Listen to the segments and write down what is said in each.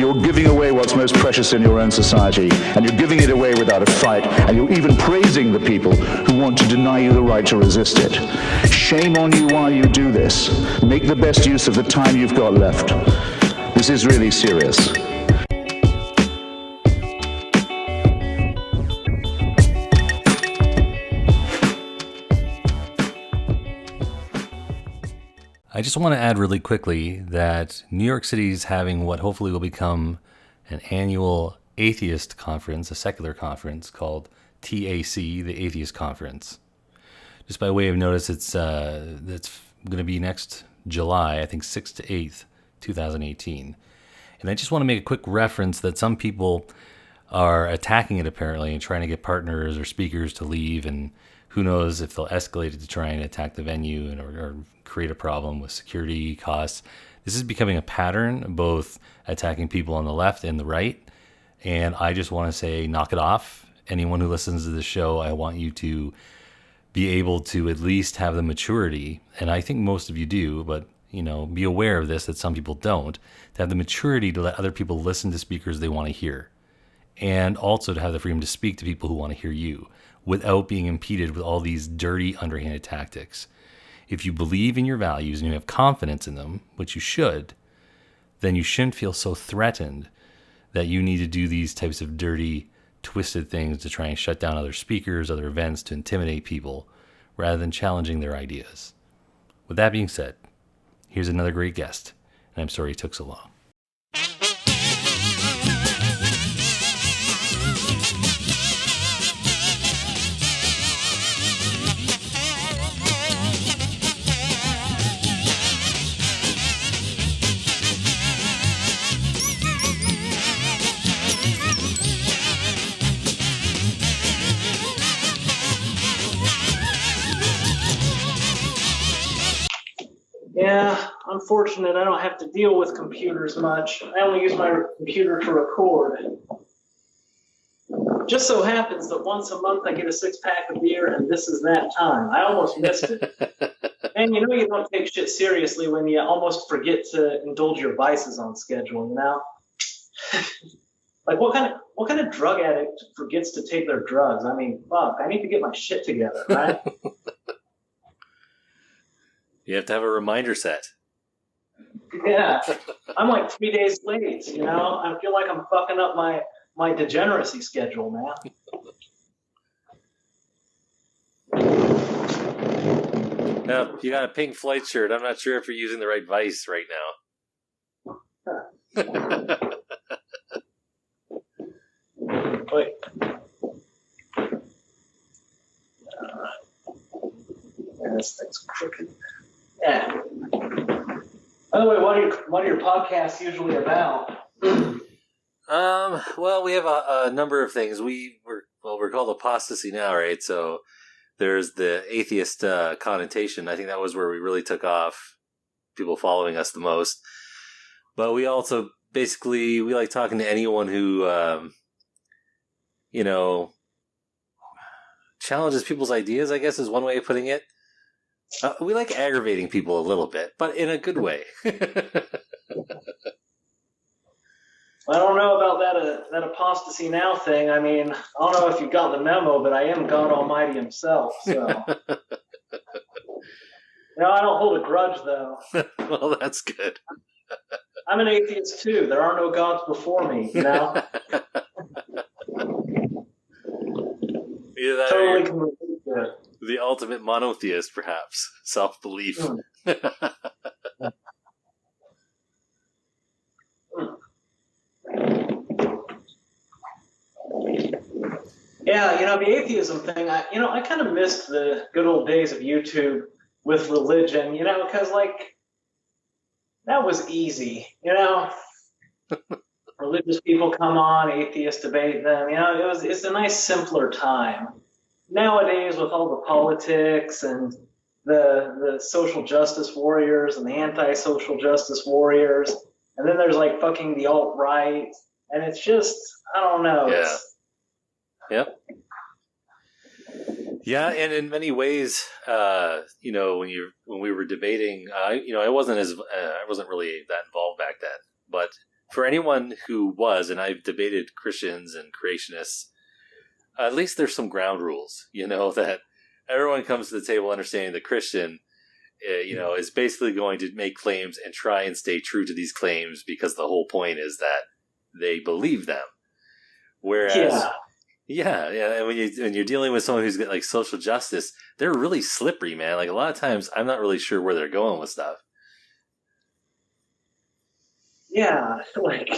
you're giving away what's most precious in your own society, and you're giving it away without a fight, and you're even praising the people who want to deny you the right to resist it. Shame on you while you do this. Make the best use of the time you've got left. This is really serious. I just want to add really quickly that New York City is having what hopefully will become an annual atheist conference, a secular conference called TAC, the Atheist Conference. Just by way of notice, it's going to be next July, I think 6th to 8th, 2018. And I just want to make a quick reference that some people are attacking it apparently and trying to get partners or speakers to leave, and who knows if they'll escalate it to try and attack the venue and or create a problem with security costs. This is becoming a pattern, both attacking people on the left and the right. And I just want to say, knock it off. Anyone who listens to this show, I want you to be able to at least have the maturity, and I think most of you do, but be aware of this, that some people don't, to have the maturity to let other people listen to speakers they want to hear. And also to have the freedom to speak to people who want to hear you without being impeded with all these dirty, underhanded tactics. If you believe in your values and you have confidence in them, which you should, then you shouldn't feel so threatened that you need to do these types of dirty, twisted things to try and shut down other speakers, other events, to intimidate people, rather than challenging their ideas. With that being said, here's another great guest, and I'm sorry it took so long. Yeah, unfortunate I don't have to deal with computers much. I only use my computer to record. Just so happens that once a month I get a 6-pack of beer, and this is that time. I almost missed it. And you don't take shit seriously when you almost forget to indulge your vices on schedule, Like what kind of drug addict forgets to take their drugs? I mean, fuck, I need to get my shit together, right? You have to have a reminder set. Yeah, I'm like 3 days late, I feel like I'm fucking up my degeneracy schedule, man. Now, you got a Pink Floyd shirt. I'm not sure if you're using the right vice right now. Wait. This thing's crooked. Yeah. By the way, what are your podcasts usually about? Well, we have a number of things. We're called Apostasy now, right? So there's the atheist connotation. I think that was where we really took off, people following us the most. But we also we like talking to anyone who, challenges people's ideas, I guess is one way of putting it. We like aggravating people a little bit, but in a good way. I don't know about that apostasy now thing. I mean, I don't know if you got the memo, but I am God Almighty himself, so. I don't hold a grudge, though. Well, that's good. I'm an atheist, too. There are no gods before me, Either that totally or the ultimate monotheist, perhaps. Self-belief. Yeah, the atheism thing, I kind of missed the good old days of YouTube with religion, because, that was easy, Religious people come on, atheists debate them, it's a nice, simpler time. Nowadays, with all the politics and the social justice warriors and the anti-social justice warriors, and then there's, fucking the alt-right, and it's just, I don't know. Yeah. Yep. Yeah, and in many ways, when we were debating, I wasn't really that involved back then, but for anyone who was, and I've debated Christians and creationists, at least there's some ground rules, that everyone comes to the table understanding the Christian, is basically going to make claims and try and stay true to these claims because the whole point is that they believe them. Whereas, and when you're dealing with someone who's got like social justice, they're really slippery, man. Like a lot of times, I'm not really sure where they're going with stuff. Yeah, like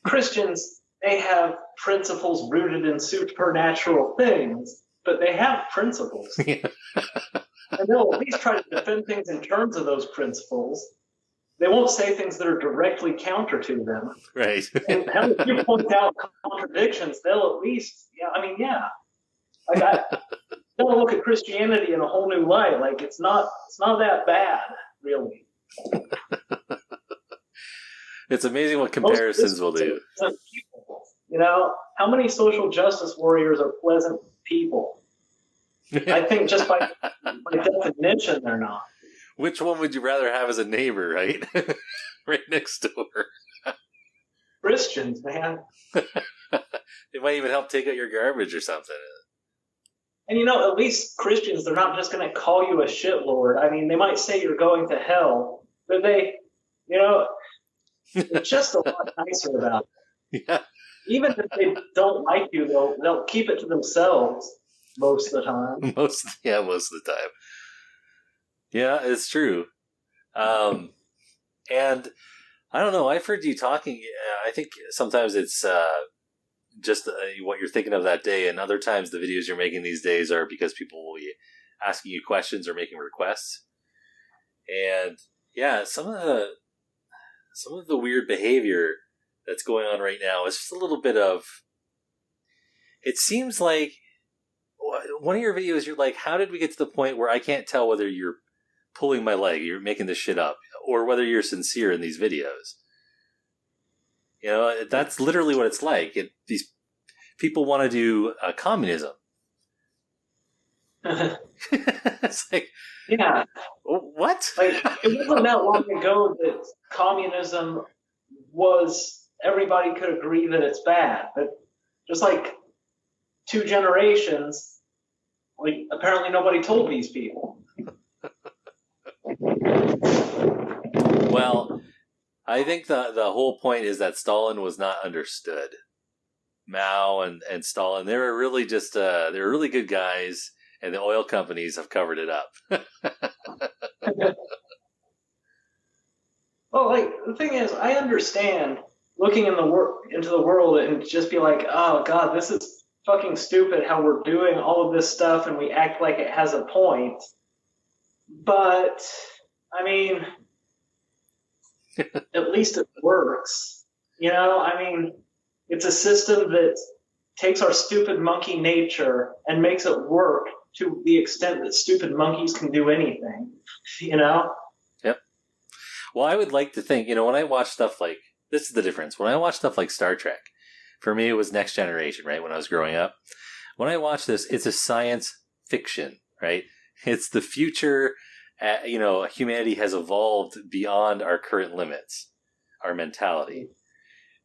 Christians, they have principles rooted in supernatural things, but they have principles. And they'll at least try to defend things in terms of those principles. They won't say things that are directly counter to them. Right. And if you point out contradictions, they'll at least, Like they'll look at Christianity in a whole new light. Like it's not that bad, really. It's amazing what comparisons will do. People, how many social justice warriors are pleasant people? I think just by definition, they're not. Which one would you rather have as a neighbor, right? Right next door. Christians, man. They might even help take out your garbage or something. And at least Christians, they're not just going to call you a shitlord. I mean, they might say you're going to hell, but they're just a lot nicer about it. Yeah. Even if they don't like you, they'll keep it to themselves most of the time. Most of the time. Yeah, it's true. And I don't know. I've heard you talking. I think sometimes it's just what you're thinking of that day, and other times the videos you're making these days are because people will be asking you questions or making requests. And yeah, some of the weird behavior that's going on right now is just a little bit of. It seems like one of your videos, you're like, how did we get to the point where I can't tell whether you're pulling my leg, you're making this shit up, or whether you're sincere in these videos? That's literally what it's like. These people want to do communism. It's like, yeah. What? Like, it wasn't that long ago that communism was, everybody could agree that it's bad. But just like 2 generations, like apparently nobody told these people. Well, I think the whole point is that Stalin was not understood. Mao and Stalin, they were really just they're really good guys, and the oil companies have covered it up. Well, like the thing is, I understand looking into the world and just be like, oh God, this is fucking stupid how we're doing all of this stuff and we act like it has a point. But I mean, at least it works. I mean, it's a system that takes our stupid monkey nature and makes it work to the extent that stupid monkeys can do anything. Yep. Well, I would like to think, when I watch stuff like, this is the difference. When I watch stuff like Star Trek, for me it was Next Generation, right? When I was growing up. When I watch this, it's a science fiction, right? It's the future. Humanity has evolved beyond our current limits, our mentality.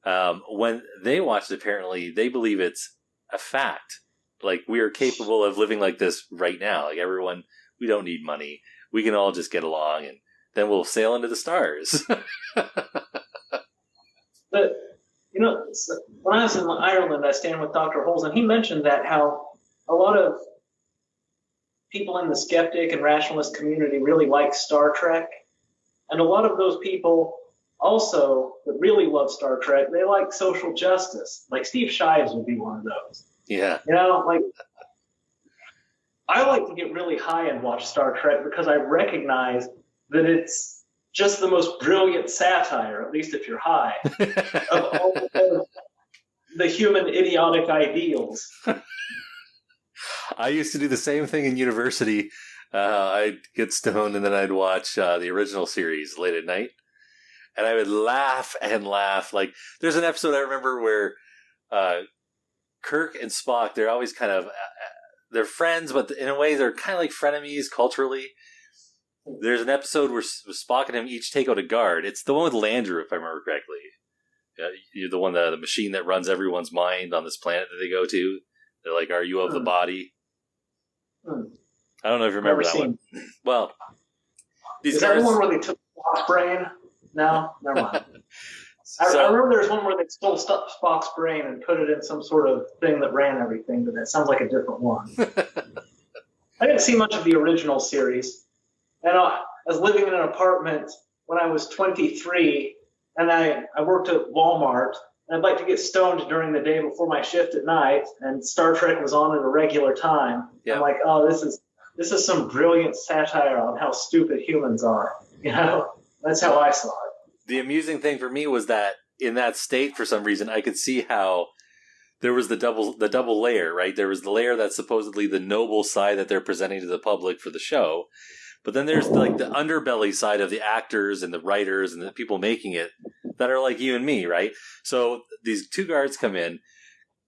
When they watch it, apparently, they believe it's a fact. Like, we are capable of living like this right now. Like, everyone, we don't need money. We can all just get along, and then we'll sail into the stars. But, when I was in Ireland, I stayed with Dr. Holes, and he mentioned that how a lot of people in the skeptic and rationalist community really like Star Trek. And a lot of those people also that really love Star Trek, they like social justice. Like Steve Shives would be one of those. Yeah. Like I like to get really high and watch Star Trek because I recognize that it's just the most brilliant satire, at least if you're high, of all of the human idiotic ideals. I used to do the same thing in university. I'd get stoned and then I'd watch the original series late at night. And I would laugh and laugh. Like, there's an episode I remember where Kirk and Spock, they're always kind of, they're friends, but in a way they're kind of like frenemies culturally. There's an episode where Spock and him each take out a guard. It's the one with Landru, if I remember correctly. You're the one, the machine that runs everyone's mind on this planet that they go to. They're like, are you of the body? I don't know if you remember that one. Well, is that the one where they took Spock's brain? No, never mind. I remember there's one where they stole Spock's brain and put it in some sort of thing that ran everything, but that sounds like a different one. I didn't see much of the original series. And I was living in an apartment when I was 23, and I worked at Walmart, and I'd like to get stoned during the day before my shift at night, and Star Trek was on at a regular time. Yeah. I'm like, oh, this is some brilliant satire on how stupid humans are. You know, that's how I saw it. The amusing thing for me was that in that state, for some reason, I could see how there was the double layer, right? There was the layer that's supposedly the noble side that they're presenting to the public for the show. But then there's like the underbelly side of the actors and the writers and the people making it that are like you and me, right? So these two guards come in,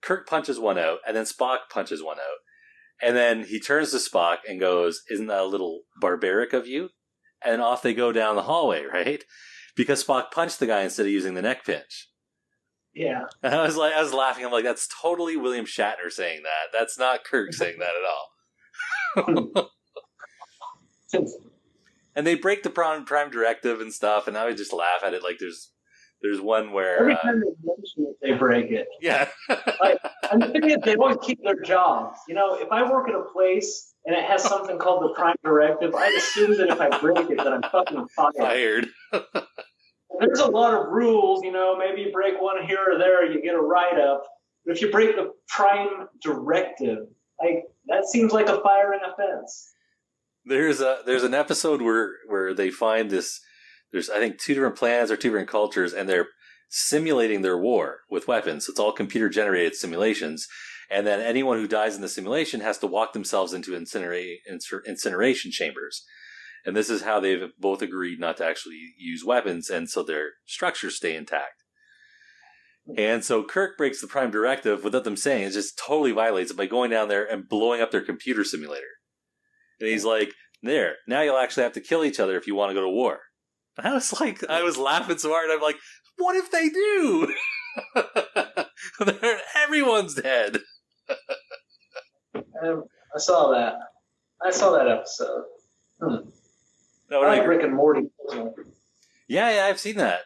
Kirk punches one out, and then Spock punches one out. And then he turns to Spock and goes, "Isn't that a little barbaric of you?" And off they go down the hallway, right? Because Spock punched the guy instead of using the neck pinch. Yeah. And I was laughing. I'm like, that's totally William Shatner saying that. That's not Kirk saying that at all. And they break the Prime Directive and stuff, and I would just laugh at it. Like there's one where every time they mention it, they break it. Yeah. And the thing is, they always keep their jobs. You know, if I work at a place and it has something called the Prime Directive, I assume that if I break it, that I'm fucking fired. There's a lot of rules, you know, maybe you break one here or there, you get a write-up. But if you break the Prime Directive, that seems like a firing offense. There's an episode where they find this, there's, I think, 2 different planets or 2 different cultures, and they're simulating their war with weapons. It's all computer-generated simulations. And then anyone who dies in the simulation has to walk themselves into incineration chambers. And this is how they've both agreed not to actually use weapons, and so their structures stay intact. And so Kirk breaks the Prime Directive without them saying. It just totally violates it by going down there and blowing up their computer simulator. And he's like, there, now you'll actually have to kill each other if you want to go to war. And I was laughing so hard. I'm like, what if they do? Everyone's dead. I saw that. I saw that episode. No, I like Rick and Morty. Yeah, I've seen that.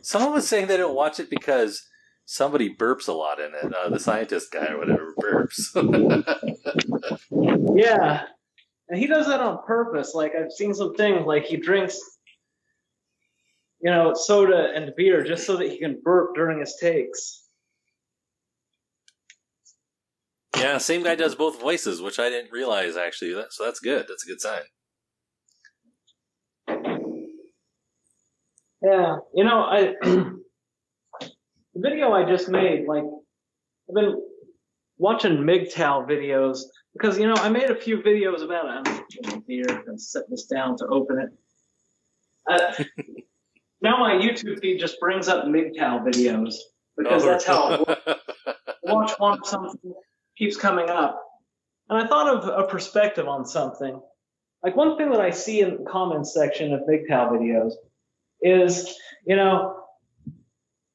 Someone was saying they don't watch it because somebody burps a lot in it. The scientist guy or whatever burps. Yeah. And he does that on purpose. Like, I've seen some things, like he drinks, you know, soda and beer just so that he can burp during his takes. Yeah, same guy does both voices, which I didn't realize, actually. So that's good. That's a good sign. Yeah. You know, the video I just made, like, I've been watching MGTOW videos because, you know, I made a few videos about it. I'm getting beer and set this down to open it. Now my YouTube feed just brings up MGTOW videos because that's how it works. Watch one, something keeps coming up. And I thought of a perspective on something. Like, one thing that I see in the comments section of MGTOW videos is, you know,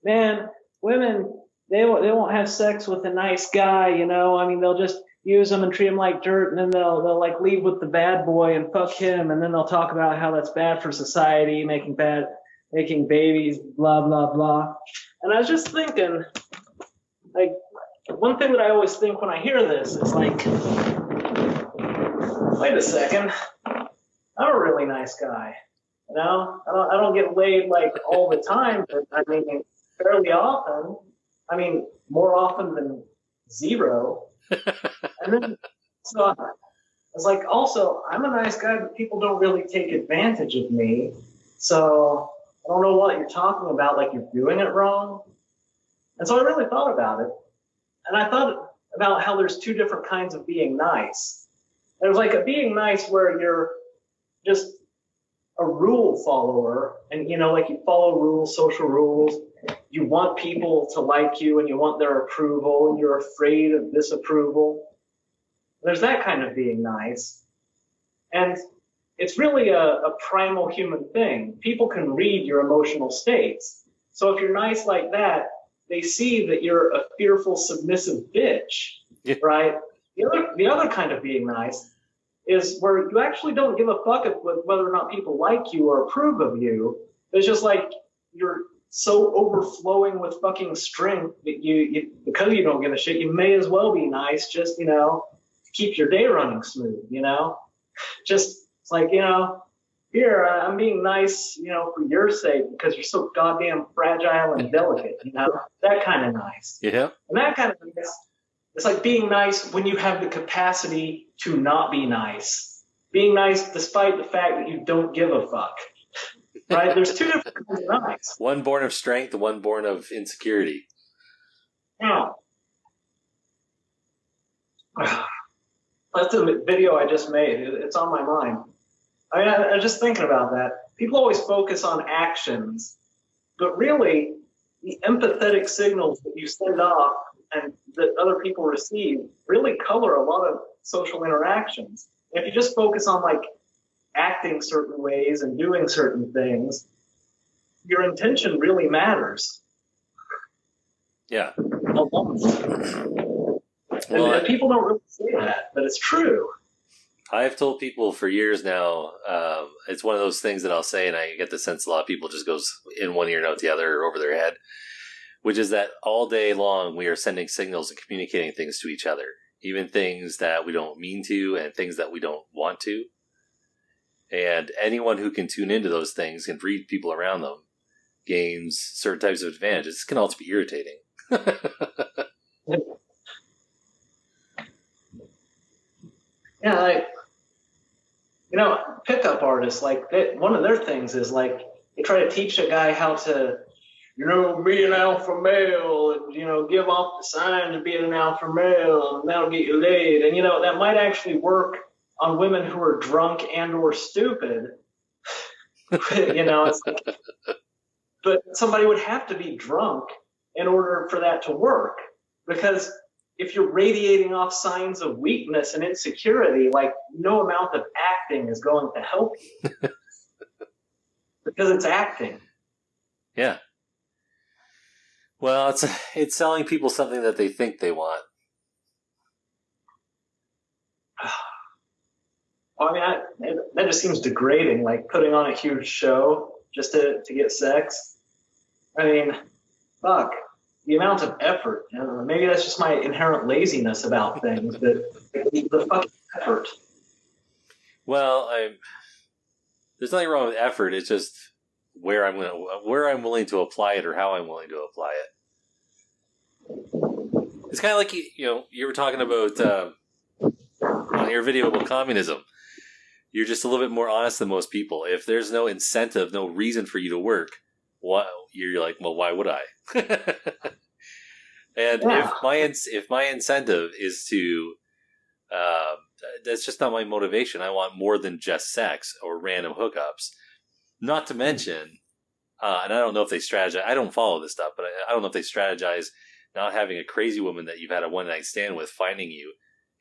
man, women, they won't have sex with a nice guy, you know. I mean, they'll just use them and treat them like dirt, and then they'll like leave with the bad boy and fuck him, and then they'll talk about how that's bad for society, making babies, blah, blah, blah. And I was just thinking, like, one thing that I always think when I hear this is like, wait a second, I'm a really nice guy. You know, I don't get laid like all the time, but I mean, fairly often. I mean, more often than zero. And then, so I was like, also, I'm a nice guy, but people don't really take advantage of me. So I don't know what you're talking about, like you're doing it wrong. And so I really thought about it. And I thought about how there's 2 different kinds of being nice. There's like a being nice where you're just a rule follower, and, you know, like you follow rules, social rules. You want people to like you, and you want their approval, and you're afraid of disapproval. There's that kind of being nice. And it's really a primal human thing. People can read your emotional states. So if you're nice like that, they see that you're a fearful, submissive bitch, right? The other kind of being nice is where you actually don't give a fuck with whether or not people like you or approve of you. It's just like you're so overflowing with fucking strength that you because you don't give a shit, you may as well be nice just, to keep your day running smooth, Just, it's like, here, I'm being nice, for your sake because you're so goddamn fragile and delicate, that kind of nice. Yeah. And that kind of nice, it's like being nice when you have the capacity to not be nice. Being nice despite the fact that you don't give a fuck. Right? There's two different kinds of nice. One born of strength, one born of insecurity. Now, that's a video I just made. It's on my mind. I was just thinking about that. People always focus on actions, but really, the empathetic signals that you send off and that other people receive really color a lot of social interactions. If you just focus on acting certain ways and doing certain things, your intention really matters. Yeah. And people don't really say that, but it's true. I've told people for years now, it's one of those things that I'll say, and I get the sense a lot of people just goes in one ear and out the other or over their head, which is that all day long we are sending signals and communicating things to each other, even things that we don't mean to and things that we don't want to. And anyone who can tune into those things and read people around them gains certain types of advantages. This can also be irritating. Yeah, pickup artists, one of their things is they try to teach a guy how to, be an alpha male and, give off the signs of being an alpha male and that'll get you laid. And, that might actually work on women who are drunk and or stupid. It's but somebody would have to be drunk in order for that to work, because if you're radiating off signs of weakness and insecurity, no amount of acting is going to help you. Because it's acting. Yeah. Well, it's selling people something that they think they want. That just seems degrading, putting on a huge show just to get sex. Fuck. The amount of effort. Maybe that's just my inherent laziness about things, but the fucking effort. Well, there's nothing wrong with effort. It's just where I'm willing to apply it or how I'm willing to apply it. It's kind of like you were talking about on your video about communism. You're just a little bit more honest than most people. If there's no incentive, no reason for you to work, you're like, well, why would I? And yeah. if my incentive is to, that's just not my motivation. I want more than just sex or random hookups. Not to mention, and I don't know if they strategize. I don't follow this stuff, but I don't know if they strategize not having a crazy woman that you've had a one-night stand with finding you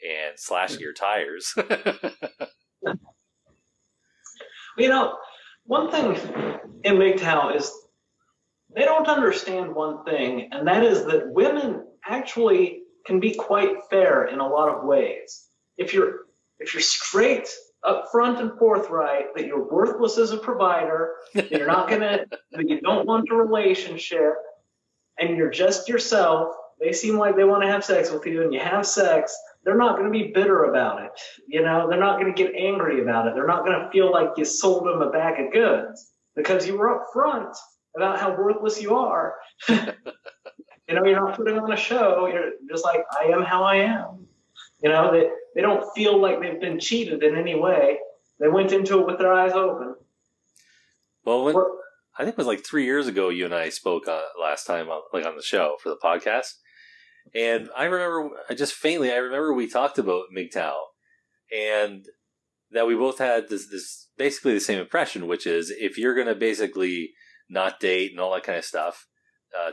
and slashing your tires. One thing in MGTOW is they don't understand one thing, and that is that women actually can be quite fair in a lot of ways. If you're straight up front and forthright that you're worthless as a provider, that you don't want a relationship, and you're just yourself, they seem like they want to have sex with you, and you have sex, they're not going to be bitter about it. They're not going to get angry about it. They're not going to feel like you sold them a bag of goods because you were up front about how worthless you are. You're not putting on a show. You're just like, I am how I am. They don't feel like they've been cheated in any way. They went into it with their eyes open. Well, I think it was 3 years ago you and I spoke last time on the show for the podcast. And I remember we talked about MGTOW and that we both had this basically the same impression, which is if you're going to basically not date and all that kind of stuff,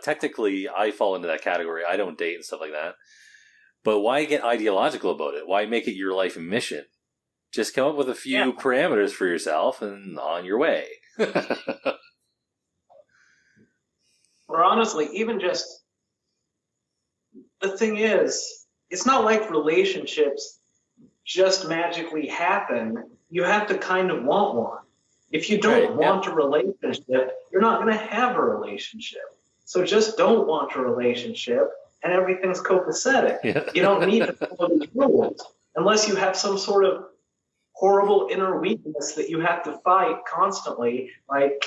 technically I fall into that category. I don't date and stuff like that. But why get ideological about it? Why make it your life mission? Just come up with a few parameters for yourself and on your way. Or honestly, even just, the thing is, it's not like relationships just magically happen. You have to kind of want one. If you don't want a relationship, you're not going to have a relationship. So just don't want a relationship, and everything's copacetic. Yeah. You don't need to follow these rules unless you have some sort of horrible inner weakness that you have to fight constantly. Like,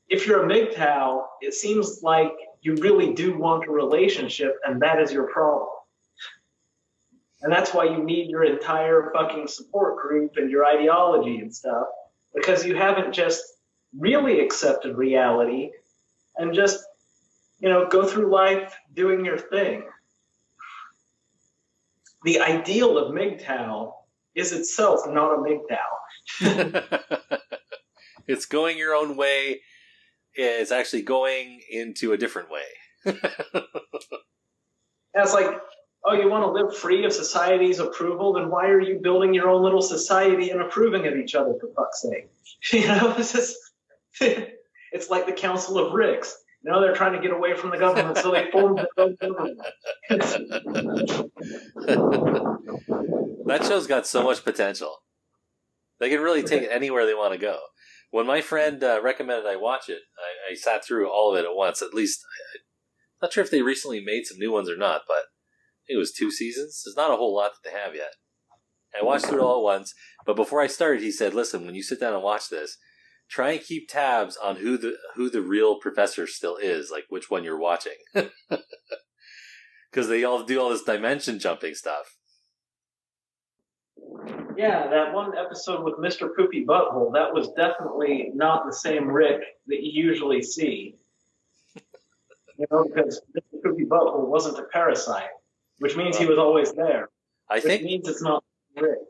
if you're a MGTOW, it seems like you really do want a relationship, and that is your problem. And that's why you need your entire fucking support group and your ideology and stuff, because you haven't just really accepted reality and just, go through life doing your thing. The ideal of MGTOW is itself not a MGTOW. It's going your own way. It's actually going into a different way. It's like, oh, you want to live free of society's approval? Then why are you building your own little society and approving of each other, for fuck's sake? It's like the Council of Ricks. They're trying to get away from the government, so they formed their own government. That show's got so much potential. They can really take it anywhere they want to go. When my friend recommended I watch it, I sat through all of it at once. At least, I'm not sure if they recently made some new ones or not, but I think it was 2 seasons. There's not a whole lot that they have yet. I watched through it all at once, but before I started, he said, listen, when you sit down and watch this, try and keep tabs on who the real professor still is, like which one you're watching. Because they all do all this dimension jumping stuff. Yeah, that one episode with Mr. Poopy Butthole, that was definitely not the same Rick that you usually see. Because Mr. Poopy Butthole wasn't a parasite, which means he was always there. Which means it's not Rick.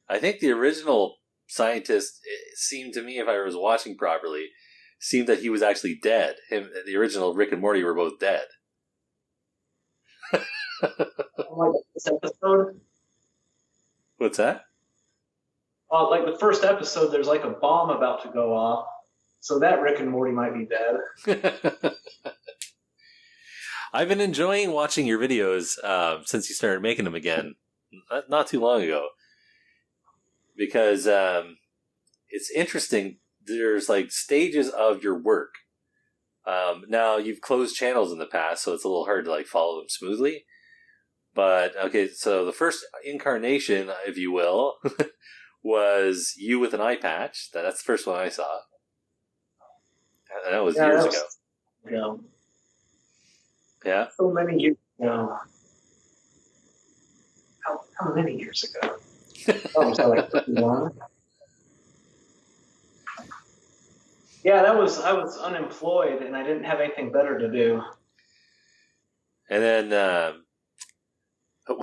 I think the original scientist, it seemed to me, if I was watching properly, seemed that he was actually dead. The original Rick and Morty were both dead. Like this episode? What's that? Like the first episode, there's like a bomb about to go off, so that Rick and Morty might be dead. I've been enjoying watching your videos since you started making them again, not too long ago, because it's interesting. There's like stages of your work. Now you've closed channels in the past, so it's a little hard to like follow them smoothly. But okay, so the first incarnation, if you will, was you with an eye patch. That's the first one I saw. And that was years ago. Yeah. So many years ago. How many years ago? Was that like 51? Yeah, I was unemployed and I didn't have anything better to do. And then, do I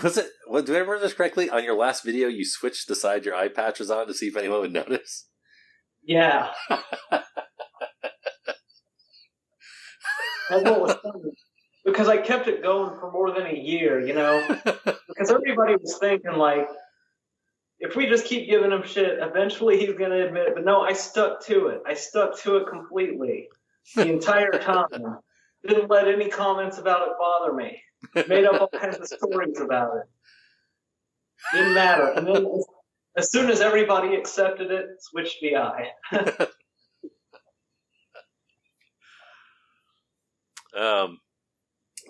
remember this correctly? On your last video, you switched the side your eye patch was on to see if anyone would notice? Yeah. That's what was funny. Because I kept it going for more than a year, Because everybody was thinking, like, if we just keep giving him shit, eventually he's going to admit it. But no, I stuck to it. I stuck to it completely the entire time. Didn't let any comments about it bother me. Made up all kinds of stories about it. Didn't matter. And then as soon as everybody accepted it, switched the eye.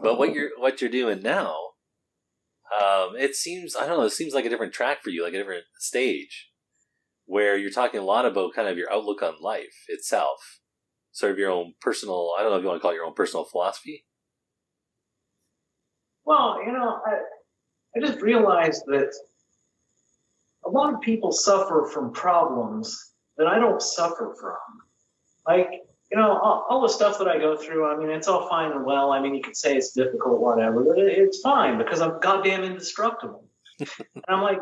But what you're doing now, it seems like a different track for you, like a different stage, where you're talking a lot about kind of your outlook on life itself, sort of your own personal, I don't know if you want to call it your own personal philosophy. Well, I just realized that a lot of people suffer from problems that I don't suffer from. Like, all the stuff that I go through, I mean, it's all fine and well. I mean, you could say it's difficult, whatever, but it's fine because I'm goddamn indestructible. And I'm like,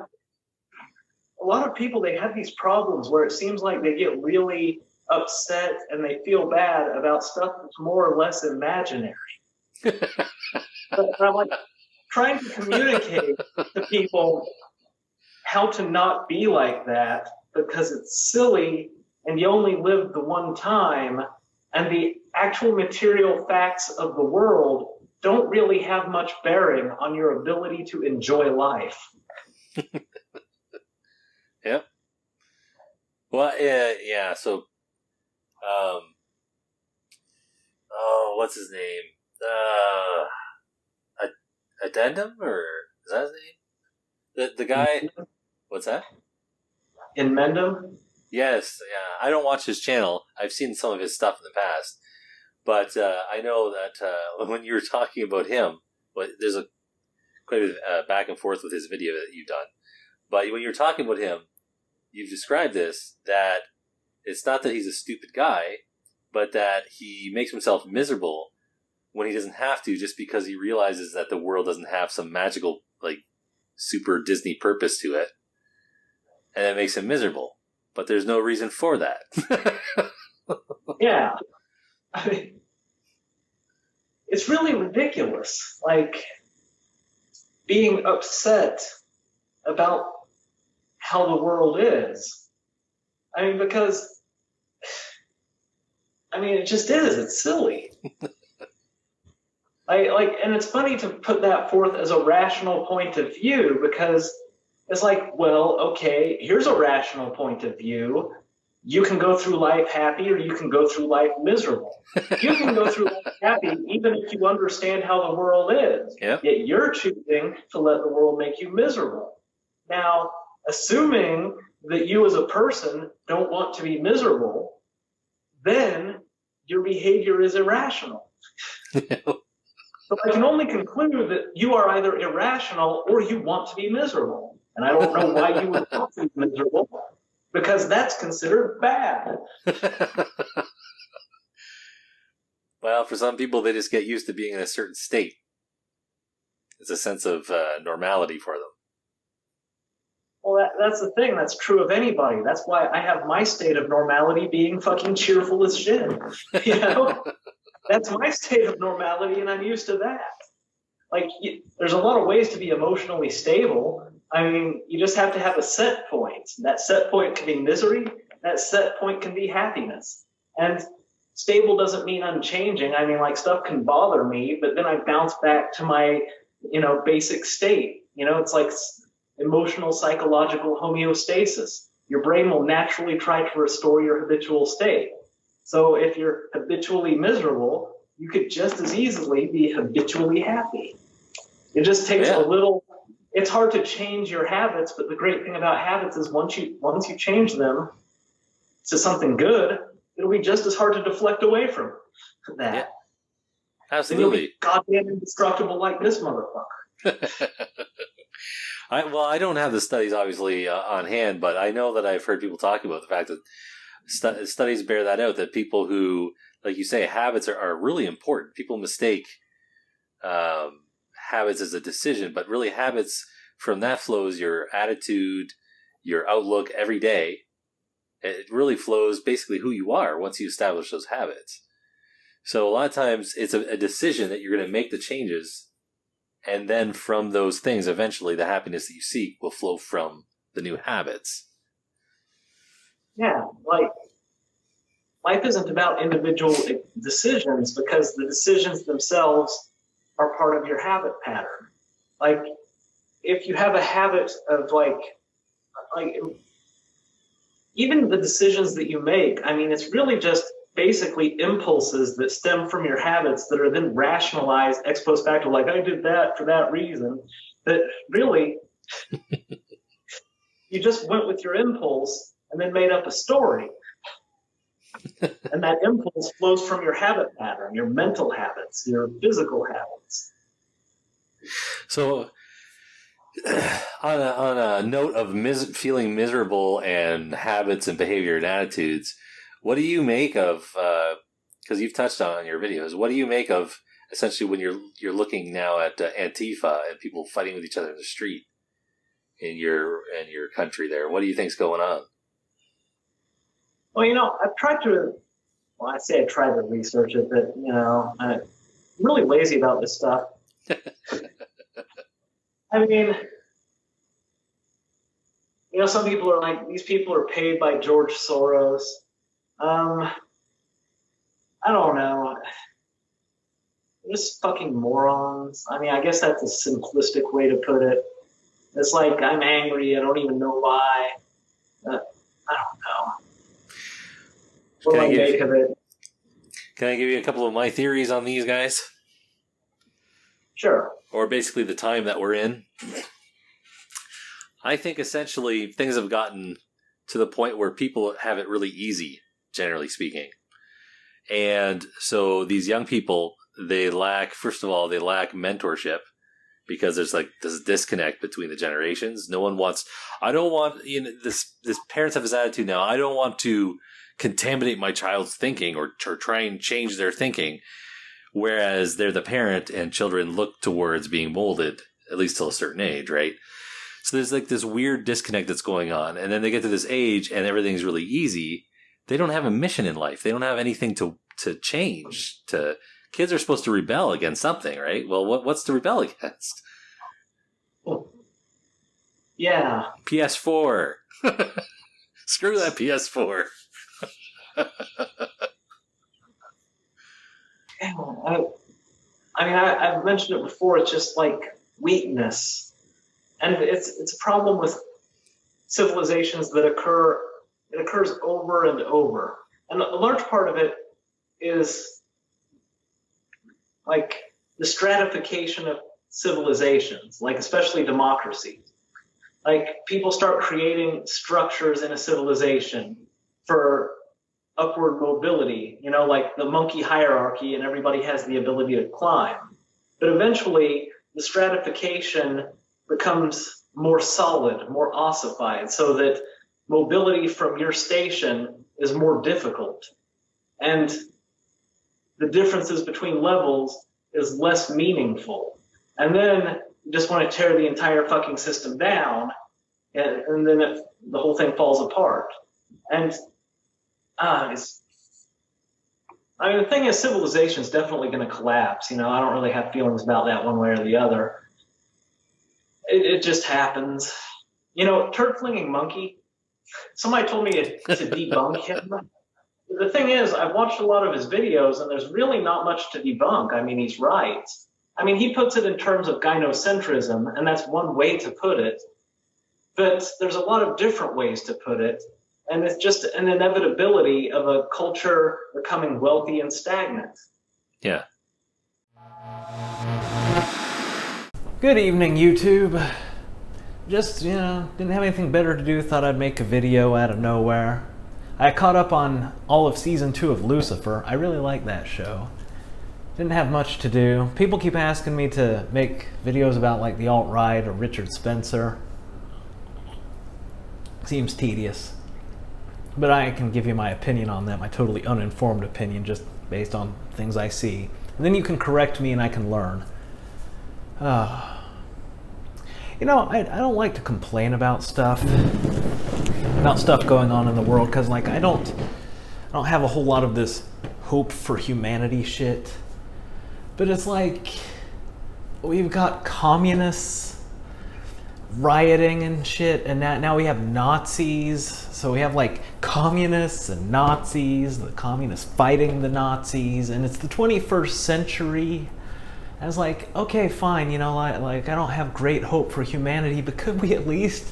a lot of people, they have these problems where it seems like they get really upset and they feel bad about stuff that's more or less imaginary. But I'm like trying to communicate to people how to not be like that because it's silly and you only live the one time and the actual material facts of the world don't really have much bearing on your ability to enjoy life. Yep. Well, yeah. So, what's his name? Addendum, or is that his name? The guy. What's that? In Mendham? Yes. Yeah. I don't watch his channel. I've seen some of his stuff in the past, but I know that when you were talking about him, there's quite a back and forth with his video that you've done. But when you're talking about him, you've described this, that it's not that he's a stupid guy, but that he makes himself miserable when he doesn't have to, just because he realizes that the world doesn't have some magical, like, super Disney purpose to it. And it makes him miserable. But there's no reason for that. Yeah. I mean, it's really ridiculous. Like, being upset about how the world is. I mean, because, it just is. It's silly. And it's funny to put that forth as a rational point of view, because it's like, well, okay, here's a rational point of view. You can go through life happy, or you can go through life miserable. You can go through life happy even if you understand how the world is. Yep. Yet you're choosing to let the world make you miserable. Now, assuming that you as a person don't want to be miserable, then your behavior is irrational. So I can only conclude that you are either irrational or you want to be miserable. And I don't know why you would want to be miserable, because that's considered bad. Well, for some people, they just get used to being in a certain state. It's a sense of normality for them. Well, that's the thing. That's true of anybody. That's why I have my state of normality being fucking cheerful as shit. You know? That's my state of normality, and I'm used to that. Like, there's a lot of ways to be emotionally stable. I mean, you just have to have a set point. That set point can be misery. That set point can be happiness. And stable doesn't mean unchanging. I mean, like, stuff can bother me, but then I bounce back to my, basic state. It's like emotional psychological homeostasis. Your brain will naturally try to restore your habitual state. So if you're habitually miserable, you could just as easily be habitually happy. It just takes a little. It's hard to change your habits, but the great thing about habits is once you change them to something good, it'll be just as hard to deflect away from that. Yeah. Absolutely. Then you'll be goddamn indestructible like this motherfucker. I don't have the studies obviously on hand, but I know that I've heard people talking about the fact that studies bear that out, that people who, like you say, habits are really important. People mistake habits as a decision, but really habits, from that flows your attitude, your outlook every day. It really flows basically who you are once you establish those habits. So a lot of times it's a decision that you're going to make the changes, and then from those things, eventually the happiness that you seek will flow from the new habits. Yeah, like, life isn't about individual decisions, because the decisions themselves are part of your habit pattern. Like, if you have a habit of like even the decisions that you make, it's really just basically impulses that stem from your habits that are then rationalized ex post facto, like, I did that for that reason. That really, you just went with your impulse and then made up a story. And that impulse flows from your habit pattern, your mental habits, your physical habits. So, on a note of feeling miserable and habits and behavior and attitudes, what do you make of? Because you've touched on it in your videos. What do you make of essentially when you're looking now at Antifa and people fighting with each other in the street in your country there? What do you think's going on? Well, I've tried to. Well, I say I tried to research it, but I'm really lazy about this stuff. Some people are like, these people are paid by George Soros. I don't know. They're just fucking morons. I mean, I guess that's a simplistic way to put it. It's like, I'm angry, I don't even know why. I don't know. What do I make of it? Can I give you a couple of my theories on these guys? Sure. Or basically the time that we're in. I think essentially things have gotten to the point where people have it really easy, generally speaking. And so these young people, first of all, they lack mentorship because there's like this disconnect between the generations. No one wants, this parents have this attitude now, I don't want to contaminate my child's thinking or try and change their thinking. Whereas they're the parent and children look towards being molded, at least till a certain age, right? So there's like this weird disconnect that's going on. And then they get to this age and everything's really easy. They don't have a mission in life. They don't have anything to change. Kids are supposed to rebel against something, right? Well, what's to rebel against? Yeah. PS4. Screw that PS4. I mean, I've mentioned it before. It's just like weakness, and it's a problem with civilizations that occur. It occurs over and over, and a large part of it is like the stratification of civilizations, like especially democracies. Like people start creating structures in a civilization for upward mobility, like the monkey hierarchy, and everybody has the ability to climb. But eventually, the stratification becomes more solid, more ossified, so that mobility from your station is more difficult. And the differences between levels is less meaningful. And then you just want to tear the entire fucking system down, and then the whole thing falls apart. And the thing is, civilization is definitely going to collapse. I don't really have feelings about that one way or the other. It just happens. Turd-flinging monkey, somebody told me to debunk him. The thing is, I've watched a lot of his videos, and there's really not much to debunk. I mean, he's right. I mean, he puts it in terms of gynocentrism, and that's one way to put it. But there's a lot of different ways to put it. And it's just an inevitability of a culture becoming wealthy and stagnant. Yeah. Good evening, YouTube. Just, didn't have anything better to do, thought I'd make a video out of nowhere. I caught up on all of Season 2 of Lucifer. I really like that show. Didn't have much to do. People keep asking me to make videos about like the alt-right or Richard Spencer. Seems tedious. But I can give you my opinion on that, my totally uninformed opinion, just based on things I see. And then you can correct me and I can learn. I don't like to complain about stuff going on in the world, because like I don't have a whole lot of this hope for humanity shit. But it's like we've got communists rioting and shit, and now we have Nazis. So we have like communists and Nazis, the communists fighting the Nazis, and it's the 21st century. I was like, okay, fine, like I don't have great hope for humanity, but could we at least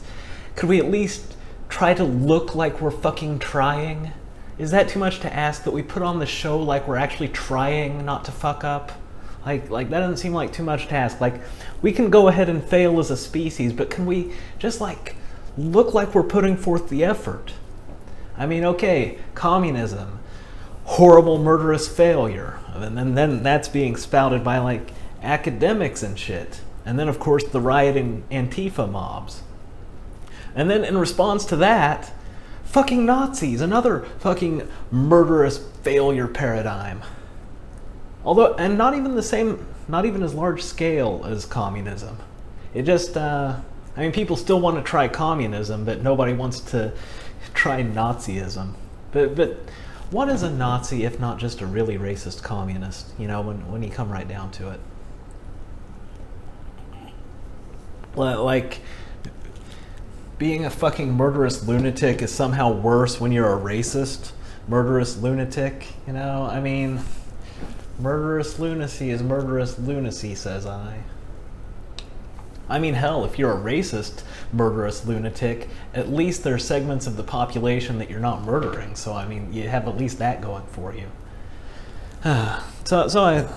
try to look like we're fucking trying? Is that too much to ask, that we put on the show like we're actually trying not to fuck up? Like that doesn't seem like too much to ask. Like, we can go ahead and fail as a species, but can we just like look like we're putting forth the effort? I mean, okay, communism, horrible murderous failure, and then that's being spouted by like academics and shit. And then of course the rioting Antifa mobs. And then in response to that, fucking Nazis, another fucking murderous failure paradigm. Although, and not even as large scale as communism. It just, people still want to try communism, but nobody wants to try Nazism. But what is a Nazi if not just a really racist communist, when you come right down to it? Like, being a fucking murderous lunatic is somehow worse when you're a racist murderous lunatic, you know? I mean, murderous lunacy is murderous lunacy, says I. I mean, hell, if you're a racist murderous lunatic, at least there are segments of the population that you're not murdering. So, I mean, you have at least that going for you. So I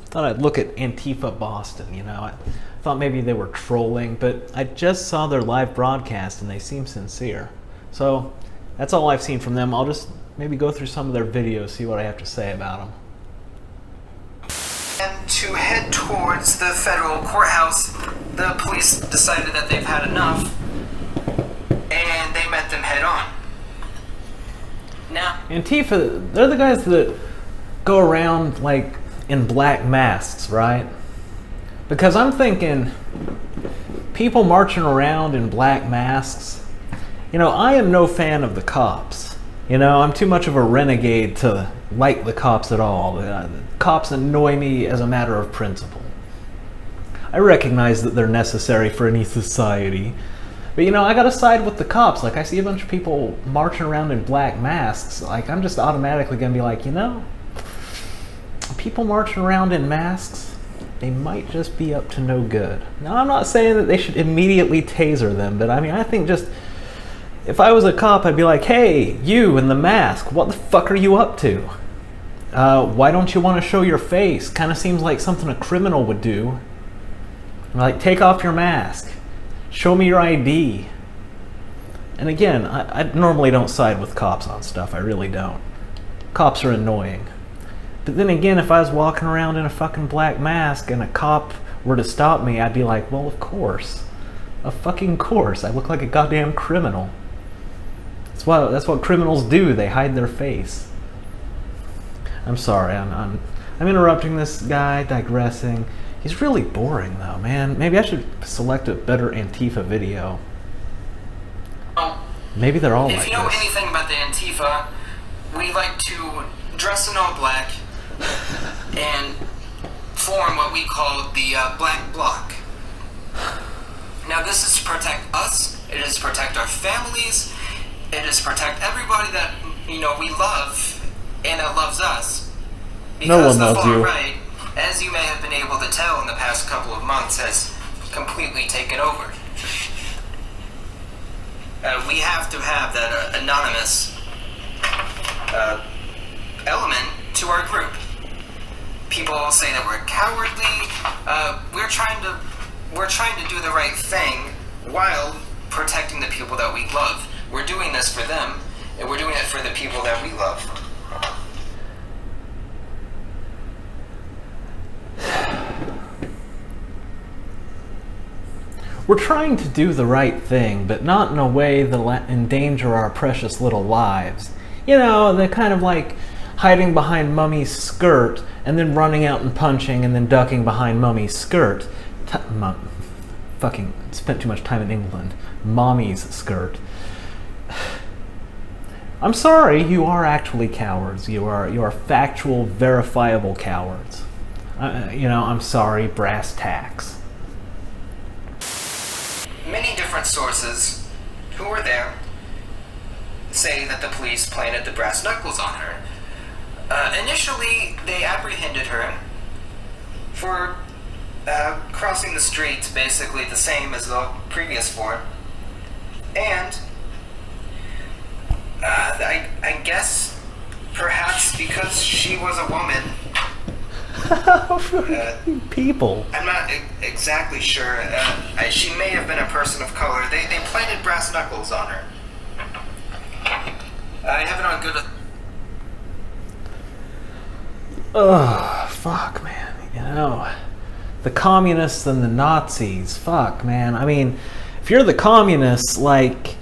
thought I'd look at Antifa Boston, you know. I thought maybe they were trolling, but I just saw their live broadcast and they seem sincere. So that's all I've seen from them. I'll just maybe go through some of their videos, see what I have to say about them. And to head towards the federal courthouse, the police decided that they've had enough, and they met them head on. Now, Antifa, they're the guys that go around like in black masks, right? Because I'm thinking people marching around in black masks, you know, I am no fan of the cops. You know, I'm too much of a renegade to like the cops at all. The cops annoy me as a matter of principle. I recognize that they're necessary for any society. But, you know, I gotta side with the cops. Like, I see a bunch of people marching around in black masks. Like, I'm just automatically gonna be like, you know, people marching around in masks, they might just be up to no good. Now, I'm not saying that they should immediately taser them, but I mean, I think just, if I was a cop, I'd be like, hey, you in the mask, what the fuck are you up to? Why don't you want to show your face? Kind of seems like something a criminal would do. Like, take off your mask. Show me your ID. And again, I normally don't side with cops on stuff. I really don't. Cops are annoying. But then again, if I was walking around in a fucking black mask and a cop were to stop me, I'd be like, well, of course. Of fucking course. I look like a goddamn criminal. That's what criminals do. They hide their face. I'm sorry. I'm interrupting this guy, digressing. He's really boring though, man. Maybe I should select a better Antifa video. Maybe they're all like this. If you know anything about the Antifa, we like to dress in all black and form what we call the Black Bloc. Now this is to protect us, it is to protect our families, it is to protect everybody that, you know, we love and that loves us. Because no one loves you. Right, as you may have been able to tell in the past couple of months, has completely taken over. We have to have that anonymous element to our group. People say that we're cowardly. We're trying to do the right thing while protecting the people that we love. We're doing this for them, and we're doing it for the people that we love. We're trying to do the right thing, but not in a way that'll endanger our precious little lives. You know, they're kind of like hiding behind Mummy's skirt and then running out and punching and then ducking behind Mummy's skirt. Fucking spent too much time in England. Mommy's skirt. I'm sorry, you are actually cowards. You are factual, verifiable cowards. You know, I'm sorry, brass tacks. Many different sources who were there say that the police planted the brass knuckles on her. Initially, they apprehended her for crossing the street, basically the same as the previous four. And I guess perhaps because she was a woman. People. I'm not exactly sure. She may have been a person of color. They planted brass knuckles on her. I have it on good. Ugh, fuck, man. You know, the communists and the Nazis. Fuck, man. I mean, if you're the communists, like,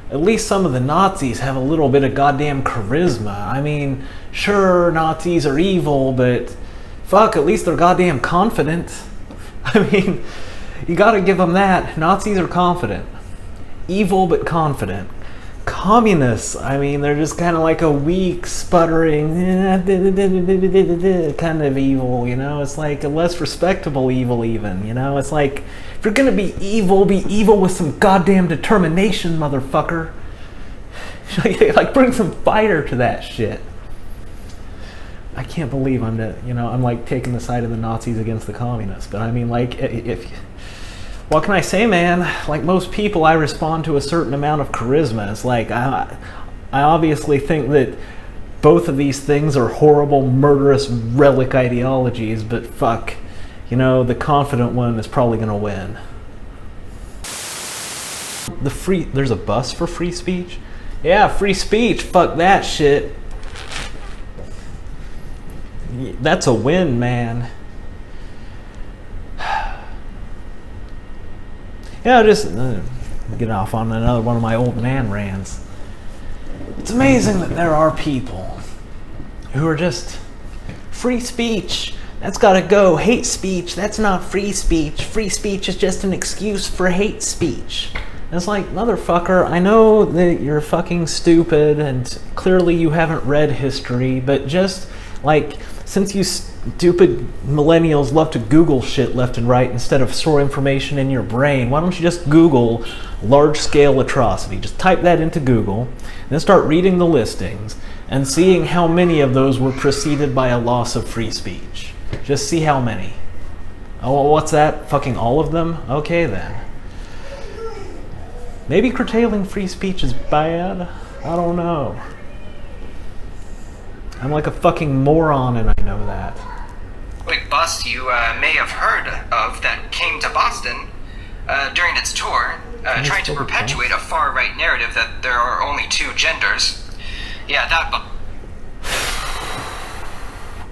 at least some of the Nazis have a little bit of goddamn charisma. I mean, sure, Nazis are evil, but fuck, at least they're goddamn confident. I mean, you gotta give them that. Nazis are confident. Evil, but confident. Communists, I mean, they're just kind of like a weak, sputtering, kind of evil, you know? It's like a less respectable evil even, you know? It's like, if you're gonna be evil with some goddamn determination, motherfucker. Like, bring some fire to that shit. I can't believe I'm like taking the side of the Nazis against the communists. But I mean, like, what can I say, man? Like most people, I respond to a certain amount of charisma. It's like, I obviously think that both of these things are horrible, murderous relic ideologies, but fuck, the confident one is probably gonna win. There's a bus for free speech? Yeah, free speech, fuck that shit. That's a win, man. Yeah, just get off on another one of my old man rants. It's amazing that there are people who are just free speech. That's gotta go. Hate speech, that's not free speech. Free speech is just an excuse for hate speech. And it's like, motherfucker, I know that you're fucking stupid and clearly you haven't read history, but just like, since you stupid millennials love to Google shit left and right instead of store information in your brain, why don't you just Google large-scale atrocity? Just type that into Google, and then start reading the listings and seeing how many of those were preceded by a loss of free speech. Just see how many. Oh, what's that? Fucking all of them? Okay then. Maybe curtailing free speech is bad? I don't know. I'm like a fucking moron and I know that. Quick bust you may have heard of that came to Boston during its tour, trying to perpetuate a far-right narrative that there are only two genders. Yeah, that...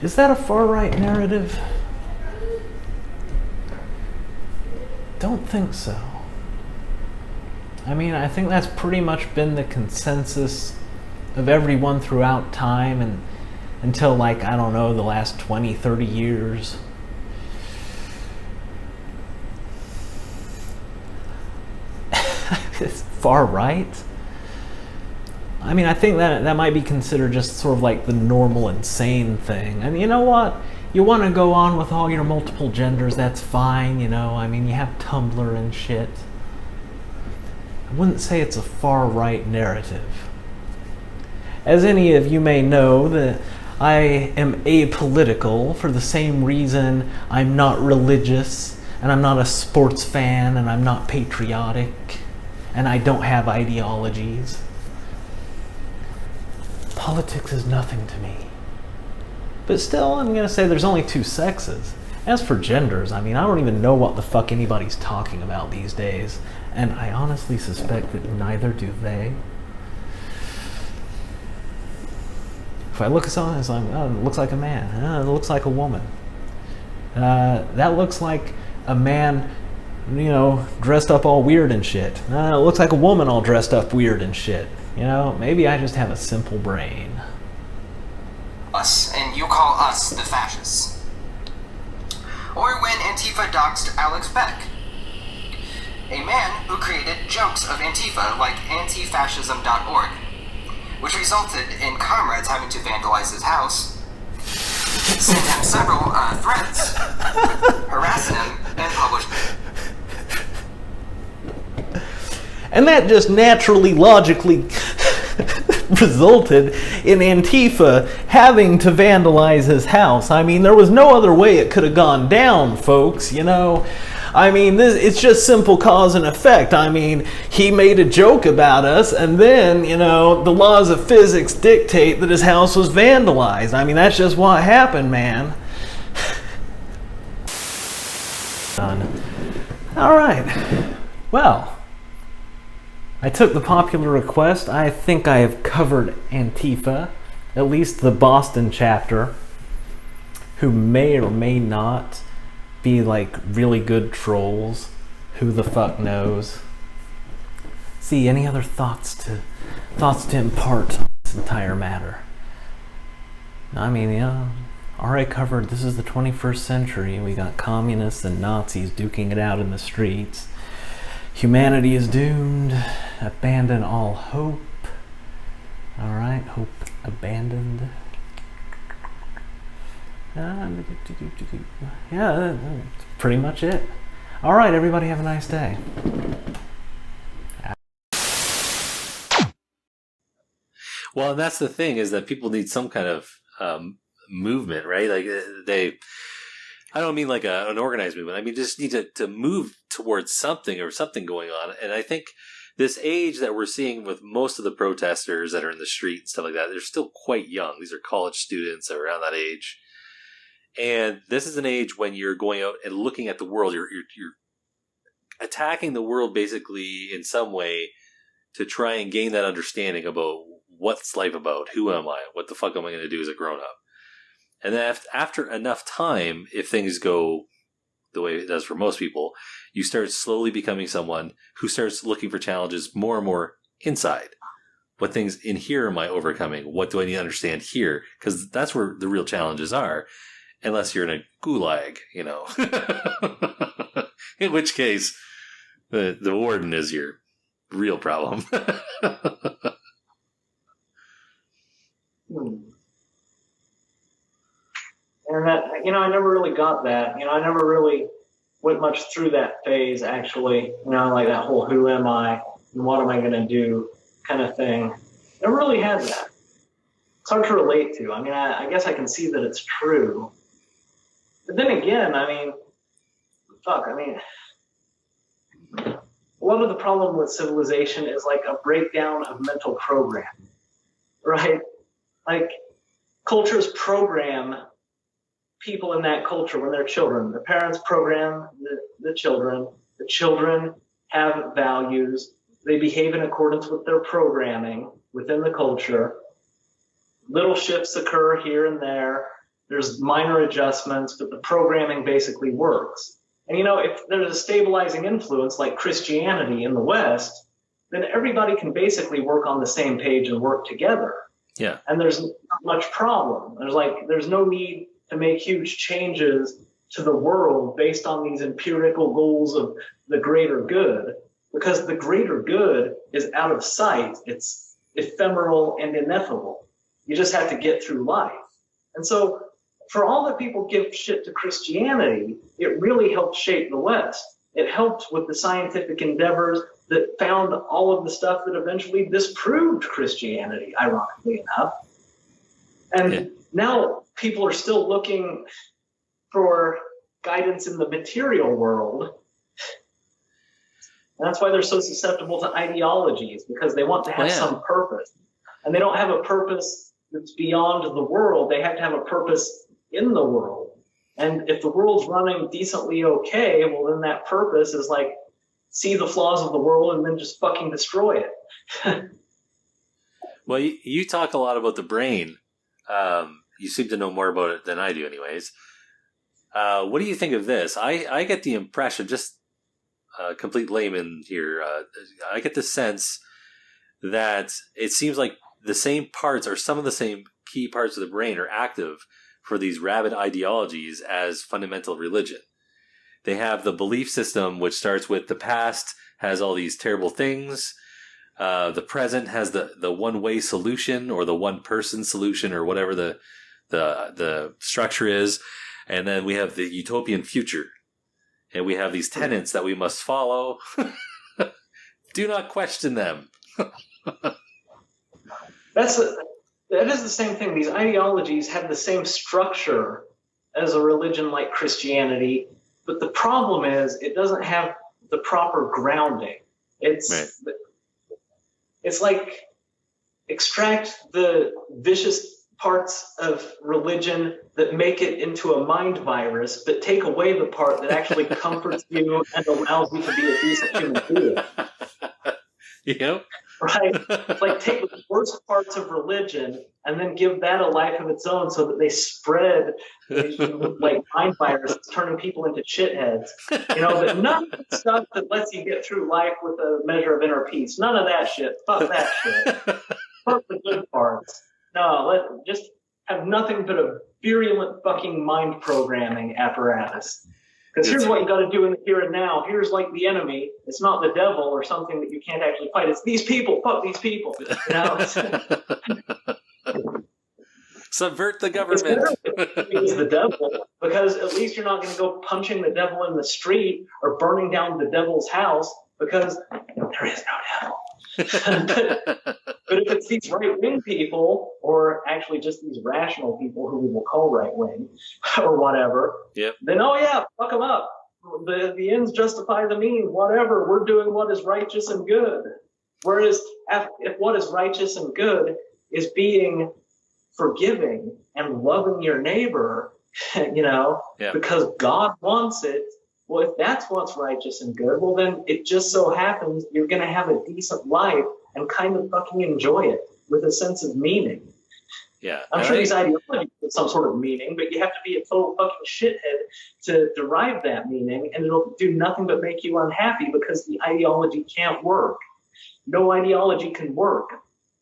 Is that a far-right narrative? Don't think so. I mean, I think that's pretty much been the consensus of everyone throughout time and until, like, I don't know, the last 20, 30 years. It's far right. I mean, I think that might be considered just sort of like the normal insane thing. And you know what? You want to go on with all your multiple genders, that's fine, I mean, you have Tumblr and shit. I wouldn't say it's a far right narrative. As any of you may know, that I am apolitical for the same reason I'm not religious, and I'm not a sports fan, and I'm not patriotic, and I don't have ideologies. Politics is nothing to me. But still, I'm going to say there's only two sexes. As for genders, I mean, I don't even know what the fuck anybody's talking about these days, and I honestly suspect that neither do they. If I look at someone, it's like, oh, it looks like a man. Oh, it looks like a woman. That looks like a man, dressed up all weird and shit. It looks like a woman all dressed up weird and shit. Maybe I just have a simple brain. Us, and you call us the fascists. Or when Antifa doxed Alex Beck, a man who created jokes of Antifa like antifascism.org, which resulted in comrades having to vandalize his house, sent him several threats, harassing him, and published. And that just naturally, logically resulted in Antifa having to vandalize his house. I mean, there was no other way it could have gone down, folks, I mean, it's just simple cause and effect. I mean, he made a joke about us, and then, the laws of physics dictate that his house was vandalized. I mean, that's just what happened, man. All right. Well, I took the popular request. I think I have covered Antifa, at least the Boston chapter, who may or may not be like really good trolls. Who the fuck knows? See, any other thoughts to impart on this entire matter? I mean, already covered. This is the 21st century. We got communists and Nazis duking it out in the streets. Humanity is doomed. Abandon all hope. All right, hope abandoned. Yeah, that's pretty much it. All right, everybody, have a nice day. Well, and that's the thing, is that people need some kind of movement, right? Like I don't mean like an organized movement. I mean, just need to move towards something or something going on. And I think this age that we're seeing with most of the protesters that are in the street and stuff like that, they're still quite young. These are college students that are around that age. And this is an age when you're going out and looking at the world. You're attacking the world basically in some way to try and gain that understanding about what's life about, who am I, what the fuck am I going to do as a grown-up. And then after enough time, if things go the way it does for most people, you start slowly becoming someone who starts looking for challenges more and more inside. What things in here am I overcoming? What do I need to understand here? Because that's where the real challenges are, unless you're in a gulag, you know. In which case, the warden is your real problem. And that, I never really got that. I never really went much through that phase, actually. Like that whole who am I and what am I going to do kind of thing. Never really had that. It's hard to relate to. I guess I can see that it's true. But then again, a lot of the problem with civilization is like a breakdown of mental programming, right? Like cultures program people in that culture when they're children. The parents program the children. The children have values. They behave in accordance with their programming within the culture. Little shifts occur here and there. There's minor adjustments, but the programming basically works. And if there's a stabilizing influence like Christianity in the West, then everybody can basically work on the same page and work together. Yeah. And there's not much problem. There's no need to make huge changes to the world based on these empirical goals of the greater good, because the greater good is out of sight. It's ephemeral and ineffable. You just have to get through life. And so for all that people give shit to Christianity, it really helped shape the West. It helped with the scientific endeavors that found all of the stuff that eventually disproved Christianity, ironically enough. And now people are still looking for guidance in the material world. And that's why they're so susceptible to ideologies, because they want to have some purpose. And they don't have a purpose that's beyond the world. They have to have a purpose in the world. And if the world's running decently okay, well, then that purpose is like, see the flaws of the world and then just fucking destroy it. Well, you talk a lot about the brain. You seem to know more about it than I do anyways. What do you think of this? I get the impression, just complete layman here, I get the sense that it seems like the same parts, or some of the same key parts of the brain, are active for these rabid ideologies as fundamental religion. They have the belief system, which starts with the past has all these terrible things. The present has the one-way solution, or the one-person solution, or whatever the structure is. And then we have the utopian future. And we have these tenets that we must follow. Do not question them. That is the same thing. These ideologies have the same structure as a religion like Christianity, but the problem is it doesn't have the proper grounding. It's like extract the vicious parts of religion that make it into a mind virus, but take away the part that actually comforts you and allows you to be a decent human being. Yep. Right? It's like take the worst parts of religion and then give that a life of its own so that they spread like mind viruses, turning people into shitheads. But none of the stuff that lets you get through life with a measure of inner peace. None of that shit. Fuck that shit. Fuck the good parts. No, just have nothing but a virulent fucking mind programming apparatus. Because here's what you got to do in the here and now. Here's like the enemy. It's not the devil or something that you can't actually fight. It's these people. Fuck these people. Subvert the government. It's the devil, because at least you're not going to go punching the devil in the street or burning down the devil's house, because there is no devil. But if if it's these right-wing people, or actually just these rational people who we will call right-wing, or whatever, then, oh yeah, fuck them up. The ends justify the means, whatever. We're doing what is righteous and good. Whereas if what is righteous and good is being forgiving and loving your neighbor, because God wants it, well, if that's what's righteous and good, well, then it just so happens you're going to have a decent life and kind of fucking enjoy it with a sense of meaning. Yeah. I'm sure these ideologies have some sort of meaning, but you have to be a total fucking shithead to derive that meaning, and it'll do nothing but make you unhappy because the ideology can't work. No ideology can work.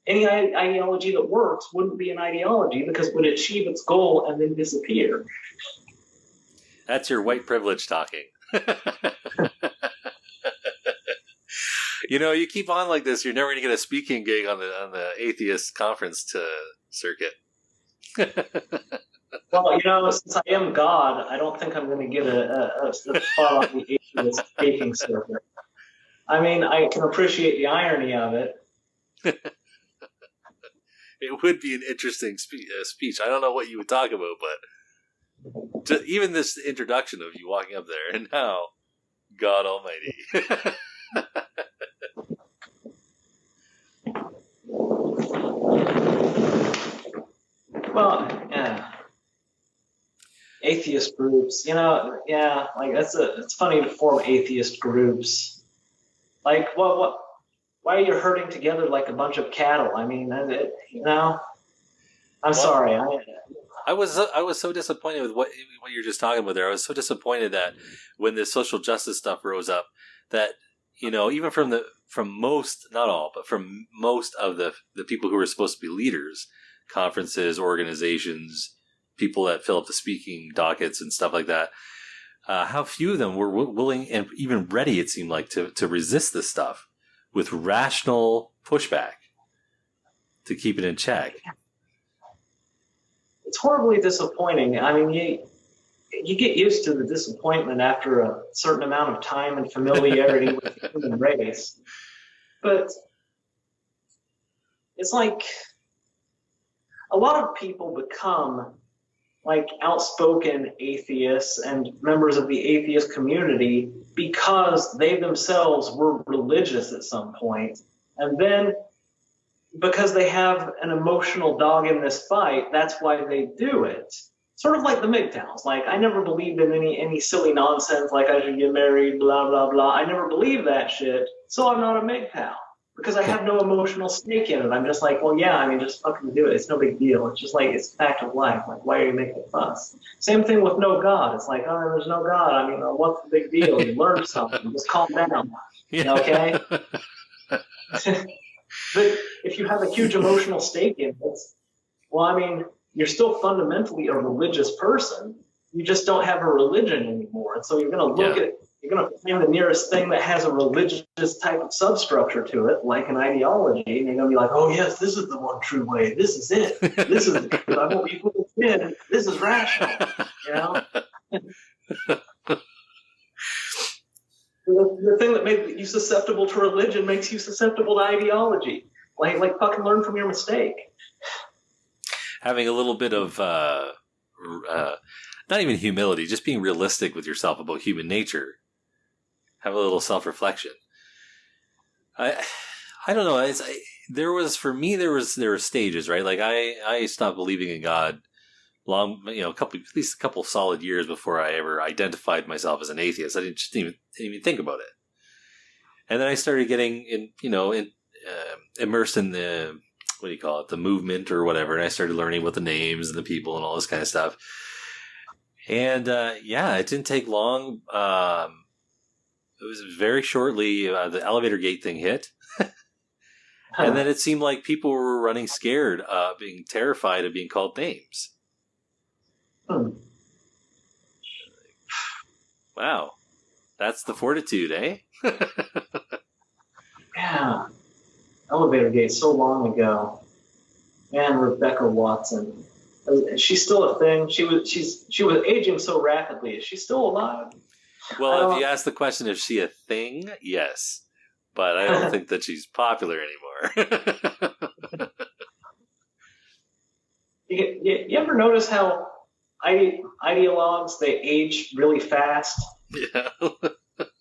Any ideology that works wouldn't be an ideology because it would achieve its goal and then disappear. That's your white privilege talking. You keep on like this, you're never going to get a speaking gig on the atheist conference circuit. Well, since I am God, I don't think I'm going to get a spot on the atheist speaking circuit. I mean, I can appreciate the irony of it. It would be an interesting speech. I don't know what you would talk about, but even this introduction of you walking up there, and now, God Almighty. Well, yeah. Atheist groups, like it's funny to form atheist groups. Like, what? Why are you herding together like a bunch of cattle? I mean, I'm sorry. I was so disappointed with what you're just talking about there. I was so disappointed that when the social justice stuff rose up, that even from most, not all, but from most of the people who were supposed to be leaders, conferences, organizations, people that fill up the speaking dockets and stuff like that, how few of them were willing and even ready, it seemed like, to resist this stuff with rational pushback to keep it in check. It's horribly disappointing. I mean, you get used to the disappointment after a certain amount of time and familiarity with the human race. But it's like a lot of people become like outspoken atheists and members of the atheist community because they themselves were religious at some point. And then because they have an emotional dog in this fight, that's why they do it. Sort of like the MGTOWs. Like, I never believed in any silly nonsense like I should get married, blah, blah, blah. I never believed that shit, so I'm not a MGTOW. Because I have no emotional stake in it. I'm just like, well, yeah, I mean, just fucking do it. It's no big deal. It's just like, it's a fact of life. Like, why are you making a fuss? Same thing with no God. It's like, oh, there's no God. I mean, what's the big deal? You learned something. Just calm down. Okay? But if you have a huge emotional stake in it, well, I mean, you're still fundamentally a religious person. You just don't have a religion anymore. And so you're going to you're going to find the nearest thing that has a religious type of substructure to it, like an ideology, and you're going to be like, oh, yes, this is the one true way. This is it. This is the truth. I won't be fooled in. This is rational. The thing that makes you susceptible to religion makes you susceptible to ideology. Like fucking learn from your mistake. Having a little bit of, not even humility, just being realistic with yourself about human nature. Have a little self-reflection. I don't know. There were stages, right? Like I stopped believing in God at least a couple solid years before I ever identified myself as an atheist. I didn't even think about it. And then I started getting immersed in the, what do you call it? The movement or whatever. And I started learning about the names and the people and all this kind of stuff. And, it didn't take long. It was very shortly, the elevator gate thing hit. And then it seemed like people were running scared, being terrified of being called names. Wow. That's the fortitude, eh? Yeah. Elevator gate so long ago. Man, Rebecca Watson. She's still a thing. She was aging so rapidly. Is she still alive? Well, if you ask the question, is she a thing? Yes. but I don't think that she's popular anymore. You ever notice how ideologues, they age really fast? Yeah.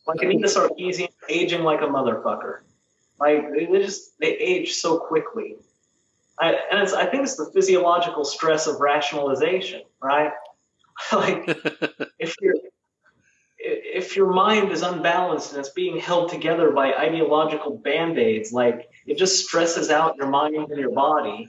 Like, I need to start aging like a motherfucker. Like, they age so quickly. I think it's the physiological stress of rationalization, right? Like, if your mind is unbalanced and it's being held together by ideological band-aids, like, it just stresses out your mind and your body.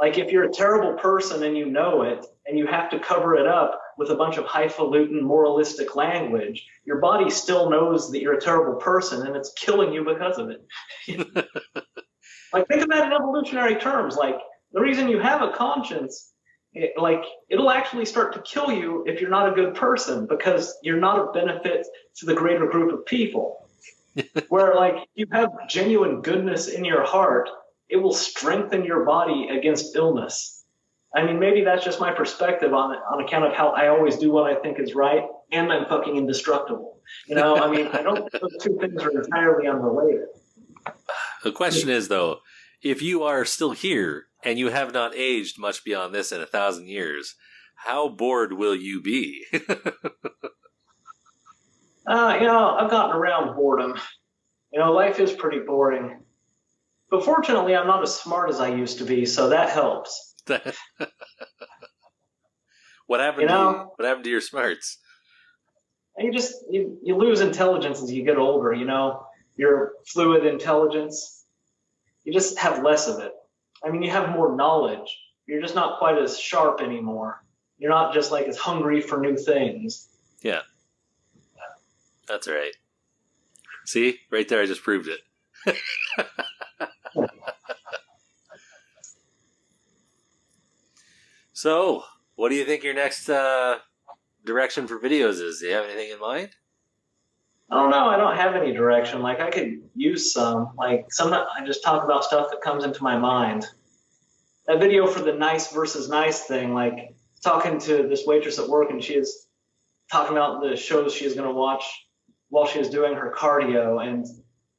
Like, if you're a terrible person and you know it, and you have to cover it up with a bunch of highfalutin moralistic language, your body still knows that you're a terrible person and it's killing you because of it. Like, think of that in evolutionary terms. Like, the reason you have a conscience, it'll actually start to kill you if you're not a good person, because you're not of benefit to the greater group of people. Where, like, you have genuine goodness in your heart, it will strengthen your body against illness. I mean, maybe that's just my perspective on account of how I always do what I think is right, and I'm fucking indestructible. You know, I mean, I don't think those two things are entirely unrelated. The question is, though, if you are still here and you have not aged much beyond this in 1,000 years, how bored will you be? I've gotten around boredom. Life is pretty boring. But fortunately, I'm not as smart as I used to be, so that helps. What happened to you? What happened to your smarts? You lose intelligence as you get older, your fluid intelligence. You just have less of it. I mean, you have more knowledge. You're just not quite as sharp anymore. You're not just like as hungry for new things. Yeah. That's right. See? Right there, I just proved it. So, what do you think your next direction for videos is? Do you have anything in mind? I don't know. I don't have any direction. Like, I could use some. Like, sometimes I just talk about stuff that comes into my mind. That video for the nice versus nice thing, like, talking to this waitress at work, and she is talking about the shows she is going to watch while she is doing her cardio, and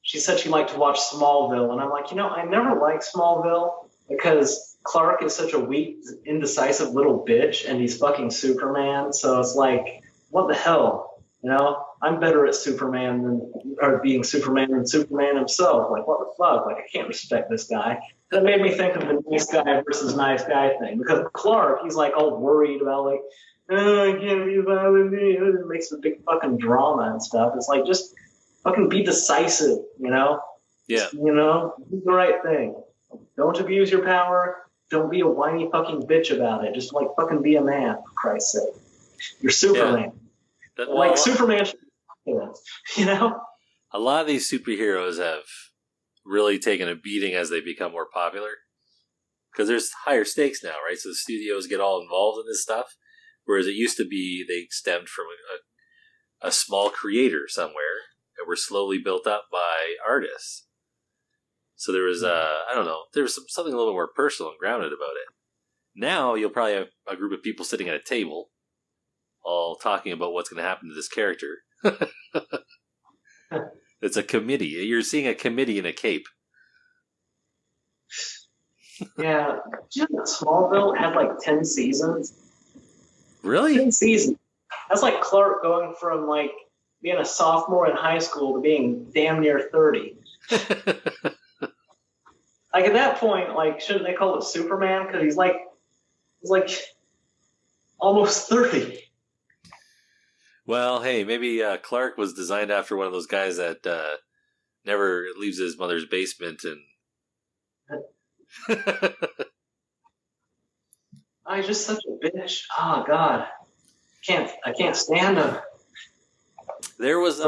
she said she liked to watch Smallville, and I'm like, I never liked Smallville because Clark is such a weak, indecisive little bitch, and he's fucking Superman, so it's like, what the hell, I'm better at being Superman than Superman himself. Like, what the fuck? Like, I can't respect this guy. That made me think of the nice guy versus nice guy thing, because Clark, he's like all worried about like, I can't be bothered. It makes a big fucking drama and stuff. It's like, just fucking be decisive, Yeah. Just, do the right thing. Don't abuse your power. Don't be a whiny fucking bitch about it. Just like fucking be a man, for Christ's sake. You're Superman. Yeah. Superman should be, A lot of these superheroes have really taken a beating as they become more popular. Because there's higher stakes now, right? So the studios get all involved in this stuff. Whereas it used to be they stemmed from a small creator somewhere and were slowly built up by artists. So there was, there was something a little more personal and grounded about it. Now you'll probably have a group of people sitting at a table all talking about what's going to happen to this character. It's a committee. You're seeing a committee in a cape. Yeah. Did you know that Smallville had like 10 seasons? Really? 10 seasons. That's like Clark going from like being a sophomore in high school to being damn near 30. Like, at that point, like, shouldn't they call it Superman? Because he's like almost 30. Well, hey, maybe Clark was designed after one of those guys that never leaves his mother's basement and. Oh, he's just such a bitch. Oh God, I can't stand him. There was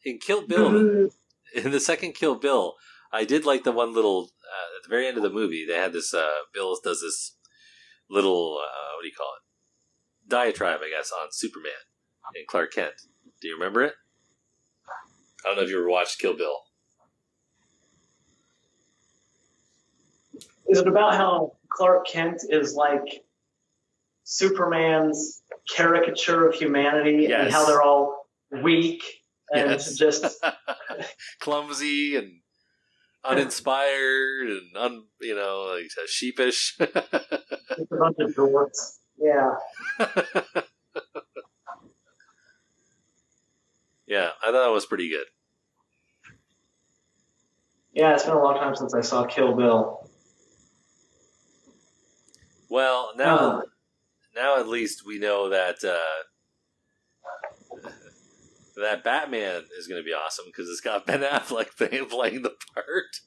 in Kill Bill, in the second Kill Bill, I did like the one little at the very end of the movie. They had this Bill does this little what do you call it? Diatribe, I guess, on Superman and Clark Kent. Do you remember it? I don't know if you ever watched Kill Bill. Is it about how Clark Kent is like Superman's caricature of humanity, Yes. and how they're all weak and Yes. just clumsy and uninspired and like sheepish. It's a bunch of dorks. Yeah. Yeah, I thought it was pretty good. Yeah, it's been a long time since I saw Kill Bill. Well, now at least we know that that Batman is going to be awesome because it's got Ben Affleck playing the part.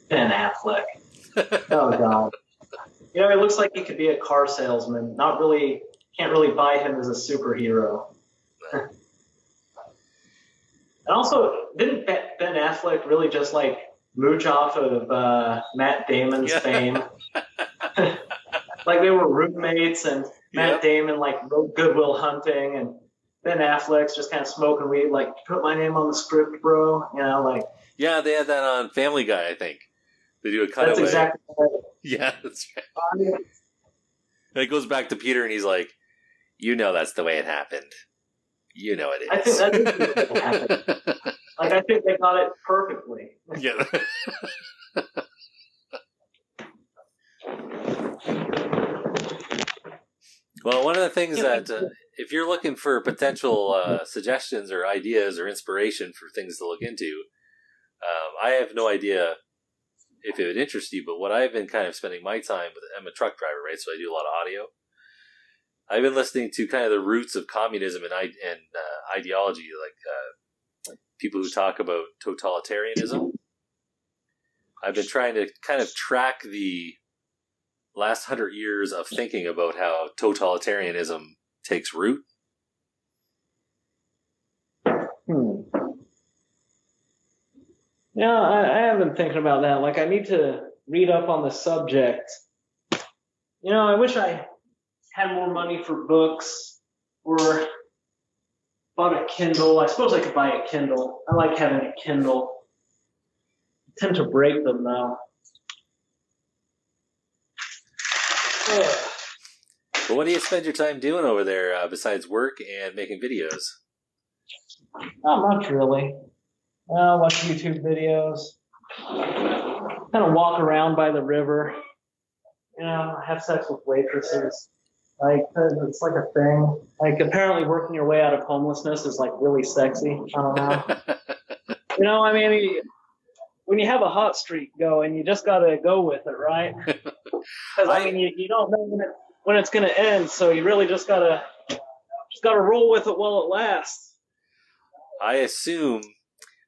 Ben Affleck. Oh god. He looks like he could be a car salesman. Can't really buy him as a superhero. And also, didn't Ben Affleck really just mooch off of Matt Damon's fame? Like they were roommates, and Matt Damon wrote Good Will Hunting, and Ben Affleck's just kind of smoking weed, put my name on the script, bro. Yeah, they had that on Family Guy, I think. They do a cutaway. That's exactly right. Yeah, that's right. And it goes back to Peter, and he's like, that's the way it happened. It is. I think that is what happened. I think they got it perfectly. Yeah. Well, one of the things that, if you're looking for potential suggestions or ideas or inspiration for things to look into, I have no idea if it would interest you, but what I've been kind of spending my time with, I'm a truck driver, right? So I do a lot of audio. I've been listening to kind of the roots of communism and ideology, people who talk about totalitarianism. I've been trying to kind of track the last 100 years of thinking about how totalitarianism takes root. Yeah, I have been thinking about that. I need to read up on the subject. I wish I had more money for books or bought a Kindle. I suppose I could buy a Kindle. I like having a Kindle. I tend to break them, though. But what do you spend your time doing over there besides work and making videos? Not much, really. I watch YouTube videos. Kind of walk around by the river. Have sex with waitresses. It's like a thing. Apparently working your way out of homelessness is really sexy. I don't know. When you have a hot streak going, you just gotta go with it, right? Because you don't know when it's gonna end, so you really just gotta roll with it while it lasts. I assume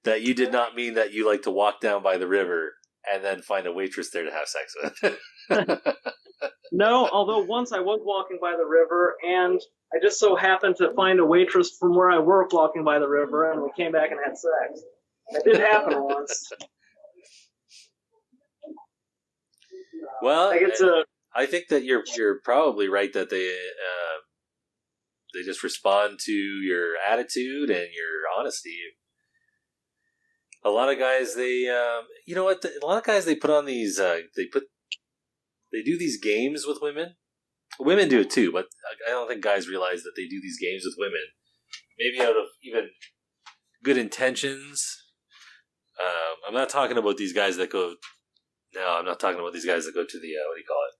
that you did not mean that you like to walk down by the river and then find a waitress there to have sex with. No, although once I was walking by the river, and I just so happened to find a waitress from where I work walking by the river, and we came back and had sex. It did happen once. Well, I think that you're probably right that they just respond to your attitude and your honesty. A lot of guys, a lot of guys they put on these they do these games with women. Women do it too, but I don't think guys realize that they do these games with women. Maybe out of even good intentions. I'm not talking about these guys that go. No, I'm not talking about these guys that go to the what do you call it?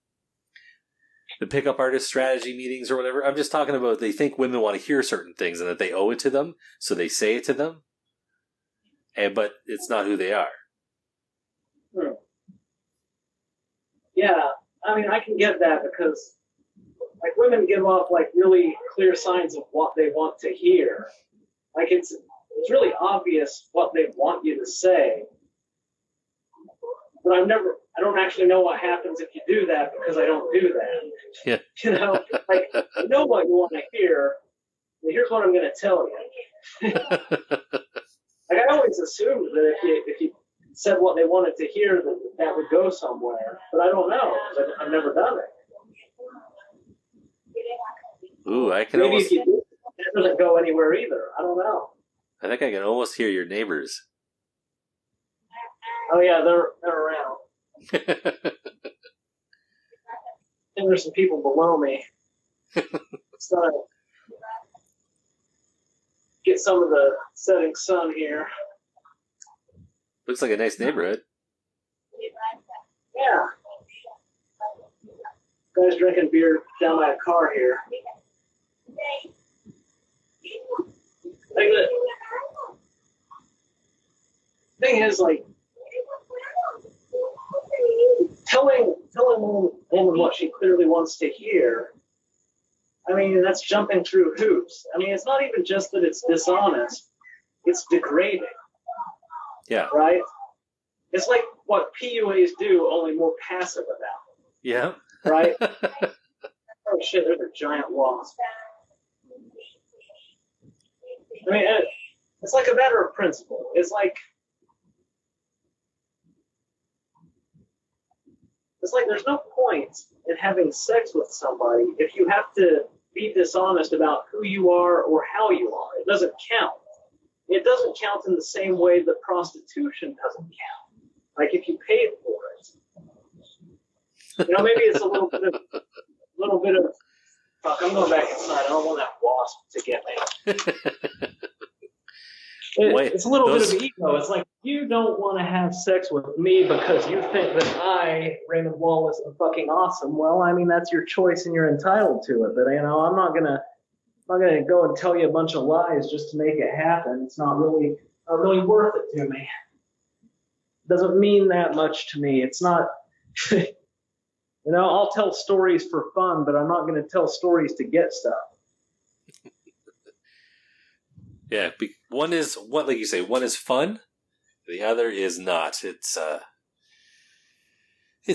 The pickup artist strategy meetings or whatever. I'm just talking about they think women want to hear certain things and that they owe it to them, so they say it to them. But it's not who they are. Yeah, I can get that because women give off really clear signs of what they want to hear. It's really obvious what they want you to say. But I don't actually know what happens if you do that because I don't do that. Yeah. I know what you want to hear. And here's what I'm going to tell you. I always assumed that if you said what they wanted to hear, that would go somewhere. But I don't know because I've never done it. Ooh, I can Maybe almost. If you do, it doesn't go anywhere either. I don't know. I think I can almost hear your neighbors. Oh yeah, they're around. And there's some people below me. So get some of the setting sun here. Looks like a nice neighborhood. Yeah. Guys drinking beer down by a car here. Thing is, like, telling a woman what she clearly wants to hear, I mean, that's jumping through hoops. I mean, it's not even just that it's dishonest, it's degrading. Yeah. Right? It's like what PUAs do, only more passive about it. Yeah. Right? Oh shit, there's a giant wasp. I mean, it's like a matter of principle. It's like there's no point in having sex with somebody if you have to be dishonest about who you are or how you are. It doesn't count. It doesn't count in the same way that prostitution doesn't count. Like if you paid for it. You know, maybe it's a little bit of fuck, I'm going back inside. I don't want that wasp to get me. It's a little bit of ego. It's like, you don't want to have sex with me because you think that I, Raymond Wallace, am fucking awesome. Well, I mean, that's your choice and you're entitled to it. But, you know, I'm not gonna go and tell you a bunch of lies just to make it happen. It's not really worth it to me. It doesn't mean that much to me. It's not, you know, I'll tell stories for fun, but I'm not going to tell stories to get stuff. Yeah, one is what, like you say, one is fun, the other is not. It's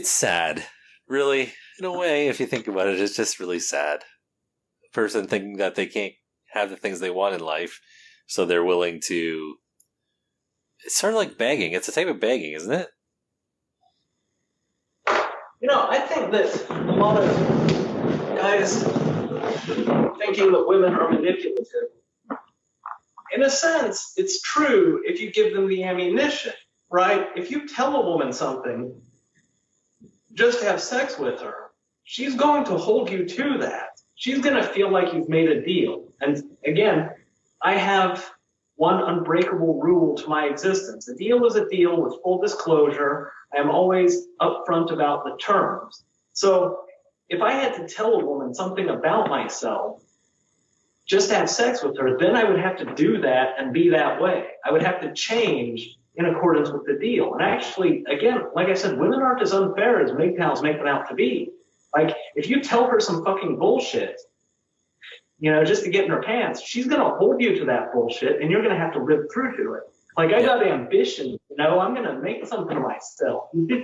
sad, really, in a way. If you think about it, it's just really sad. A person thinking that they can't have the things they want in life, so they're willing to. It's sort of like begging. It's a type of begging, isn't it? You know, I think that a lot of guys thinking that women are manipulative. In a sense, it's true if you give them the ammunition, right? If you tell a woman something, just have sex with her, she's going to hold you to that. She's going to feel like you've made a deal. And again, I have one unbreakable rule to my existence. A deal is a deal with full disclosure. I am always upfront about the terms. So if I had to tell a woman something about myself, just to have sex with her, then I would have to do that and be that way. I would have to change in accordance with the deal. And actually, again, like I said, women aren't as unfair as MGTOWs make them out to be. Like, if you tell her some fucking bullshit, you know, just to get in her pants, she's going to hold you to that bullshit, and you're going to have to rip through to it. Like, I got ambition, you know, I'm going to make something of myself. You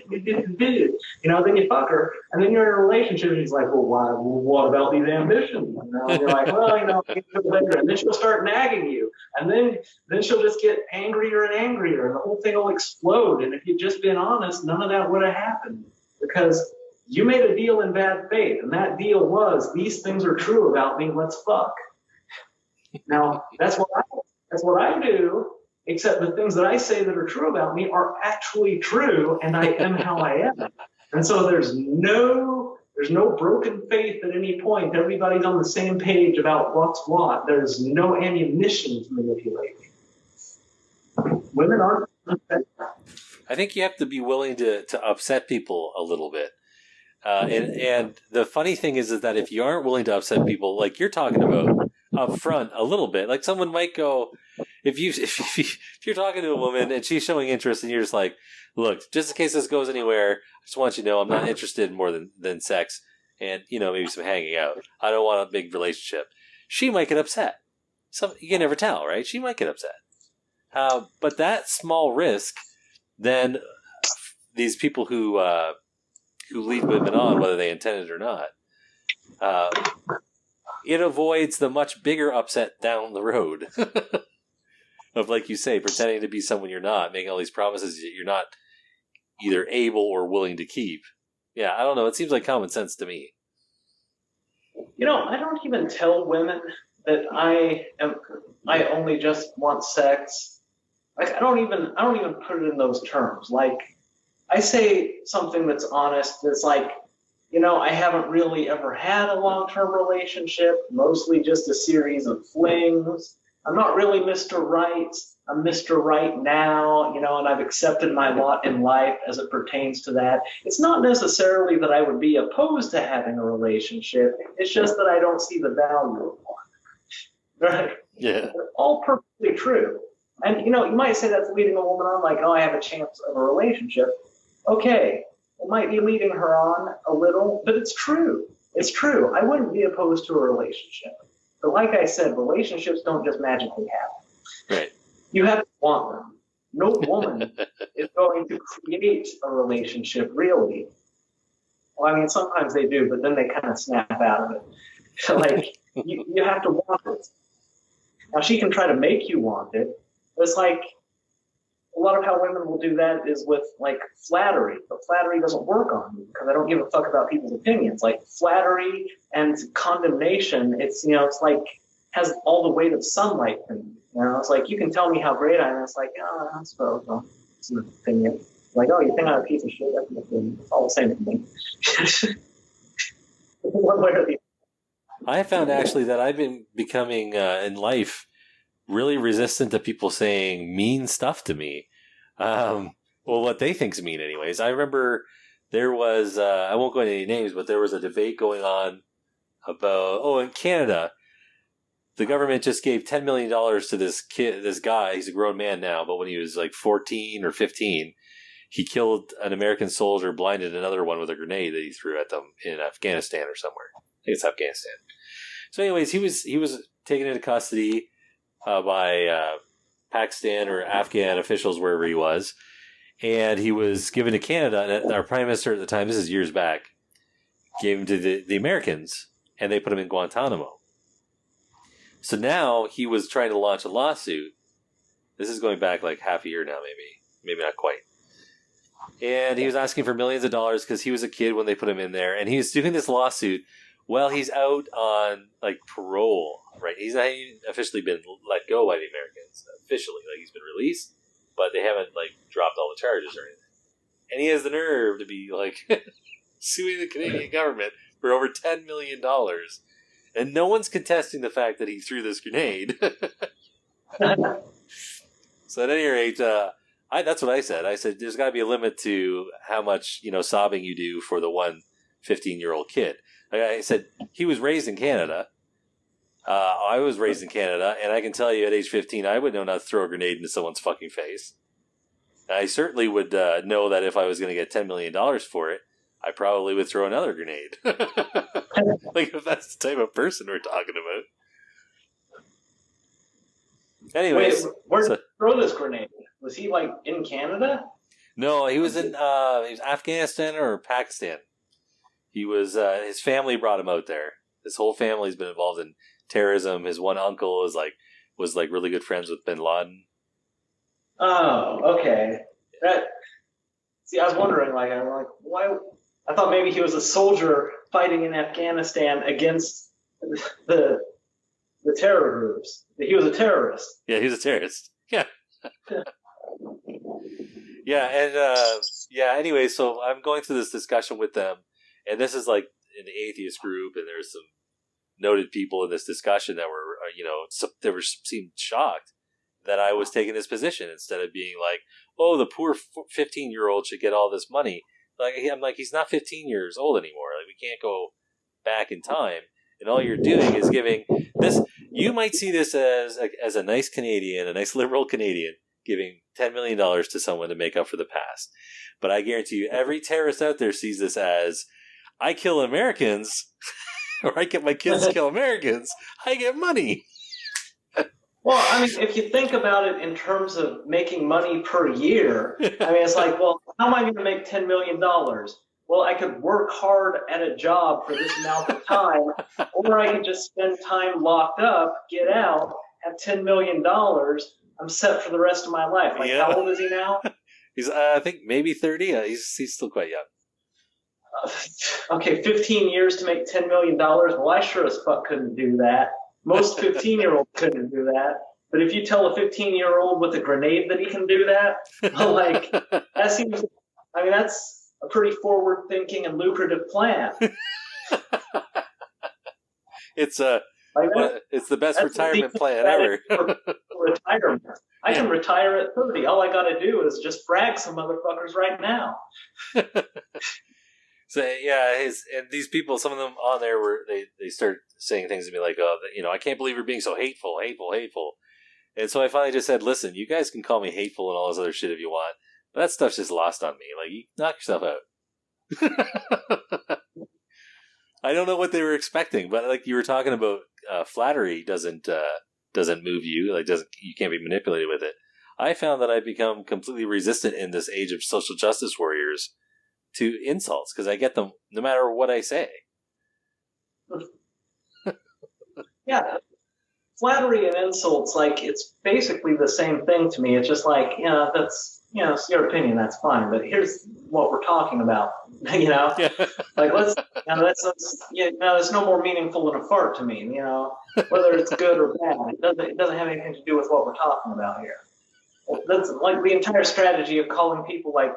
know, then you fuck her, and then you're in a relationship, and she's like, well, what about these ambitions? You know, and you're like, well, you know, later. And then she'll start nagging you, and then she'll just get angrier and angrier, and the whole thing will explode. And if you'd just been honest, none of that would have happened, because you made a deal in bad faith, and that deal was, these things are true about me, let's fuck. Now, that's what I do. Except the things that I say that are true about me are actually true, and I am how I am. And so there's no broken faith at any point. Everybody's on the same page about what's what. There's no ammunition to manipulate. Women aren't. I think you have to be willing to upset people a little bit. And the funny thing is that if you aren't willing to upset people, like you're talking about up front a little bit, like someone might go, if you're talking to a woman and she's showing interest and you're just like, look, just in case this goes anywhere, I just want you to know I'm not interested in more than sex and, you know, maybe some hanging out. I don't want a big relationship. She might get upset. You can never tell, right? She might get upset. But that small risk, then these people who lead women on, whether they intend it or not, it avoids the much bigger upset down the road of, like you say, pretending to be someone you're not, making all these promises that you're not either able or willing to keep. Yeah, I don't know. It seems like common sense to me. You know, I don't even tell women that I only just want sex. Like, I don't even put it in those terms. Like, I say something that's honest, that's like, you know, I haven't really ever had a long-term relationship, mostly just a series of flings. I'm not really Mr. Right. I'm Mr. Right now, and I've accepted my lot in life as it pertains to that. It's not necessarily that I would be opposed to having a relationship. It's just that I don't see the value of one. Right? Yeah. They're all perfectly true. And, you might say that's leading a woman on like, oh, I have a chance of a relationship. Okay, it might be leading her on a little, but it's true. It's true. I wouldn't be opposed to a relationship. But like I said, relationships don't just magically happen. Right. You have to want them. No woman is going to create a relationship, really. Well, I mean, sometimes they do, but then they kind of snap out of it. So, like, you have to want it. Now, she can try to make you want it. But it's like, a lot of how women will do that is with, like, flattery. But flattery doesn't work on you because I don't give a fuck about people's opinions. Like, flattery and condemnation, it's like, has all the weight of sunlight for me. It's like, you can tell me how great I am. It's like, oh, I suppose, well, it's an opinion. Like, oh, you think I'm a piece of shit? That's an opinion. It's all the same thing. One way or the other. I found actually that I've been becoming in life really resistant to people saying mean stuff to me. Well, what they think's mean, anyways. I remember there was I won't go into any names, but there was a debate going on about in Canada, the government just gave $10 million to this guy. He's a grown man now, but when he was like 14 or 15, he killed an American soldier, blinded another one with a grenade that he threw at them in Afghanistan or somewhere. I think it's Afghanistan. So anyways, he was taken into custody by Pakistan or Afghan officials, wherever he was, and he was given to Canada. And our prime minister at the time, this is years back, gave him to the Americans, and they put him in Guantanamo. So now he was trying to launch a lawsuit. This is going back like half a year now, maybe not quite. And he was asking for millions of dollars because he was a kid when they put him in there, and he was doing this lawsuit. Well, he's out on like parole, right? He's not even officially been let go by the Americans officially, like he's been released, but they haven't like dropped all the charges or anything. And he has the nerve to be like suing the Canadian government for over $10 million. And no one's contesting the fact that he threw this grenade. So at any rate, that's what I said. I said, there's got to be a limit to how much, sobbing you do for the one 15-year-old kid. Like I said, he was raised in Canada. I was raised in Canada, and I can tell you at age 15, I would know not to throw a grenade into someone's fucking face. I certainly would know that if I was going to get $10 million for it, I probably would throw another grenade. Like, if that's the type of person we're talking about. Anyways. Wait, where did he throw this grenade? Was he, like, in Canada? No, he was in Afghanistan or Pakistan. He was, his family brought him out there. His whole family's been involved in terrorism. His one uncle was really good friends with bin Laden. Oh, okay. I was wondering, why? I thought maybe he was a soldier fighting in Afghanistan against the terror groups. He was a terrorist. Yeah, he was a terrorist. Yeah. Yeah, and anyway, so I'm going through this discussion with them, and this is like in the atheist group, and there's some noted people in this discussion that were, seemed shocked that I was taking this position instead of being like, oh, the poor 15-year-old should get all this money. Like, I'm like, he's not 15 years old anymore. Like, we can't go back in time. And all you're doing is giving this. You might see this as a nice Canadian, a nice liberal Canadian, giving $10 million to someone to make up for the past. But I guarantee you, every terrorist out there sees this as, I kill Americans, or I get my kids to kill Americans, I get money. Well, I mean, if you think about it in terms of making money per year, I mean, it's like, well, how am I going to make $10 million? Well, I could work hard at a job for this amount of time, or I could just spend time locked up, get out, have $10 million. I'm set for the rest of my life. Like, yeah. How old is he now? He's, I think, maybe 30. He's still quite young. Okay, 15 years to make $10 million. Well, I sure as fuck couldn't do that. Most 15-year-olds couldn't do that. But if you tell a 15-year-old with a grenade that he can do that, well, like, that seems, I mean, that's a pretty forward-thinking and lucrative plan. It's like, Like it's the best that's retirement the plan ever. for retirement. I can retire at 30. All I got to do is just frag some motherfuckers right now. So yeah, and these people, some of them on there were they started saying things to me like, "Oh, I can't believe you're being so hateful." And so I finally just said, "Listen, you guys can call me hateful and all this other shit if you want, but that stuff's just lost on me. Like, you knock yourself out." I don't know what they were expecting, but like you were talking about, flattery doesn't move you. Like, you can't be manipulated with it. I found that I've become completely resistant in this age of social justice warriors to insults because I get them no matter what I say. Yeah, flattery and insults, like, it's basically the same thing to me. It's just like, that's, it's your opinion, that's fine, but here's what we're talking about, Yeah. Like, it's no more meaningful than a fart to me, whether it's good or bad. It doesn't have anything to do with what we're talking about here. That's like the entire strategy of calling people like,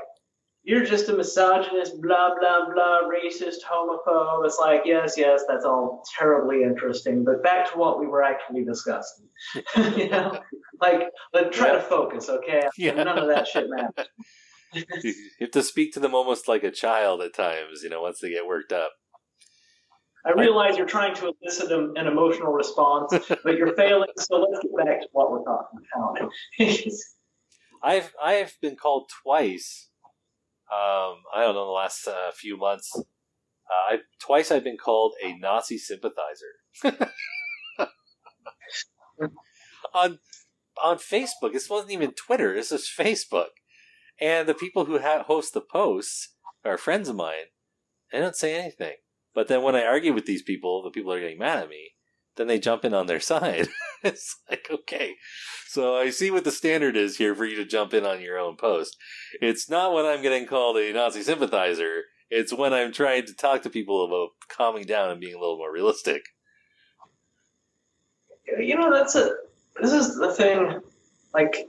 you're just a misogynist, blah, blah, blah, racist, homophobe. It's like, yes, that's all terribly interesting, but back to what we were actually discussing. Like, let's try to focus, okay? Yeah. None of that shit matters. You have to speak to them almost like a child at times, once they get worked up. I realize you're trying to elicit an emotional response, but you're failing, so let's get back to what we're talking about. I've been called twice. I don't know, the last few months. Twice I've been called a Nazi sympathizer. on Facebook. This wasn't even Twitter. This is Facebook. And the people who host the posts are friends of mine. They don't say anything. But then when I argue with these people, the people are getting mad at me. Then they jump in on their side. It's like, okay. So I see what the standard is here for you to jump in on your own post. It's not when I'm getting called a Nazi sympathizer. It's when I'm trying to talk to people about calming down and being a little more realistic. This is the thing. Like,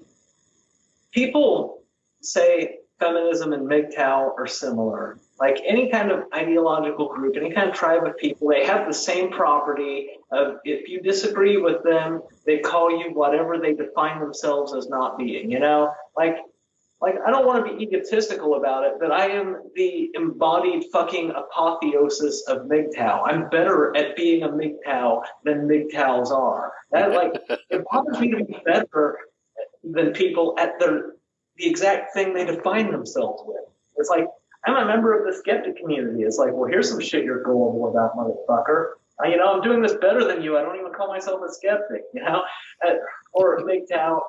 people say feminism and MGTOW are similar. Like, any kind of ideological group, any kind of tribe of people, they have the same property of, if you disagree with them, they call you whatever they define themselves as not being, Like, I don't want to be egotistical about it, but I am the embodied fucking apotheosis of MGTOW. I'm better at being a MGTOW than MGTOWs are. It bothers me to be better than people at the exact thing they define themselves with. It's like, I'm a member of the skeptic community. It's like, well, here's some shit you're gullible about, motherfucker. I'm doing this better than you. I don't even call myself a skeptic, or MGTOW.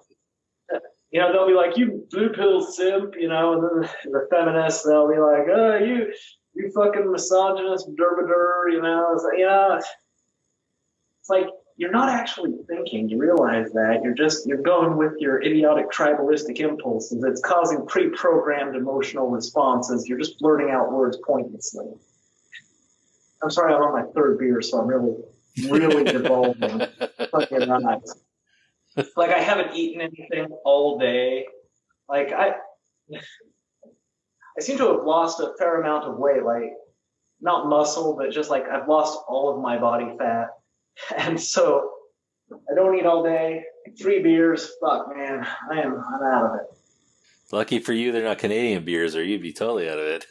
They'll be like, you blue pill simp, and then the feminists, they'll be like, oh, you fucking misogynist derbider, It's like, you're not actually thinking. You realize that. You're going with your idiotic tribalistic impulses. It's causing pre-programmed emotional responses. You're just blurting out words pointlessly. I'm sorry, I'm on my third beer, so I'm really devolving. Fucking nuts. Like, I haven't eaten anything all day. Like, I seem to have lost a fair amount of weight. Like, not muscle, but just like I've lost all of my body fat. And so I don't eat all day. 3 beers, fuck, man, I'm out of it. Lucky for you, they're not Canadian beers, or you'd be totally out of it.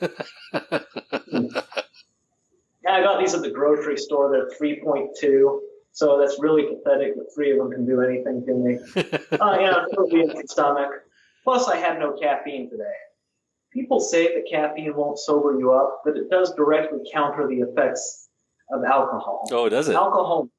Yeah, I got these at the grocery store. They're 3.2, so that's really pathetic that 3 of them can do anything to me. It'll be in my stomach. Plus, I had no caffeine today. People say that caffeine won't sober you up, but it does directly counter the effects of alcohol. Oh, does it? Alcohol,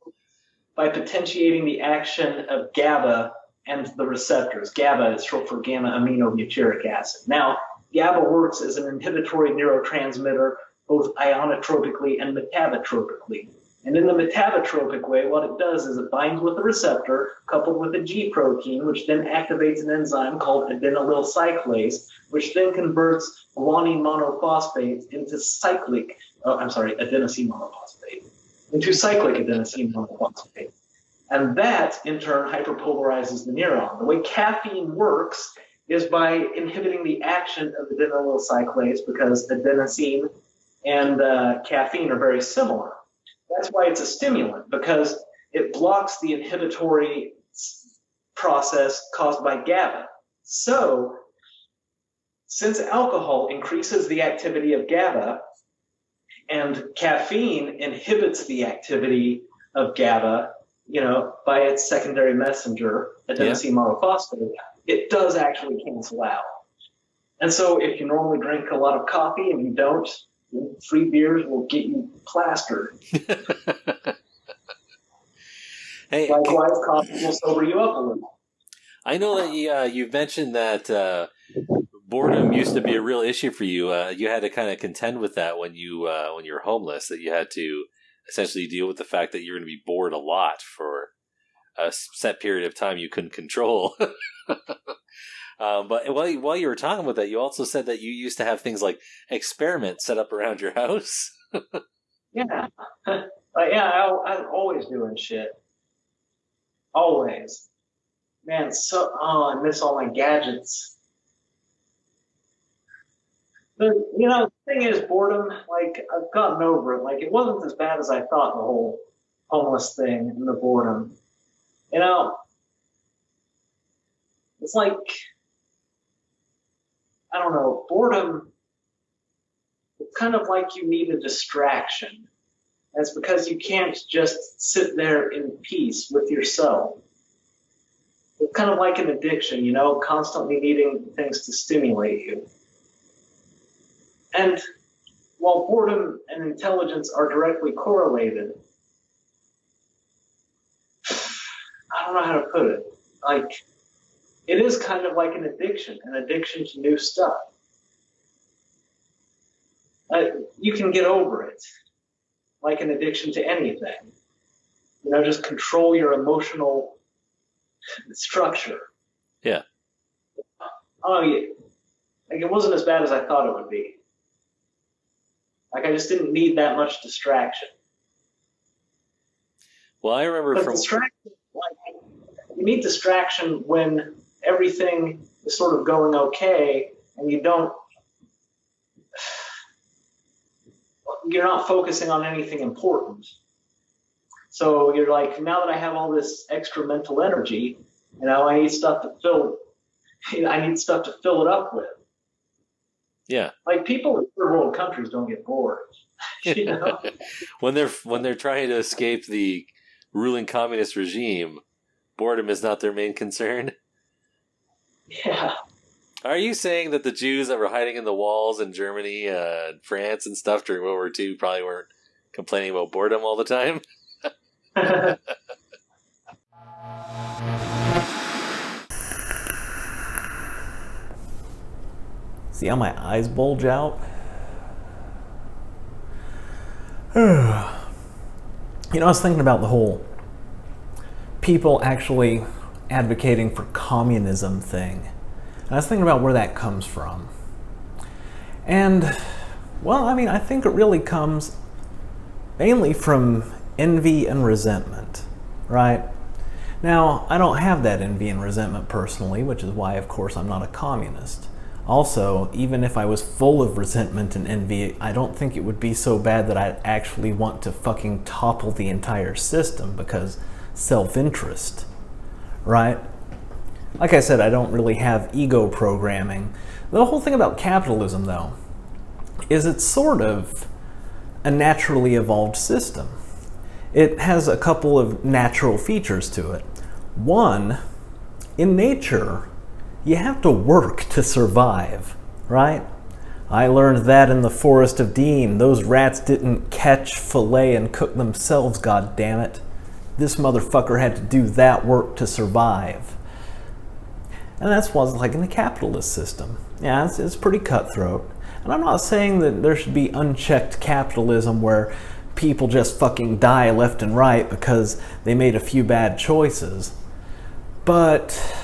by potentiating the action of GABA and the receptors. GABA is short for gamma-aminobutyric acid. Now, GABA works as an inhibitory neurotransmitter both ionotropically and metabotropically. And in the metabotropic way, what it does is it binds with the receptor coupled with a G protein, which then activates an enzyme called adenylyl cyclase, which then converts guanine monophosphate into adenosine monophosphate, into cyclic adenosine monophosphate. And that, in turn, hyperpolarizes the neuron. The way caffeine works is by inhibiting the action of adenylyl cyclase, because adenosine and caffeine are very similar. That's why it's a stimulant, because it blocks the inhibitory process caused by GABA. So, since alcohol increases the activity of GABA and caffeine inhibits the activity of GABA, by its secondary messenger, adenosine monophosphate, it does actually cancel out. And so if you normally drink a lot of coffee and you don't, free beers will get you plastered. Hey, likewise, coffee will sober you up a little. I know that you've mentioned that boredom used to be a real issue for you. You had to kind of contend with that when you were homeless, that you had to essentially deal with the fact that you're going to be bored a lot for a set period of time you couldn't control. But while you were talking about that, you also said that you used to have things like experiments set up around your house. Yeah. I'm always doing shit. Always. Man, I miss all my gadgets. But, the thing is, boredom, I've gotten over it. It wasn't as bad as I thought, the whole homeless thing and the boredom. It's like, I don't know, boredom, it's kind of like you need a distraction. That's because you can't just sit there in peace with yourself. It's kind of like an addiction, constantly needing things to stimulate you. And while boredom and intelligence are directly correlated, I don't know how to put it. It is kind of like an addiction to new stuff. You can get over it, like an addiction to anything. Just control your emotional structure. Yeah. Oh, yeah. It wasn't as bad as I thought it would be. I just didn't need that much distraction. Well, I remember distraction, you need distraction when everything is sort of going okay and you're not focusing on anything important. So you're like, now that I have all this extra mental energy, I need stuff to fill it up with. Yeah. People in third world countries don't get bored. when they're trying to escape the ruling communist regime, boredom is not their main concern. Yeah. Are you saying that the Jews that were hiding in the walls in Germany, France, and stuff during World War II probably weren't complaining about boredom all the time? See how my eyes bulge out? I was thinking about the whole people actually advocating for communism thing. And I was thinking about where that comes from. And, I think it really comes mainly from envy and resentment, right? Now, I don't have that envy and resentment personally, which is why, of course, I'm not a communist. Also, even if I was full of resentment and envy, I don't think it would be so bad that I'd actually want to fucking topple the entire system because self-interest, right? Like I said, I don't really have ego programming. The whole thing about capitalism, though, is it's sort of a naturally evolved system. It has a couple of natural features to it. One, in nature, you have to work to survive, right? I learned that in the Forest of Dean. Those rats didn't catch, fillet, and cook themselves, goddammit. This motherfucker had to do that work to survive. And that's what's like in the capitalist system. Yeah, it's pretty cutthroat. And I'm not saying that there should be unchecked capitalism where people just fucking die left and right because they made a few bad choices. But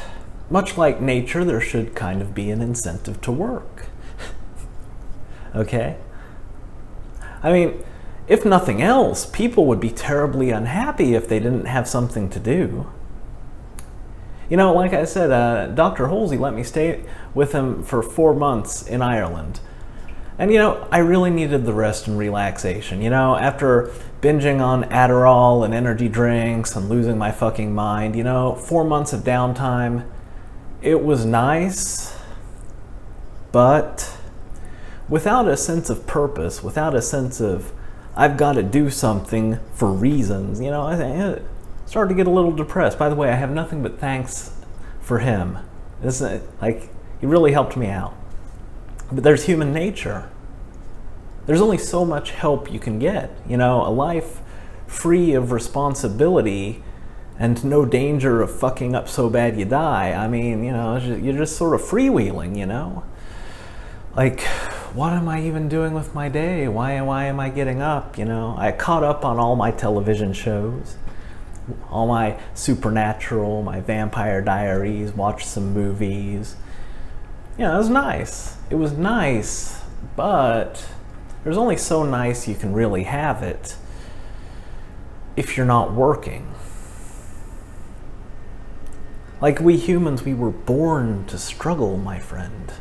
much like nature, there should kind of be an incentive to work. Okay? If nothing else, people would be terribly unhappy if they didn't have something to do. Like I said, Dr. Halsey let me stay with him for 4 months in Ireland. And, I really needed the rest and relaxation. After binging on Adderall and energy drinks and losing my fucking mind, 4 months of downtime, it was nice, but without a sense of purpose, without a sense of, I've got to do something for reasons, I started to get a little depressed. By the way, I have nothing but thanks for him. He really helped me out. But there's human nature. There's only so much help you can get. A life free of responsibility and no danger of fucking up so bad you die. I mean, you're just sort of freewheeling, Like, what am I even doing with my day? Why am I getting up, I caught up on all my television shows, all my Supernatural, my Vampire Diaries, watched some movies. It was nice. It was nice, but there's only so nice you can really have it if you're not working. Like we humans, we were born to struggle, my friend.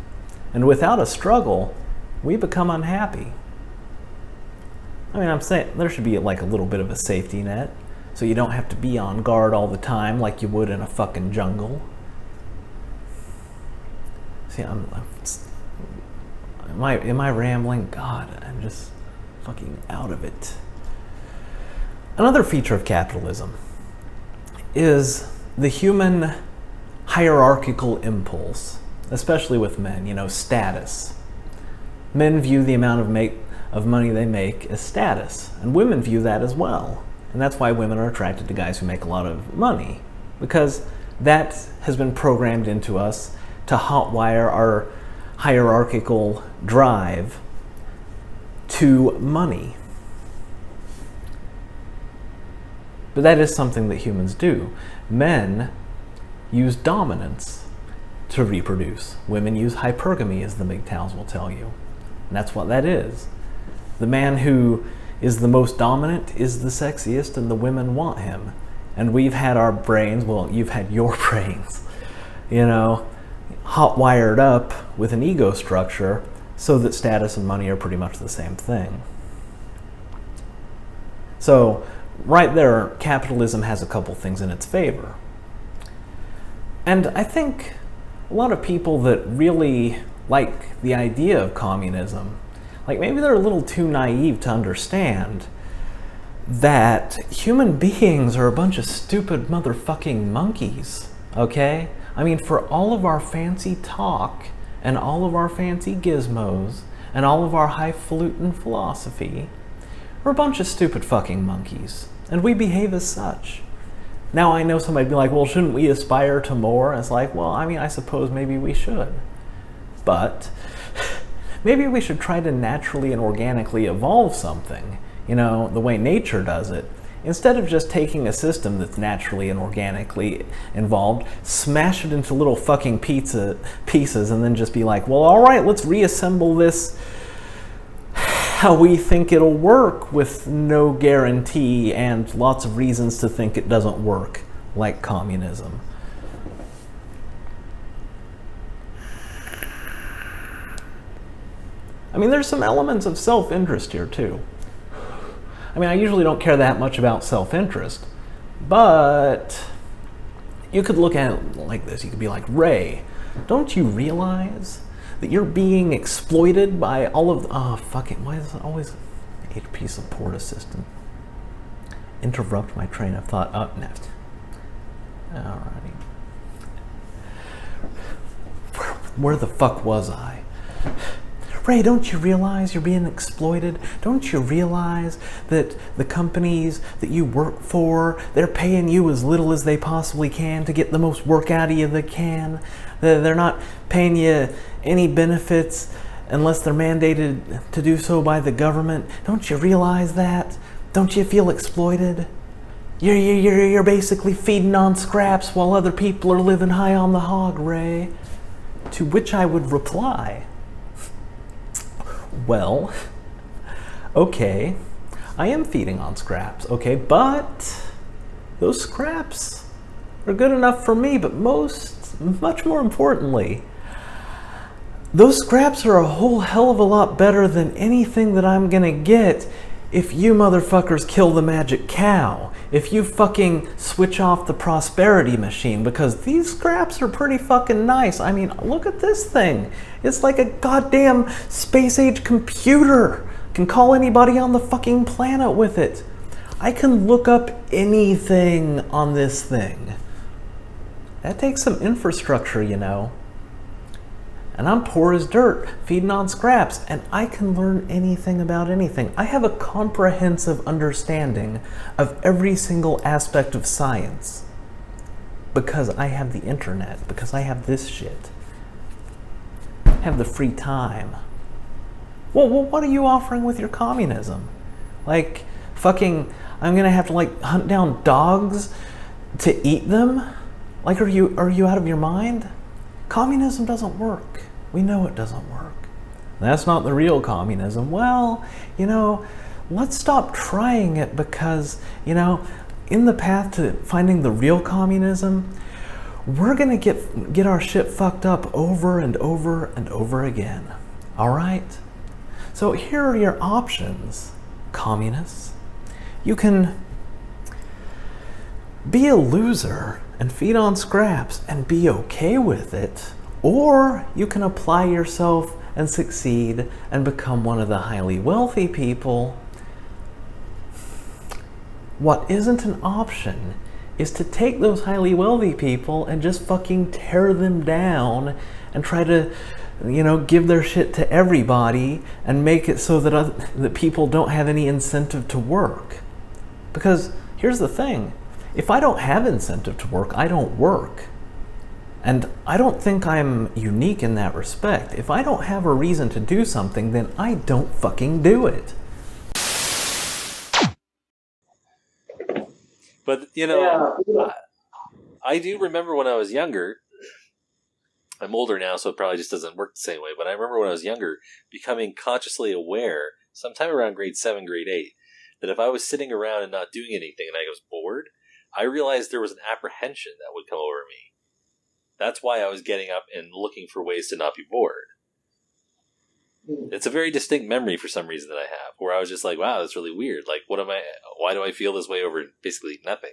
And without a struggle, we become unhappy. I mean, I'm saying there should be like a little bit of a safety net, so you don't have to be on guard all the time like you would in a fucking jungle. See, am I rambling? God, I'm just fucking out of it. Another feature of capitalism is the human hierarchical impulse, especially with men, status. Men view the amount of money they make as status, and women view that as well. And that's why women are attracted to guys who make a lot of money, because that has been programmed into us to hotwire our hierarchical drive to money. But that is something that humans do. Men use dominance to reproduce. Women use hypergamy, as the MGTOWs will tell you. And that's what that is. The man who is the most dominant is the sexiest, and the women want him. And we've had our brains, well, you've had your brains, hot wired up with an ego structure so that status and money are pretty much the same thing. So right there, capitalism has a couple things in its favor. And I think a lot of people that really like the idea of communism, like maybe they're a little too naive to understand that human beings are a bunch of stupid motherfucking monkeys, okay? I mean, for all of our fancy talk and all of our fancy gizmos and all of our highfalutin philosophy, we're a bunch of stupid fucking monkeys, and we behave as such. Now I know somebody'd be like, well, shouldn't we aspire to more? And it's like, well, I mean, I suppose maybe we should. But maybe we should try to naturally and organically evolve something, the way nature does it. Instead of just taking a system that's naturally and organically involved, smash it into little fucking pieces and then just be like, well, all right, let's reassemble this how we think it'll work with no guarantee and lots of reasons to think it doesn't work, like communism. I mean, there's some elements of self-interest here too. I mean, I usually don't care that much about self-interest, but you could look at it like this. You could be like, Ray, don't you realize that you're being exploited by all of the... Oh, fuck it. Why is it always HP support assistant? Interrupt my train of thought. Oh, no. Alrighty. Where the fuck was I? Ray, don't you realize you're being exploited? Don't you realize that the companies that you work for, they're paying you as little as they possibly can to get the most work out of you they can? They're not paying you any benefits unless they're mandated to do so by the government. Don't you realize that? Don't you feel exploited? You're basically feeding on scraps while other people are living high on the hog, Ray. To which I would reply, well, okay, I am feeding on scraps, okay, but those scraps are good enough for me, but much more importantly, those scraps are a whole hell of a lot better than anything that I'm gonna get if you motherfuckers kill the magic cow. If you fucking switch off the prosperity machine, because these scraps are pretty fucking nice. I mean, look at this thing. It's like a goddamn space-age computer. Can call anybody on the fucking planet with it. I can look up anything on this thing. That takes some infrastructure, you know. And I'm poor as dirt, feeding on scraps, and I can learn anything about anything. I have a comprehensive understanding of every single aspect of science because I have the internet, because I have this shit. I have the free time. Well, what are you offering with your communism? Like, fucking, I'm gonna have to like hunt down dogs to eat them? Like, are you out of your mind? Communism doesn't work. We know it doesn't work. That's not the real communism. Well, you know, let's stop trying it because, you know, in the path to finding the real communism, we're gonna get our shit fucked up over and over and over again. All right? So here are your options, communists. You can be a loser and feed on scraps and be okay with it, or you can apply yourself and succeed and become one of the highly wealthy people. What isn't an option is to take those highly wealthy people and just fucking tear them down and try to, you know, give their shit to everybody and make it so that people don't have any incentive to work. Because here's the thing. If I don't have incentive to work, I don't work. And I don't think I'm unique in that respect. If I don't have a reason to do something, then I don't fucking do it. But, you know, I do remember when I was younger, I'm older now, so it probably just doesn't work the same way, but I remember when I was younger, becoming consciously aware, sometime around grade 7, grade 8, that if I was sitting around and not doing anything and I was bored, I realized there was an apprehension that would come over me. That's why I was getting up and looking for ways to not be bored. It's a very distinct memory for some reason that I have, where I was just like, wow, that's really weird. Like, why do I feel this way over basically nothing?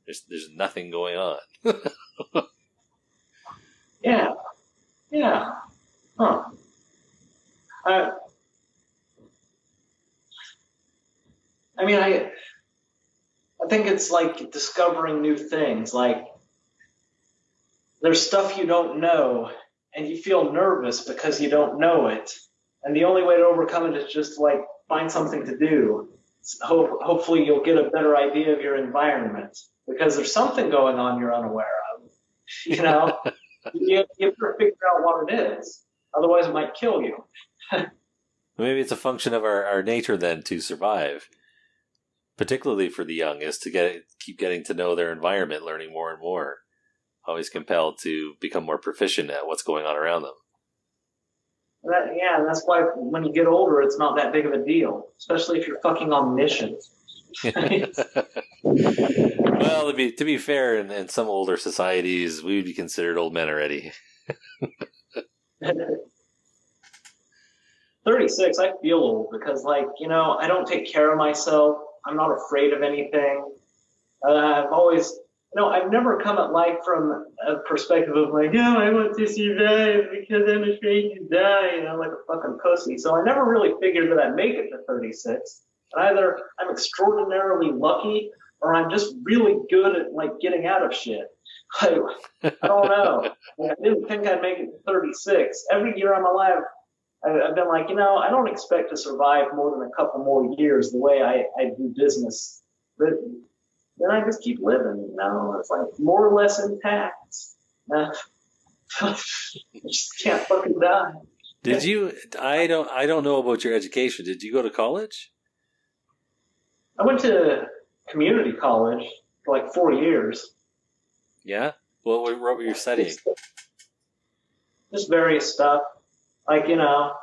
There's nothing going on. Yeah. Huh. I mean, I think it's like discovering new things. Like, there's stuff you don't know, and you feel nervous because you don't know it. And the only way to overcome it is just like find something to do. Hopefully you'll get a better idea of your environment because there's something going on you're unaware of. You know, you have to figure out what it is. Otherwise it might kill you. Maybe it's a function of our nature then to survive. Particularly for the young, is to keep getting to know their environment, learning more and more. Always compelled to become more proficient at what's going on around them. That's why when you get older, it's not that big of a deal, especially if you're fucking omniscient. Well, to be fair, in some older societies, we would be considered old men already. 36, I feel old because, like, you know, I don't take care of myself. I'm not afraid of anything. I've never come at life from a perspective of like, I want to survive because I'm afraid to die, like a fucking pussy. So I never really figured that I'd make it to 36. Either I'm extraordinarily lucky or I'm just really good at like getting out of shit. Like, I don't know. I didn't think I'd make it to 36. Every year I'm alive, I've been like, I don't expect to survive more than a couple more years the way I do business. But then I just keep living, It's like more or less intact. I just can't fucking die. Did you? I don't know about your education. Did you go to college? I went to community college for like 4 years. Yeah? What were you studying? Just various stuff. Like, a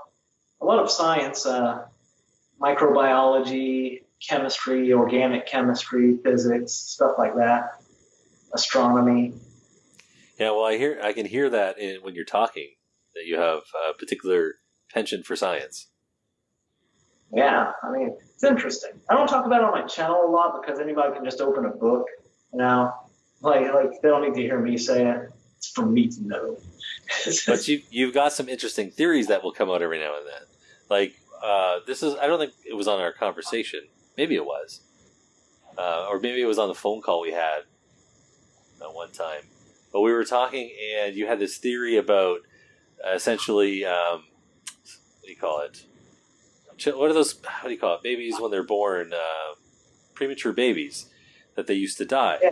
lot of science, microbiology, chemistry, organic chemistry, physics, stuff like that. Astronomy. Yeah, well, I can hear that when you're talking. that you have a particular penchant for science. Yeah, I mean, it's interesting. I don't talk about it on my channel a lot because anybody can just open a book, you know? Like they don't need to hear me say it. It's for me to know. But you've got some interesting theories that will come out every now and then. Like, this is, I don't think it was on our conversation. Maybe it was. Or maybe it was on the phone call we had one time. But we were talking, and you had this theory about essentially, what do you call it? What are those, how do you call it? Babies when they're born, premature babies, that they used to die. Yeah.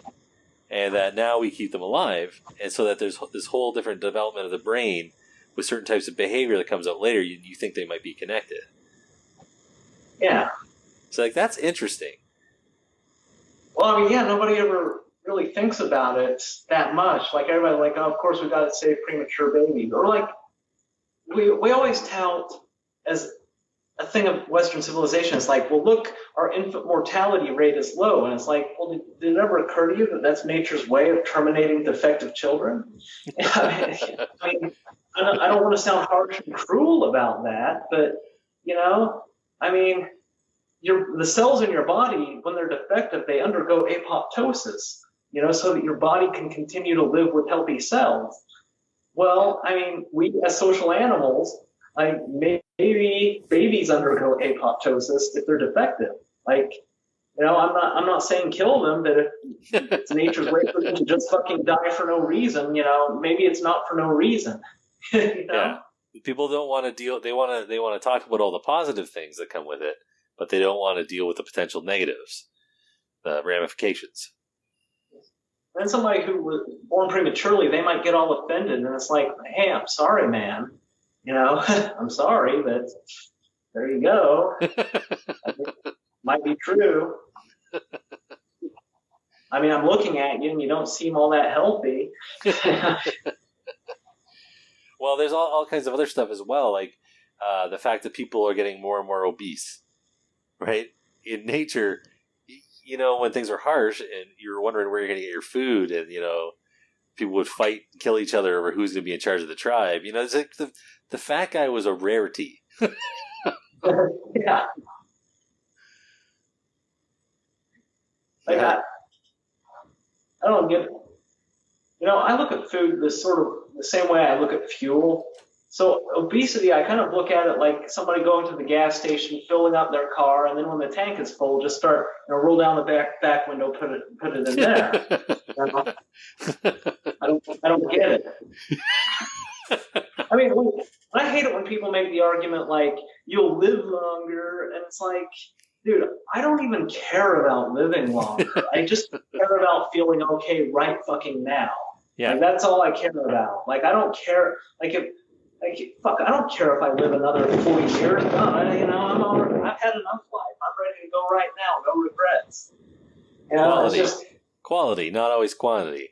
And that now we keep them alive. And so that there's this whole different development of the brain with certain types of behavior that comes out later. You think they might be connected. Yeah. So, like, that's interesting. Well, I mean, yeah, nobody ever really thinks about it that much. Like, everybody, like, oh, of course we got to save premature babies. Or, like, we always tout as a thing of Western civilization. It's like, well, look, our infant mortality rate is low. And it's like, well, did it ever occur to you that that's nature's way of terminating defective children? I mean, I don't want to sound harsh and cruel about that, but, you know, I mean, the cells in your body, when they're defective, they undergo apoptosis, you know, so that your body can continue to live with healthy cells. Well, I mean, we as social animals, like, maybe babies undergo apoptosis if they're defective. Like, you know, I'm not saying kill them, but if it's nature's way for them to just fucking die for no reason, you know, maybe it's not for no reason. You know? Yeah. People don't want to deal. They want to talk about all the positive things that come with it, but they don't want to deal with the potential negatives, the ramifications. And somebody who was born prematurely, they might get all offended, and it's like, hey, I'm sorry, man. You know, I'm sorry, but there you go. Might be true. I mean, I'm looking at you, and you don't seem all that healthy. Well, there's all kinds of other stuff as well, like the fact that people are getting more and more obese, right? In nature, you know, when things are harsh and you're wondering where you're going to get your food, and, you know, people would fight and kill each other over who's going to be in charge of the tribe. You know, it's like the fat guy was a rarity. Yeah. Like, Yeah. I don't get, you know, I look at food the same way I look at fuel. So obesity, I kind of look at it like somebody going to the gas station, filling up their car, and then when the tank is full, just start, you know, roll down the back window, put it in there. You know? I don't get it. I mean, I hate it when people make the argument like, you'll live longer, and it's like, dude, I don't even care about living longer. I just care about feeling okay right fucking now. Yeah. Like, that's all I care about. Like, I don't care. I don't care if I live another 40 years. No, you know, I've had enough life. I'm ready to go right now. No regrets. You know, Quality. it's just, Quality, not always quantity.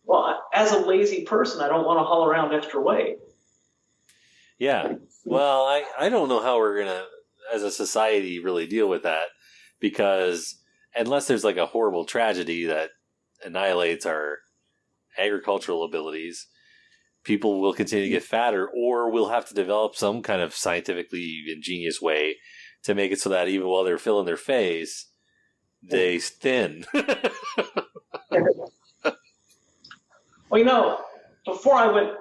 well, as a lazy person, I don't want to haul around extra weight. Yeah. Well, I don't know how we're going to, as a society, really deal with that, because unless there's like a horrible tragedy that annihilates our agricultural abilities, people will continue to get fatter, or we'll have to develop some kind of scientifically ingenious way to make it so that even while they're filling their face, they thin. Well, you know, before I went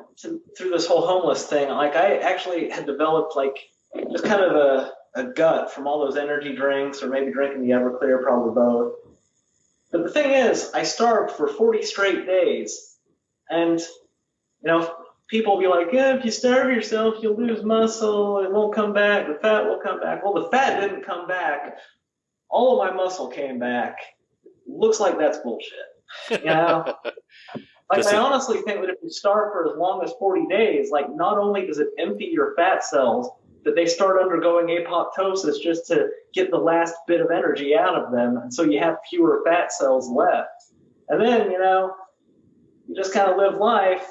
through this whole homeless thing, like, I actually had developed like just kind of a gut from all those energy drinks, or maybe drinking the Everclear, probably both. But the thing is, I starved for 40 straight days. And, you know, people will be like, yeah, if you starve yourself, you'll lose muscle, it won't come back, the fat will come back. Well, the fat didn't come back. All of my muscle came back. Looks like that's bullshit. You know? Like, I honestly think that if you starve for as long as 40 days, like, not only does it empty your fat cells, but they start undergoing apoptosis just to get the last bit of energy out of them, and so you have fewer fat cells left. And then, you know, you just kind of live life,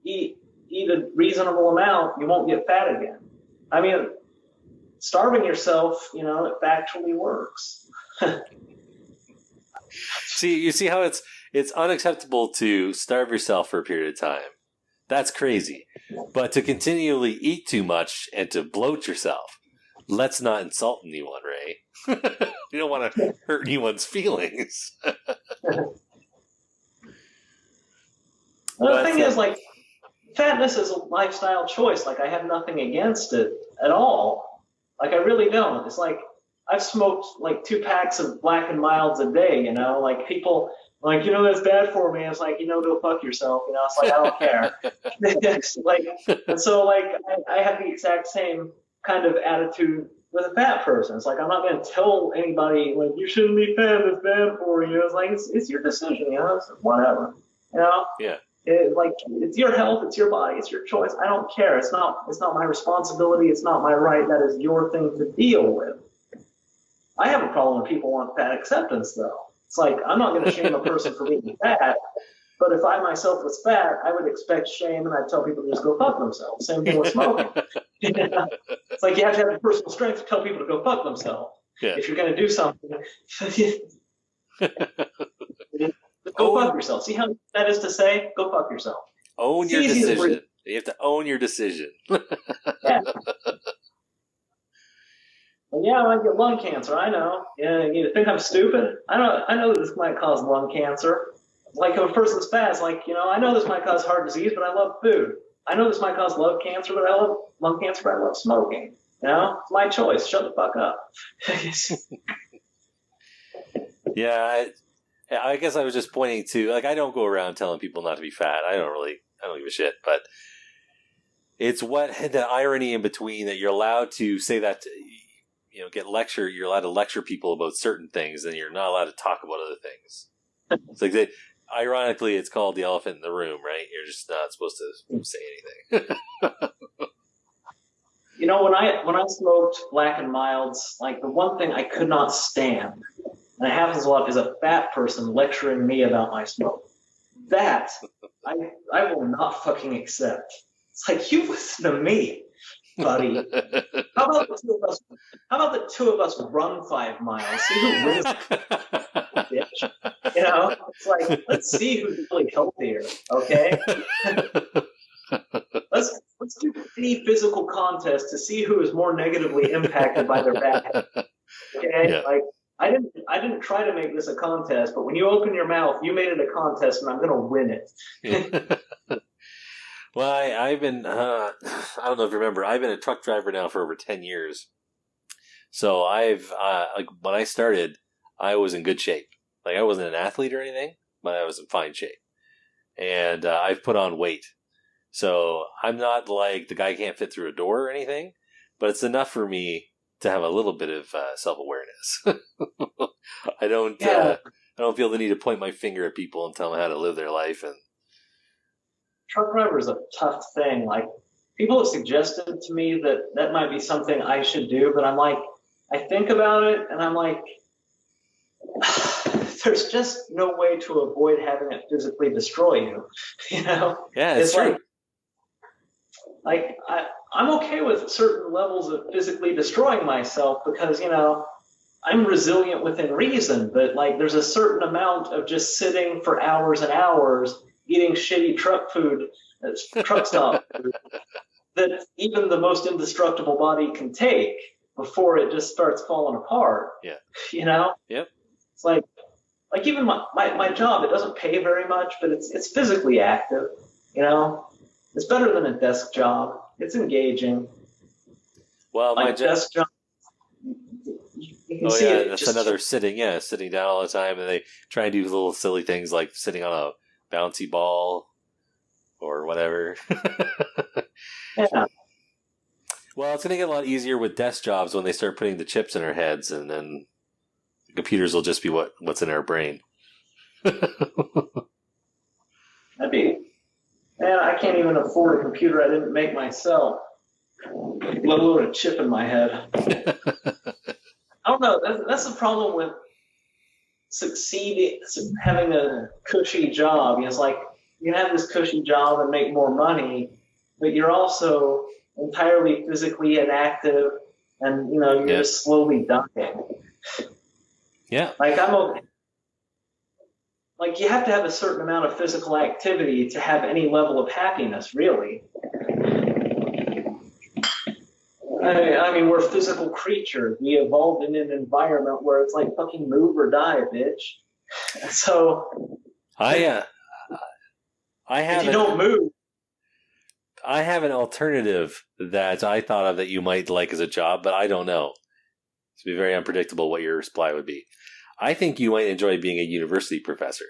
eat a reasonable amount, you won't get fat again. I mean, starving yourself, you know, it actually works. You see how it's unacceptable to starve yourself for a period of time. That's crazy. But to continually eat too much and to bloat yourself, let's not insult anyone, Ray. You don't want to hurt anyone's feelings. The thing is, like, fatness is a lifestyle choice. Like, I have nothing against it at all. Like, I really don't. It's like, I've smoked, like, 2 packs of Black and Milds a day, you know? Like, people, like, you know, that's bad for me. It's like, you know, go fuck yourself. You know, it's like, I don't care. It's like, and so, like, I have the exact same kind of attitude with a fat person. It's like, I'm not going to tell anybody, like, you shouldn't be fat, it's bad for you. It's like, it's your decision, you know? It's whatever, you know? Yeah. It's your health, it's your body, it's your choice. I don't care. It's not my responsibility. It's not my right. That is your thing to deal with. I have a problem when people want fat acceptance, though. It's like, I'm not going to shame a person for being fat, but if I myself was fat, I would expect shame, and I'd tell people to just go fuck themselves. Same thing with smoking. It's like you have to have the personal strength to tell people to go fuck themselves. Yeah. If you're going to do something, go fuck yourself. See how that is to say? Go fuck yourself. Own your decision. You have to own your decision. Yeah. Well, yeah, I get lung cancer. I know. Yeah, you think I'm stupid? I know that this might cause lung cancer. Like, if a person's fat, it's like, you know, I know this might cause heart disease, but I love food. I know this might cause lung cancer, but I love smoking. You know, it's my choice. Shut the fuck up. Yeah, I guess I was just pointing to, like, I don't go around telling people not to be fat. I don't give a shit. But it's what the irony in between that you're allowed to say that, you know, you're allowed to lecture people about certain things, and you're not allowed to talk about other things. It's like, ironically, it's called the elephant in the room, right? You're just not supposed to say anything. You know, when I smoked Black and Milds, like, the one thing I could not stand, and it happens a lot, is a fat person lecturing me about my smoke. That I will not fucking accept. It's like, you listen to me, buddy. How about the two of us run 5 miles? See who wins, bitch. You know, it's like, let's see who's really healthier. Okay. Let's do any physical contest to see who is more negatively impacted by their back. Okay, yeah. Like, I didn't try to make this a contest, but when you open your mouth, you made it a contest, and I'm going to win it. Well, I've been, I don't know if you remember, I've been a truck driver now for over 10 years. So I've, like, when I started, I was in good shape. Like, I wasn't an athlete or anything, but I was in fine shape. And I've put on weight. So I'm not like the guy can't fit through a door or anything, but it's enough for me to have a little bit of self-awareness. I don't feel the need to point my finger at people and tell them how to live their life. And truck driver is a tough thing. Like, people have suggested to me that might be something I should do, but I'm like, I think about it, and I'm like, there's just no way to avoid having it physically destroy you. You know? Yeah, it's true. Like I'm okay with certain levels of physically destroying myself because, you know, I'm resilient within reason, but, like, there's a certain amount of just sitting for hours and hours eating shitty truck stop food that even the most indestructible body can take before it just starts falling apart. Yeah. You know? Yep. It's like even my job, it doesn't pay very much, but it's physically active, you know? It's better than a desk job. It's engaging. Well, my desk job. That's another sitting down all the time, and they try and do little silly things like sitting on a bouncy ball or whatever. Yeah. Well, it's going to get a lot easier with desk jobs when they start putting the chips in our heads, and then the computers will just be what's in our brain. Man, I can't even afford a computer I didn't make myself, let alone a chip in my head. I don't know. That's the problem with having a cushy job. It's like, you can have this cushy job and make more money, but you're also entirely physically inactive, and, you know, you're just slowly dying. Yeah. Like, I'm okay. like, you have to have a certain amount of physical activity to have any level of happiness, really. I mean, we're physical creatures. We evolved in an environment where it's like fucking move or die, bitch. So I if you don't move, I have an alternative that I thought of that you might like as a job, but I don't know. It's be very unpredictable what your reply would be. I think you might enjoy being a university professor.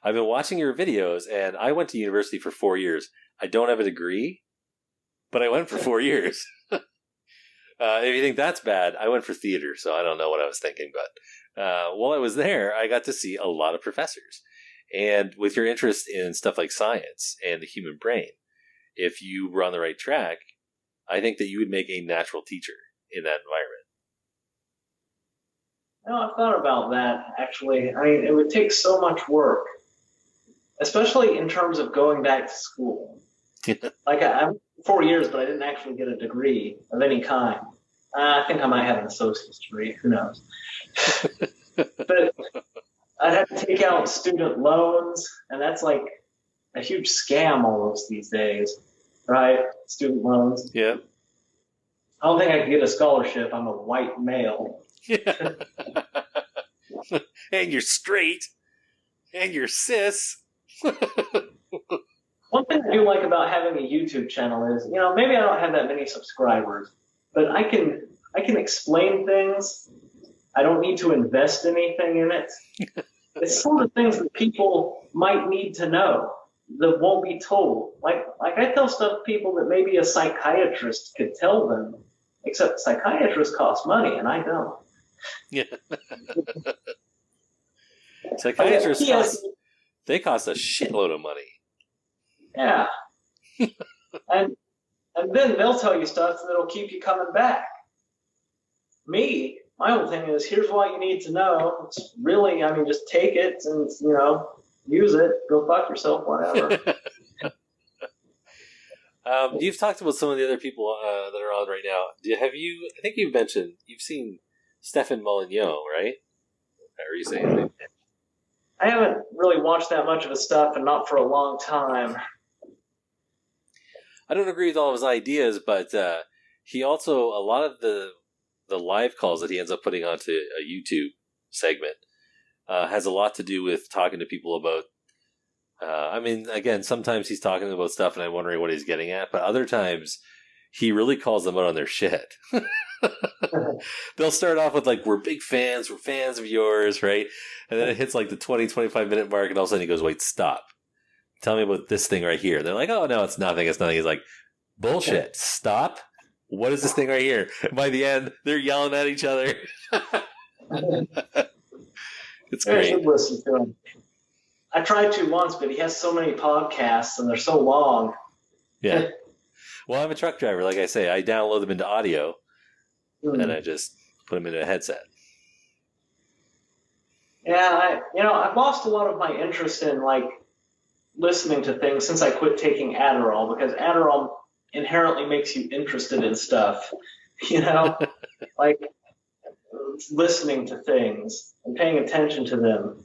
I've been watching your videos, and I went to university for 4 years. I don't have a degree, but I went for 4 years. If you think that's bad, I went for theater, so I don't know what I was thinking. But while I was there, I got to see a lot of professors. And with your interest in stuff like science and the human brain, if you were on the right track, I think that you would make a natural teacher in that environment. No, I've thought about that, actually. I mean, it would take so much work, especially in terms of going back to school. Like, I'm 4 years, but I didn't actually get a degree of any kind. I think I might have an associate's degree. Who knows? But I'd have to take out student loans, and that's like a huge scam almost these days, right? Student loans. Yeah. I don't think I could get a scholarship. I'm a white male. Yeah. And you're straight. And you're cis. One thing I do like about having a YouTube channel is, maybe I don't have that many subscribers, but I can explain things. I don't need to invest anything in it. It's sort of things that people might need to know that won't be told. Like I tell stuff to people that maybe a psychiatrist could tell them, except psychiatrists cost money, and I don't. Yeah. Psychiatrists they cost a shitload of money. Yeah. and then they'll tell you stuff that'll keep you coming back. Me, my whole thing is, here's what you need to know. It's really, just take it and, use it. Go fuck yourself, whatever. You've talked about some of the other people that are on right now. I think you've mentioned, you've seen Stefan Molyneux, right? How are you saying his name? I haven't really watched that much of his stuff, and not for a long time. I don't agree with all of his ideas, but he also, a lot of the live calls that he ends up putting onto a YouTube segment has a lot to do with talking to people about, again, sometimes he's talking about stuff and I'm wondering what he's getting at, but other times he really calls them out on their shit. They'll start off with like, we're fans of yours, right? And then it hits like the 20-25 minute mark and all of a sudden he goes, wait, stop. Tell me about this thing right here. And they're like, oh no, it's nothing. He's like, bullshit, stop. What is this thing right here? And by the end, they're yelling at each other. It's great. I should listen to him. I tried to once, but he has so many podcasts and they're so long. Yeah. Well, I'm a truck driver. Like I say, I download them into audio and I just put them into a headset. Yeah, I've lost a lot of my interest in listening to things since I quit taking Adderall, because Adderall inherently makes you interested in stuff, like listening to things and paying attention to them.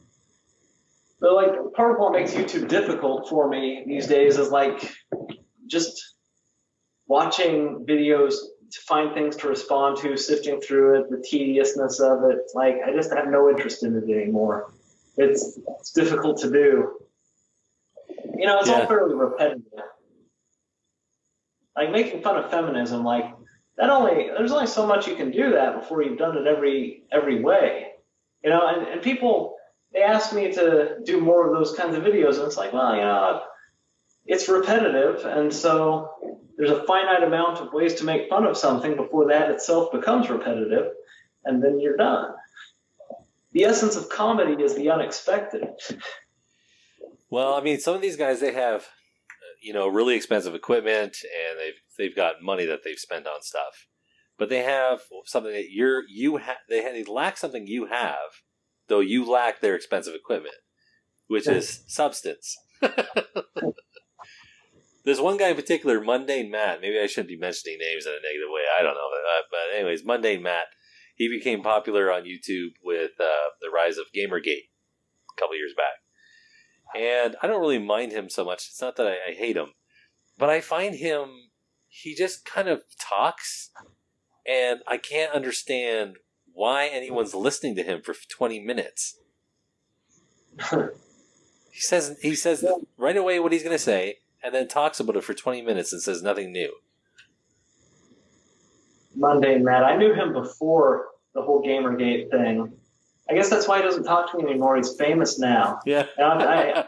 But part of what makes YouTube difficult for me these days is just watching videos to find things to respond to, sifting through it, the tediousness of it. I just have no interest in it anymore. It's difficult to do. It's all fairly repetitive. Making fun of feminism, there's only so much you can do that before you've done it every way. And people, they ask me to do more of those kinds of videos, and it's it's repetitive, and so there's a finite amount of ways to make fun of something before that itself becomes repetitive, and then you're done. The essence of comedy is the unexpected. Well, some of these guys, they have, really expensive equipment, and they've got money that they've spent on stuff, but they have something that they lack something you have, though you lack their expensive equipment, which is substance. There's one guy in particular, Mundane Matt. Maybe I shouldn't be mentioning names in a negative way. I don't know, but anyways, Mundane Matt. he became popular on YouTube with the rise of Gamergate a couple years back. And I don't really mind him so much. It's not that I hate him. But I find he just kind of talks, and I can't understand why anyone's listening to him for 20 minutes. He says right away what he's going to say, and then talks about it for 20 minutes and says nothing new. Mundane Matt. I knew him before the whole Gamergate thing. I guess that's why he doesn't talk to me anymore. He's famous now. Yeah. I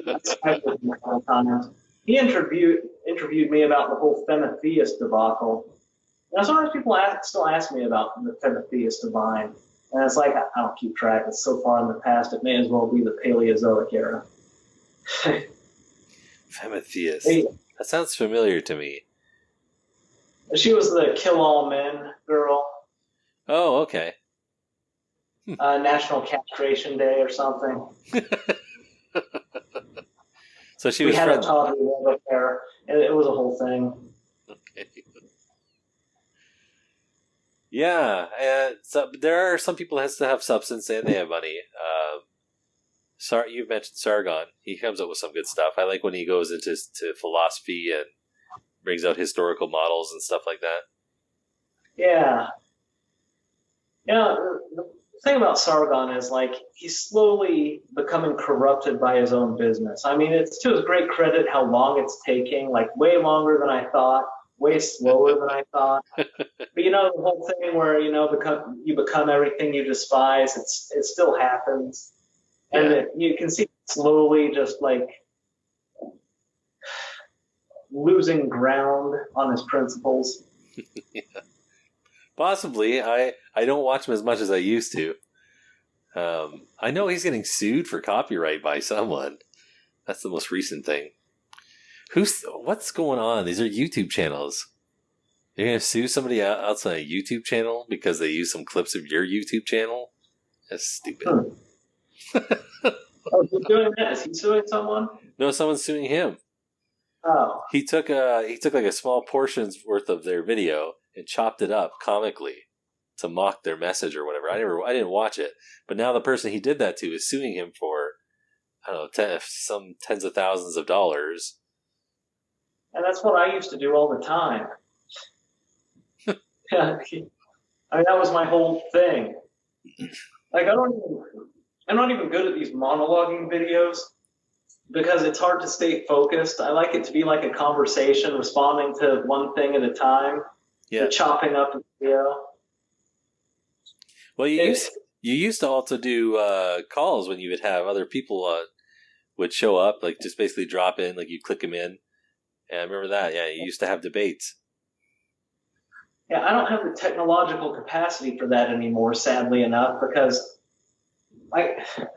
expected him all the time. He interviewed me about the whole Fematheist debacle. And sometimes people still ask me about the Fematheist divine. And it's like, I don't keep track. It's so far in the past, it may as well be the Paleozoic era. Fematheist. That sounds familiar to me. She was the Kill All Men girl. Oh, okay. National Castration Day or something. So she we was had friendly. a toddler over there. It was a whole thing. Okay. Yeah, so there are some people that has to have substance and they have money. You mentioned Sargon. He comes up with some good stuff. I like when he goes into philosophy and brings out historical models and stuff like that. Yeah. The thing about Sargon is, like, he's slowly becoming corrupted by his own business. I mean, it's to his great credit how long it's taking, like, way longer than I thought, way slower than I thought. But, the whole thing where, you become everything you despise, it still happens. And you can see slowly just, like, losing ground on his principles. Yeah. Possibly. I don't watch him as much as I used to. I know he's getting sued for copyright by someone. That's the most recent thing. What's going on? These are YouTube channels. You're going to sue somebody else on a YouTube channel because they use some clips of your YouTube channel? That's stupid. Oh, he's doing that? Is he suing someone? No, someone's suing him. Oh. He took like a small portion's worth of their video and chopped it up comically to mock their message or whatever. I didn't watch it, but now the person he did that to is suing him for, I don't know, some tens of thousands of dollars. And that's what I used to do all the time. I mean, that was my whole thing. Like, I'm not even good at these monologuing videos because it's hard to stay focused. I like it to be like a conversation, responding to one thing at a time. Yeah. Chopping up the video. Well, you used to also do calls when you would have other people would show up, like just basically drop in, like you click them in. And I remember that. Yeah, you used to have debates. Yeah, I don't have the technological capacity for that anymore, sadly enough, because my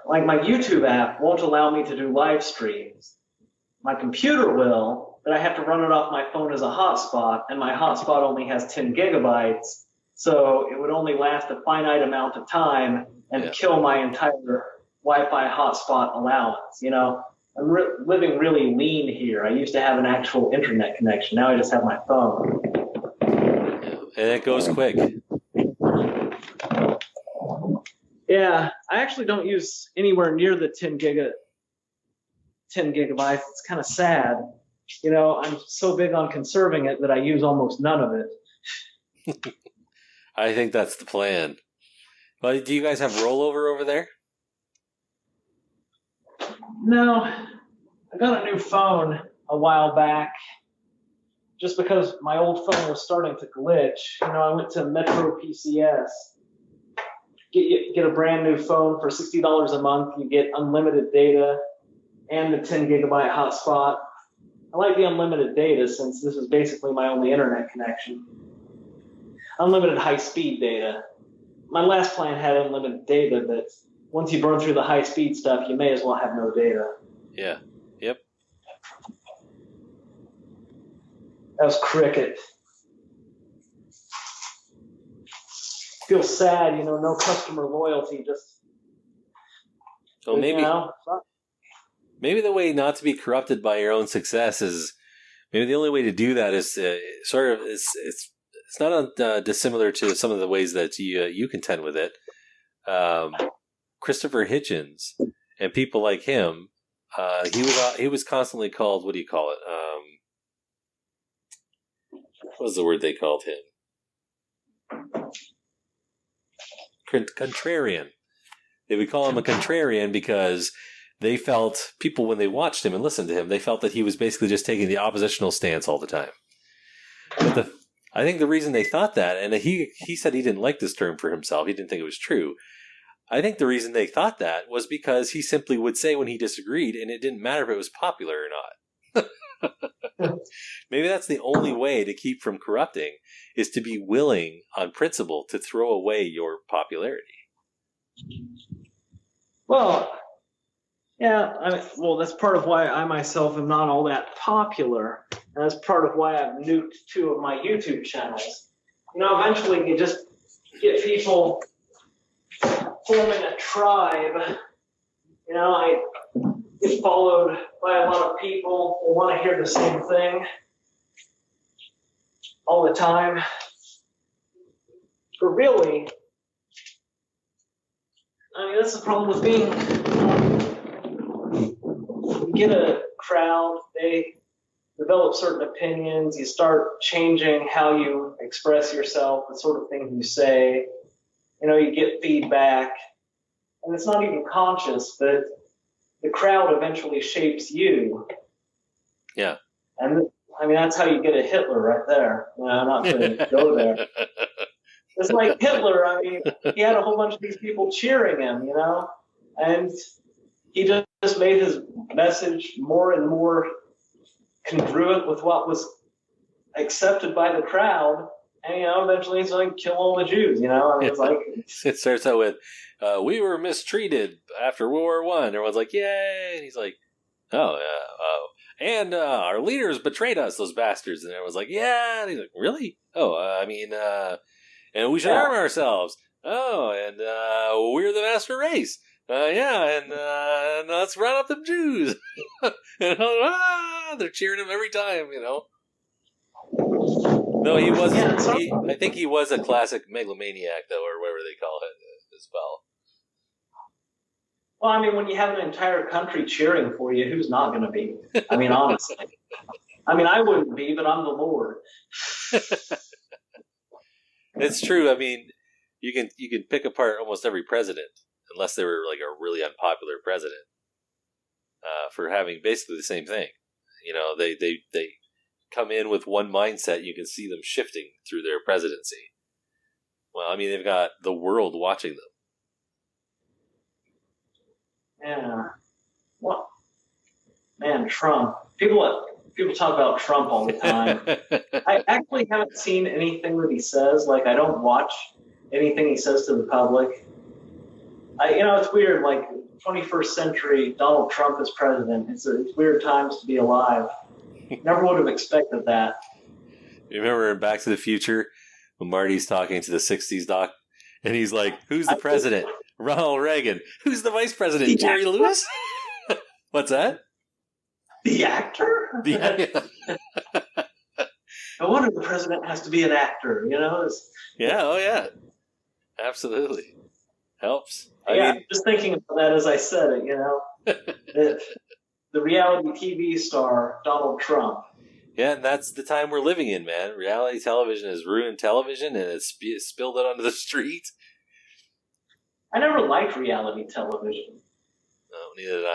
YouTube app won't allow me to do live streams. My computer will, but I have to run it off my phone as a hotspot, and my hotspot only has 10 gigabytes, so it would only last a finite amount of time and kill my entire Wi-Fi hotspot allowance. I'm living really lean here. I used to have an actual internet connection. Now I just have my phone. And it goes quick. Yeah, I actually don't use anywhere near the 10 gigabytes. It's kind of sad. I'm so big on conserving it that I use almost none of it. I think that's the plan. Well, do you guys have rollover over there? No, I got a new phone a while back just because my old phone was starting to glitch. I went to Metro PCS. Get a brand new phone for $60 a month. You get unlimited data and the 10 gigabyte hotspot. I like the unlimited data since this is basically my only internet connection. Unlimited high-speed data. My last plan had unlimited data, but once you burn through the high-speed stuff, you may as well have no data. Yeah. Yep. That was cricket. Feels sad, no customer loyalty, just... Well, maybe the way not to be corrupted by your own success is, maybe the only way to do that is it's It's not dissimilar to some of the ways that you contend with it. Christopher Hitchens and people like him, he was constantly called, what do you call it? What was the word they called him? Contrarian. They would call him a contrarian because they felt, people when they watched him and listened to him, they felt that he was basically just taking the oppositional stance all the time. But I think the reason they thought that, and he said he didn't like this term for himself, he didn't think it was true. I think the reason they thought that was because he simply would say when he disagreed, and it didn't matter if it was popular or not. Maybe that's the only way to keep from corrupting, is to be willing on principle to throw away your popularity. Well, yeah, well, that's part of why I myself am not all that popular. And that's part of why I've nuked 2 of my YouTube channels. Eventually you just get people forming a tribe. I get followed by a lot of people who want to hear the same thing all the time. But really, that's the problem with being. You get a crowd, they develop certain opinions, you start changing how you express yourself, the sort of things you say. You get feedback, and it's not even conscious, but the crowd eventually shapes you. Yeah. And that's how you get a Hitler right there. I'm not going to go there. It's like Hitler, he had a whole bunch of these people cheering him, and he just made his message more and more congruent with what was accepted by the crowd. And, eventually he's like, kill all the Jews, it's like... It starts out with, we were mistreated after World War I. Everyone's like, yay! And he's like, and our leaders betrayed us, those bastards. And everyone's like, yeah! And he's like, really? And we should arm ourselves. Oh, and we're the master race. And let's round up them Jews. And they're cheering him every time, No, he wasn't. I think he was a classic megalomaniac, though, or whatever they call it as well. Well, when you have an entire country cheering for you, who's not going to be? Honestly. I wouldn't be, but I'm the Lord. It's true. You can pick apart almost every president, unless they were like a really unpopular president, for having basically the same thing. They come in with one mindset. You can see them shifting through their presidency. Well, they've got the world watching them. Yeah. Well, man, Trump. People talk about Trump all the time. I actually haven't seen anything that he says. I don't watch anything he says to the public. It's weird. 21st century Donald Trump as president. It's weird times to be alive. Never would have expected that. You remember in Back to the Future when Marty's talking to the 60s doc, and he's like, who's the president? Ronald Reagan. Who's the vice president? Jerry Lewis? What's that? The actor? No wonder the president has to be an actor, Yeah, oh yeah. Absolutely. Helps. Just thinking about that as I said it, the reality TV star, Donald Trump. Yeah, and that's the time we're living in, man. Reality television has ruined television, and it's spilled it onto the street. I never liked reality television. No, neither did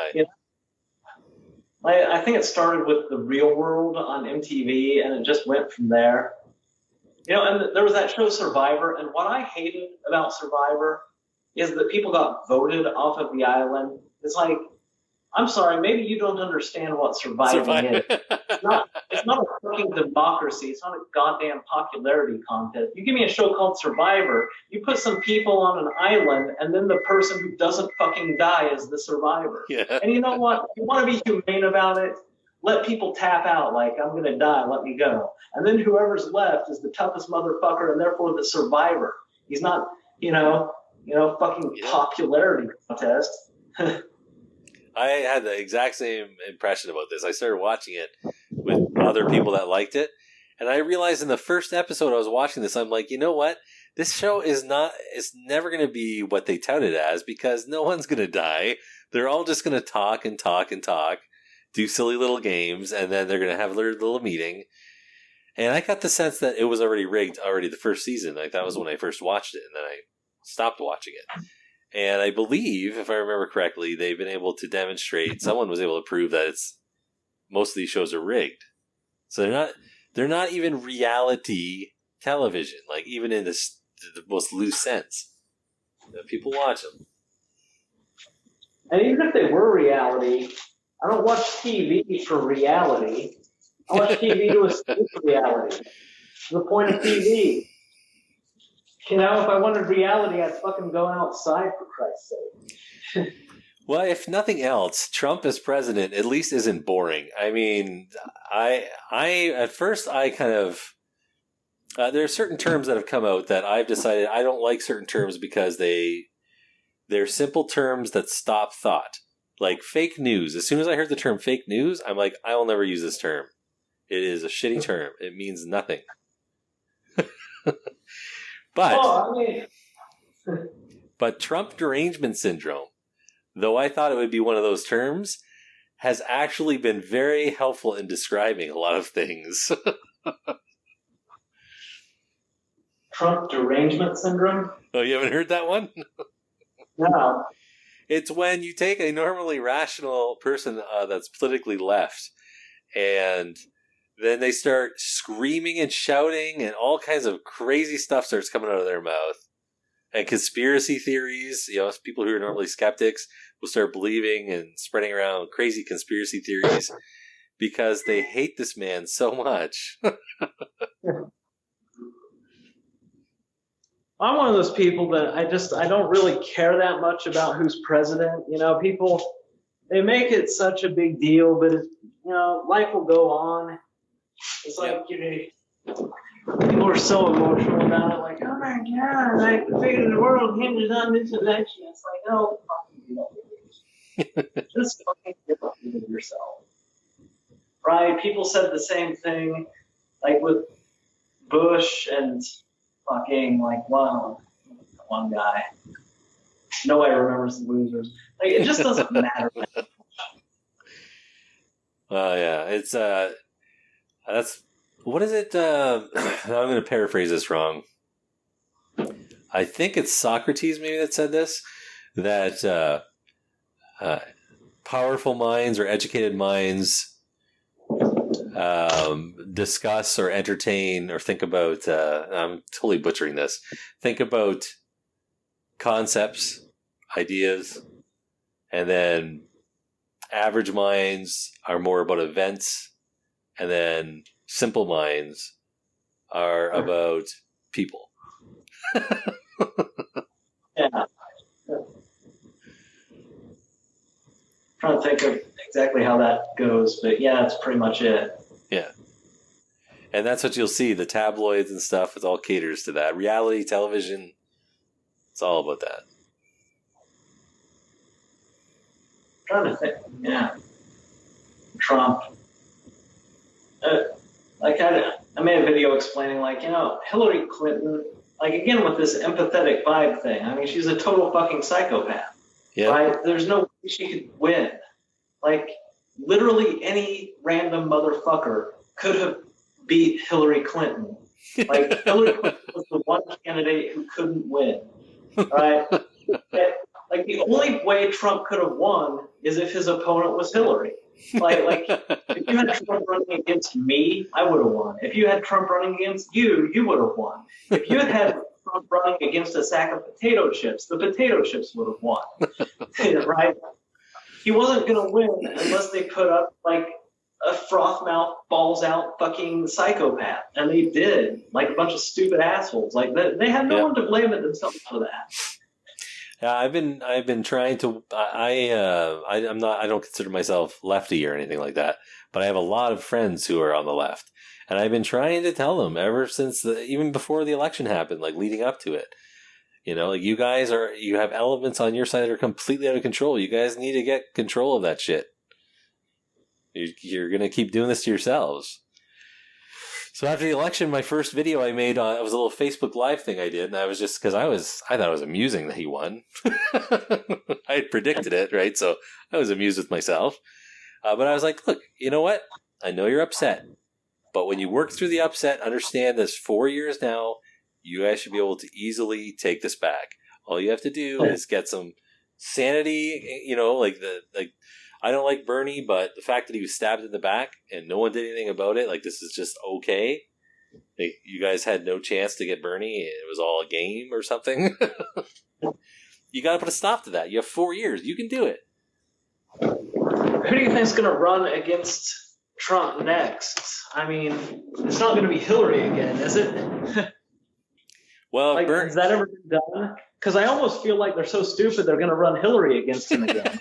I. I think it started with The Real World on MTV, and it just went from there. And there was that show Survivor, and what I hated about Survivor is that people got voted off of the island. It's like, I'm sorry, maybe you don't understand what surviving is. It's not a fucking democracy. It's not a goddamn popularity contest. You give me a show called Survivor, you put some people on an island, and then the person who doesn't fucking die is the survivor. Yeah. And you know what? If you want to be humane about it, let people tap out like, I'm going to die, let me go. And then whoever's left is the toughest motherfucker and therefore the survivor. He's not, fucking popularity contest. I had the exact same impression about this. I started watching it with other people that liked it, And I realized in the first episode I was watching this, I'm like, you know what? This show is never going to be what they tout it as, because no one's going to die. They're all just going to talk and talk and talk, do silly little games, and then they're going to have a little meeting. And I got the sense that it was already rigged the first season. Like, that was when I first watched it, and then I stopped watching it. And I believe, if I remember correctly, they've been able to demonstrate, someone was able to prove that most of these shows are rigged. So they're not even reality television, like even in the most loose sense. People watch them. And even if they were reality, I don't watch TV for reality. I watch TV to escape reality. The point of TV. You know, if I wanted reality, I'd fucking go outside, for Christ's sake. Well, if nothing else, Trump as president at least isn't boring. I mean, I at first I kind of there are certain terms that have come out that I've decided I don't like certain terms because they're simple terms that stop thought. Like fake news. As soon as I heard the term fake news, I'm like, I will never use this term. It is a shitty term. It means nothing. But Trump derangement syndrome, though I thought it would be one of those terms, has actually been very helpful in describing a lot of things. Trump derangement syndrome? Oh, you haven't heard that one? No. It's when you take a normally rational person that's politically left, and then they start screaming and shouting, and all kinds of crazy stuff starts coming out of their mouth. And conspiracy theories, people who are normally skeptics will start believing and spreading around crazy conspiracy theories because they hate this man so much. I'm one of those people that I don't really care that much about who's president. People, they make it such a big deal, but life will go on. It's like, people are so emotional about it, like, oh my God, like the fate of the world hinges on this election. It's like, oh, fucking just fucking give up with yourself. Right? People said the same thing, like with Bush and fucking, like, wow, one guy. Nobody remembers the losers. Like, it just doesn't matter. Yeah, it's, that's, what is it? I'm going to paraphrase this wrong. I think it's Socrates maybe that said this, that powerful minds or educated minds discuss or entertain or think about, I'm totally butchering this, think about concepts, ideas, and then average minds are more about events, and then simple minds are about people. Yeah. Trying to think of exactly how that goes, but yeah, that's pretty much it. Yeah. And that's what you'll see. The tabloids and stuff, it all caters to that. Reality television, it's all about that. I'm trying to think, yeah. Trump. I made a video explaining, like, Hillary Clinton, like, again, with this empathetic vibe thing. I mean, she's a total fucking psychopath. Yeah. Right? There's no way she could win. Like, literally any random motherfucker could have beat Hillary Clinton. Like, Hillary Clinton was the one candidate who couldn't win. Right? Like, the only way Trump could have won is if his opponent was Hillary. Like if you had Trump running against me, I would have won. If you had Trump running against you, you would have won. If you had Trump running against a sack of potato chips, the potato chips would have won. Right? He wasn't going to win unless they put up, like, a froth mouth, balls out fucking psychopath. And they did. Like a bunch of stupid assholes. Like, they have no one to blame it themselves for that. Yeah, I've been trying to. I don't consider myself lefty or anything like that, but I have a lot of friends who are on the left, and I've been trying to tell them ever since even before the election happened, like leading up to it. Like you guys you have elements on your side that are completely out of control. You guys need to get control of that shit. You're gonna keep doing this to yourselves. So after the election, my first video I made, it was a little Facebook Live thing I did, and I was just, because I thought it was amusing that he won. I had predicted it, right? So I was amused with myself. But I was like, look, you know what? I know you're upset. But when you work through the upset, understand this 4 years now, you guys should be able to easily take this back. All you have to do is get some sanity, you know, I don't like Bernie, but the fact that he was stabbed in the back and no one did anything about it, like, this is just okay. Like, you guys had no chance to get Bernie. It was all a game or something. You got to put a stop to that. You have 4 years. You can do it. Who do you think's going to run against Trump next? I mean, it's not going to be Hillary again, is it? Well, like, has that ever been done? Because I almost feel like they're so stupid they're going to run Hillary against him again.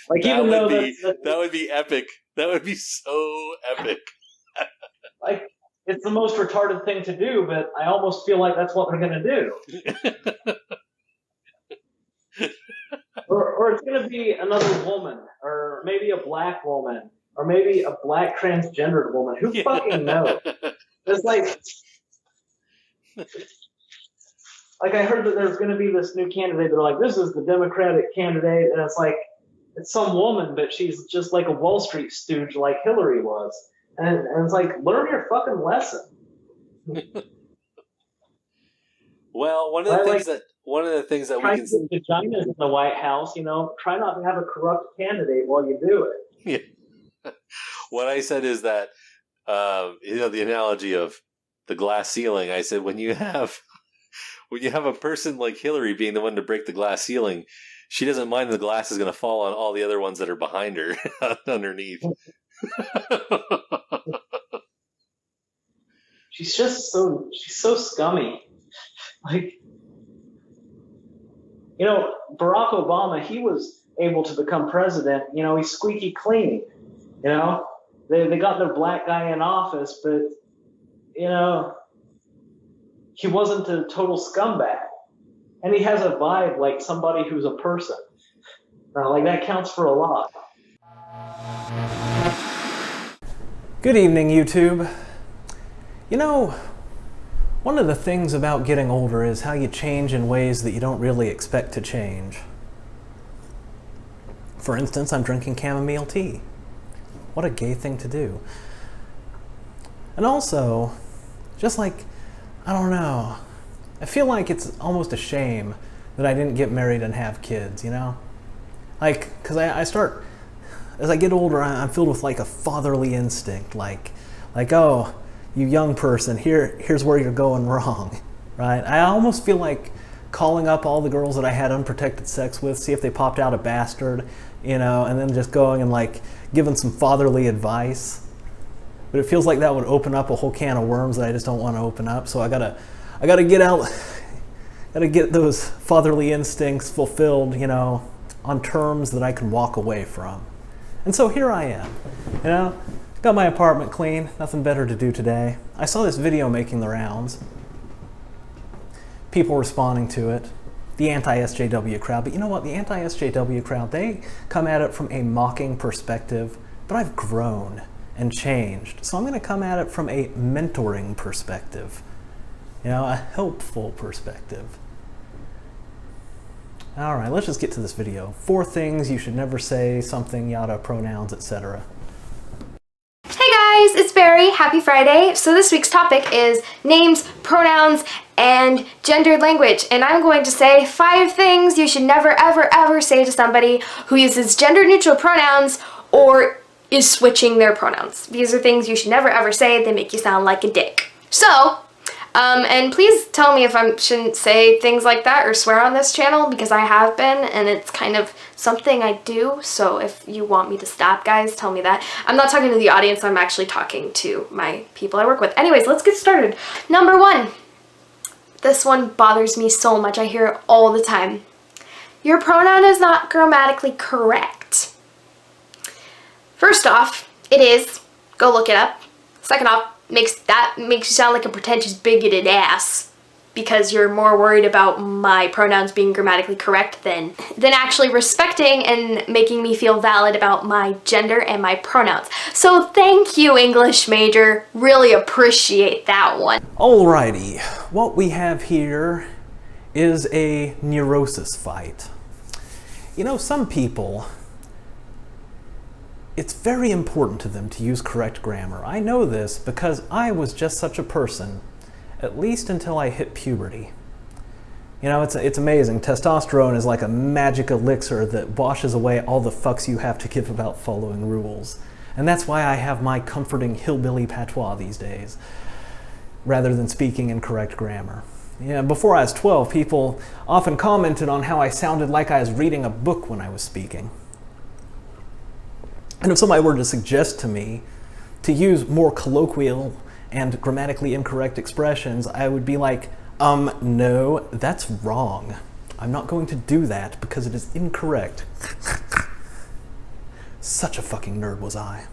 Like, that even though that would be epic. That would be so epic. Like, it's the most retarded thing to do, but I almost feel like that's what they're going to do. Or it's going to be another woman, or maybe a black woman, or maybe a black transgendered woman. Who fucking knows? It's like I heard that there's going to be this new candidate. They're like, this is the Democratic candidate, and it's like, it's some woman, but she's just like a Wall Street stooge like Hillary was. And it's like, learn your fucking lesson. Well, one of the things that we can see vaginas in the White House, you know, try not to have a corrupt candidate while you do it. Yeah. What I said is that, you know, the analogy of the glass ceiling. I said when you have a person like Hillary being the one to break the glass ceiling, she doesn't mind the glass is going to fall on all the other ones that are behind her underneath. She's so scummy. Like, you know, Barack Obama, he was able to become president. You know, he's squeaky clean. You know, they got their black guy in office, but, you know, he wasn't a total scumbag. And he has a vibe like somebody who's a person. Like, that counts for a lot. Good evening, YouTube. You know, one of the things about getting older is how you change in ways that you don't really expect to change. For instance, I'm drinking chamomile tea. What a gay thing to do. And also, just like, I don't know, I feel like it's almost a shame that I didn't get married and have kids, you know? Like, because I start, as I get older, I'm filled with like a fatherly instinct, like, oh, you young person, here's where you're going wrong, right? I almost feel like calling up all the girls that I had unprotected sex with, see if they popped out a bastard, you know, and then just going and like giving some fatherly advice. But it feels like that would open up a whole can of worms that I just don't want to open up. So I gotta get those fatherly instincts fulfilled, you know, on terms that I can walk away from. And so here I am, you know, got my apartment clean, nothing better to do today. I saw this video making the rounds, people responding to it, the anti-SJW crowd. But you know what, the anti-SJW crowd, they come at it from a mocking perspective, but I've grown and changed. So I'm gonna come at it from a mentoring perspective, you know, a helpful perspective. All right, let's just get to this video. 4 things you should never say, something, yada, pronouns, etc. Hey guys, it's Barry. Happy Friday. So this week's topic is names, pronouns, and gendered language. And I'm going to say 5 things you should never, ever, ever say to somebody who uses gender-neutral pronouns or is switching their pronouns. These are things you should never, ever say. They make you sound like a dick. So, and please tell me if I shouldn't say things like that or swear on this channel, because I have been, and it's kind of something I do. So if you want me to stop, guys, tell me that. I'm not talking to the audience, I'm actually talking to my people I work with. Anyways, let's get started. Number 1. This one bothers me so much. I hear it all the time. Your pronoun is not grammatically correct. First off, it is. Go look it up. Second off, makes you sound like a pretentious bigoted ass. because you're more worried about my pronouns being grammatically correct than actually respecting and making me feel valid about my gender and my pronouns. So thank you, English major. Really appreciate that one. Alrighty, what we have here is a neurosis fight. You know, some people, it's very important to them to use correct grammar. I know this because I was just such a person, at least until I hit puberty. You know, it's amazing. Testosterone is like a magic elixir that washes away all the fucks you have to give about following rules. And that's why I have my comforting hillbilly patois these days, rather than speaking in correct grammar. Yeah, before I was 12, people often commented on how I sounded like I was reading a book when I was speaking. And if somebody were to suggest to me to use more colloquial and grammatically incorrect expressions, I would be like, no, that's wrong. I'm not going to do that because it is incorrect. Such a fucking nerd was I.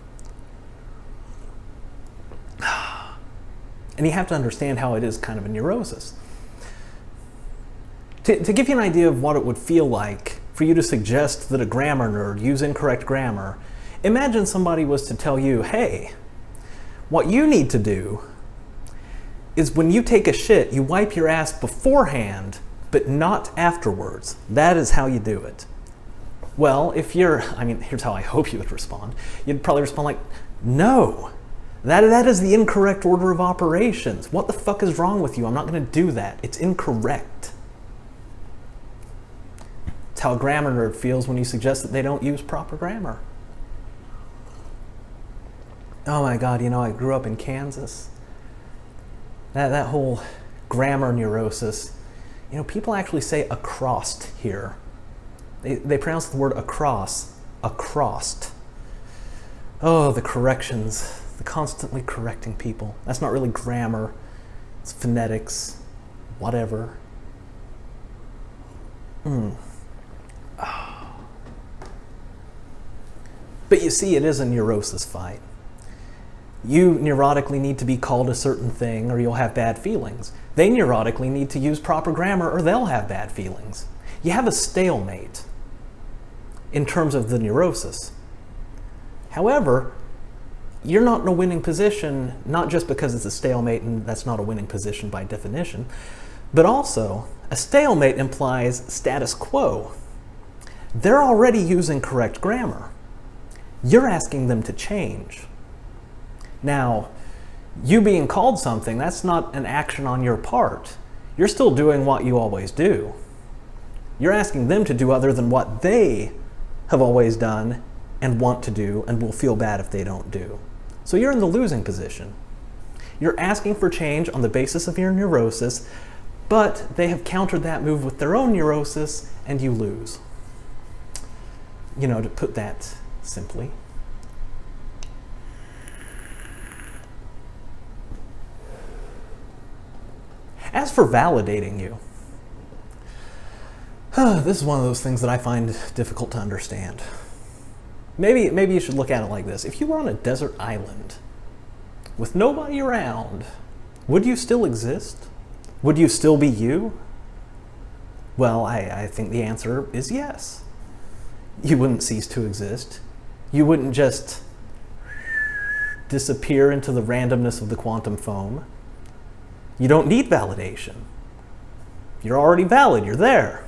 And you have to understand how it is kind of a neurosis. To give you an idea of what it would feel like for you to suggest that a grammar nerd use incorrect grammar, imagine somebody was to tell you, hey, what you need to do is when you take a shit, you wipe your ass beforehand, but not afterwards. That is how you do it. Well, if you're, I mean, here's how I hope you would respond. You'd probably respond like, no, that is the incorrect order of operations. What the fuck is wrong with you? I'm not gonna do that. It's incorrect. It's how a grammar nerd feels when you suggest that they don't use proper grammar. Oh my God, you know, I grew up in Kansas. That whole grammar neurosis, you know, people actually say acrost here. They pronounce the word across, acrost. Oh, the corrections, the constantly correcting people. That's not really grammar, it's phonetics, whatever. But you see, it is a neurosis fight. You neurotically need to be called a certain thing or you'll have bad feelings. They neurotically need to use proper grammar or they'll have bad feelings. You have a stalemate in terms of the neurosis. However, you're not in a winning position, not just because it's a stalemate and that's not a winning position by definition, but also a stalemate implies status quo. They're already using correct grammar. You're asking them to change. Now, you being called something, that's not an action on your part. You're still doing what you always do. You're asking them to do other than what they have always done and want to do and will feel bad if they don't do. So you're in the losing position. You're asking for change on the basis of your neurosis, but they have countered that move with their own neurosis and you lose. You know, to put that simply. As for validating you, this is one of those things that I find difficult to understand. Maybe you should look at it like this. If you were on a desert island with nobody around, would you still exist? Would you still be you? Well, I think the answer is yes. You wouldn't cease to exist. You wouldn't just disappear into the randomness of the quantum foam. You don't need validation. You're already valid, you're there.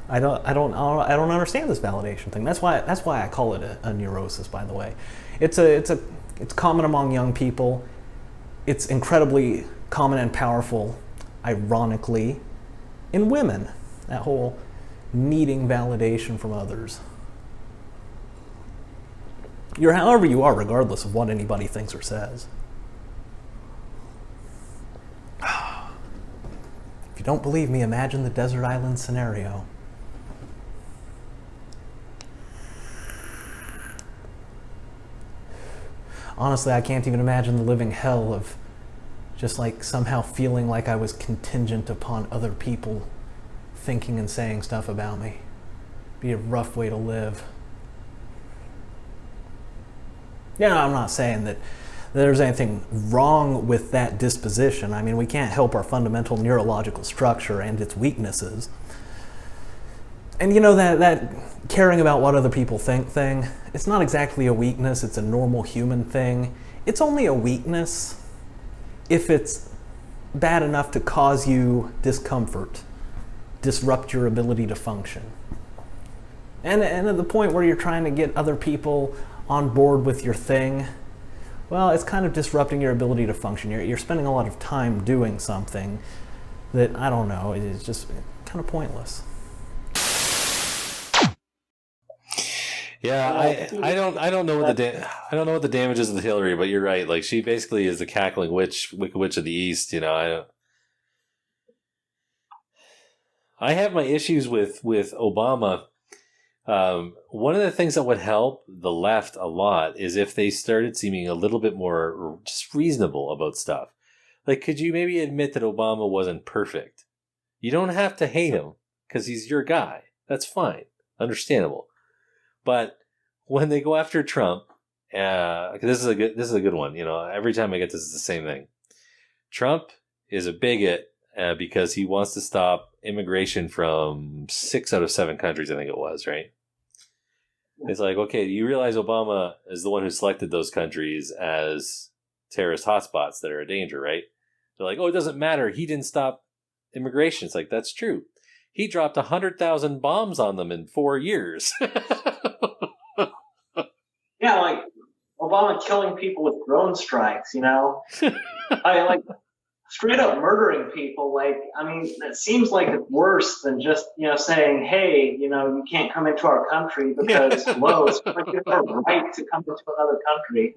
I don't understand this validation thing. That's why I call it a neurosis, by the way. It's common among young people. It's incredibly common and powerful, ironically, in women. That whole needing validation from others. You're however you are, regardless of what anybody thinks or says. If you don't believe me, imagine the desert island scenario. Honestly, I can't even imagine the living hell of just like somehow feeling like I was contingent upon other people thinking and saying stuff about me. Be a rough way to live. You know, I'm not saying that there's anything wrong with that disposition. I mean, we can't help our fundamental neurological structure and its weaknesses. And that caring about what other people think thing, it's not exactly a weakness, it's a normal human thing. It's only a weakness if it's bad enough to cause you discomfort, disrupt your ability to function. And at the point where you're trying to get other people on board with your thing, well, it's kind of disrupting your ability to function. You're spending a lot of time doing something that, I don't know, is just kind of pointless. Yeah, I don't know what the damages of the Hillary, but you're right. Like, she basically is the cackling wicked witch of the East. I have my issues with Obama. One of the things that would help the left a lot is if they started seeming a little bit more just reasonable about stuff. Like, could you maybe admit that Obama wasn't perfect? You don't have to hate him because he's your guy. That's fine, understandable. But when they go after Trump, this is a good one. Every time I get this, it's the same thing. Trump is a bigot because he wants to stop immigration from 6 out of 7 countries, I think it was, right? It's like, okay, you realize Obama is the one who selected those countries as terrorist hotspots that are a danger, right? They're like, oh, it doesn't matter. He didn't stop immigration. It's like, that's true. He dropped 100,000 bombs on them in 4 years. Yeah, like Obama killing people with drone strikes, straight up murdering people. Like, I mean, it seems like it's worse than just, saying, hey, you can't come into our country because, hello, it's like you have a right to come into another country.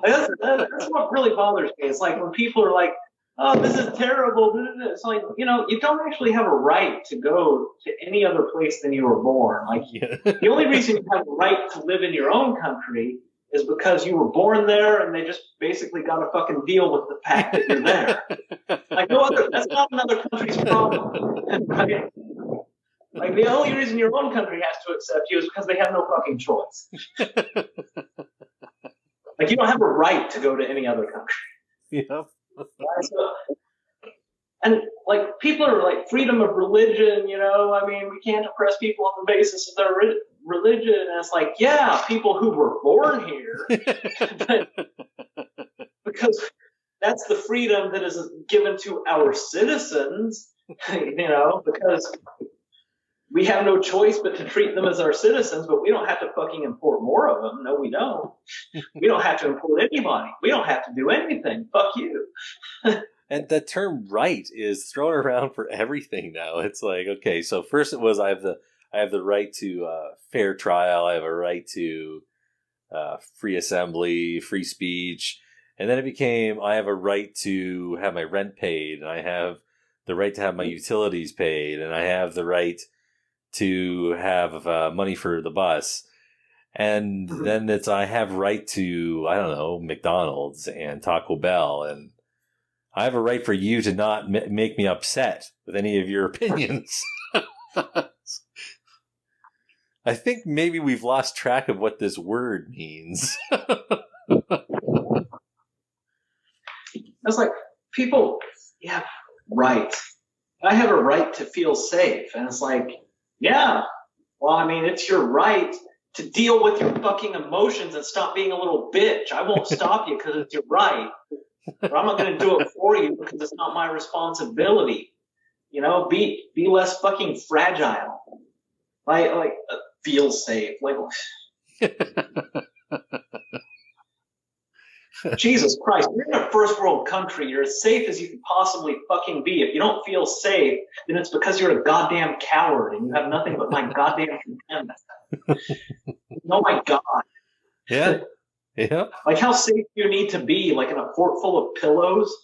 That's what really bothers me. It's like when people are like, oh, this is terrible. It's like, you don't actually have a right to go to any other place than you were born. Like, the only reason you have a right to live in your own country is because you were born there and they just basically got to fucking deal with the fact that you're there. Like, that's not another country's problem. Right? Like, the only reason your own country has to accept you is because they have no fucking choice. Like, you don't have a right to go to any other country. Yep. And like, people are like, freedom of religion, I mean, we can't oppress people on the basis of their religion. And it's like, yeah, people who were born here, because that's the freedom that is given to our citizens, because we have no choice but to treat them as our citizens, but we don't have to fucking import more of them. No, we don't. We don't have to import anybody. We don't have to do anything. Fuck you. And the term right is thrown around for everything now. It's like, okay, so first it was I have the right to fair trial. I have a right to free assembly, free speech. And then it became I have a right to have my rent paid. And I have the right to have my utilities paid. And I have the right to have money for the bus. And then it's I have right to, I don't know, McDonald's and Taco Bell. And I have a right for you to not make me upset with any of your opinions. I think maybe we've lost track of what this word means. It's like, people, yeah, right. I have a right to feel safe. And it's like, yeah, well, I mean, it's your right to deal with your fucking emotions and stop being a little bitch. I won't stop you because it's your right. But I'm not going to do it for you because it's not my responsibility. Be less fucking fragile. Like feel safe. Like, Jesus Christ, you're in a first world country. You're as safe as you can possibly fucking be. If you don't feel safe, then it's because you're a goddamn coward and you have nothing but my goddamn contempt. Oh my God. Yeah. Yeah. Like, how safe do you need to be? Like in a fort full of pillows?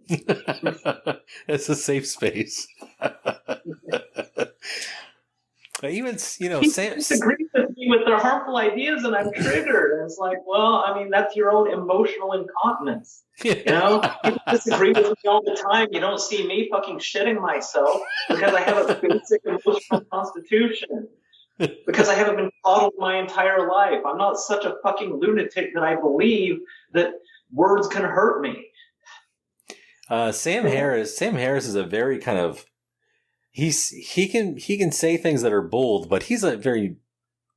It's a safe space. Even, People disagree with me with their harmful ideas and I'm triggered. And it's like, well, I mean, that's your own emotional incontinence. People disagree with me all the time. You don't see me fucking shitting myself because I have a basic emotional constitution. Because I haven't been coddled my entire life. I'm not such a fucking lunatic that I believe that words can hurt me. Sam Harris is a very kind of he can say things that are bold, but he's a very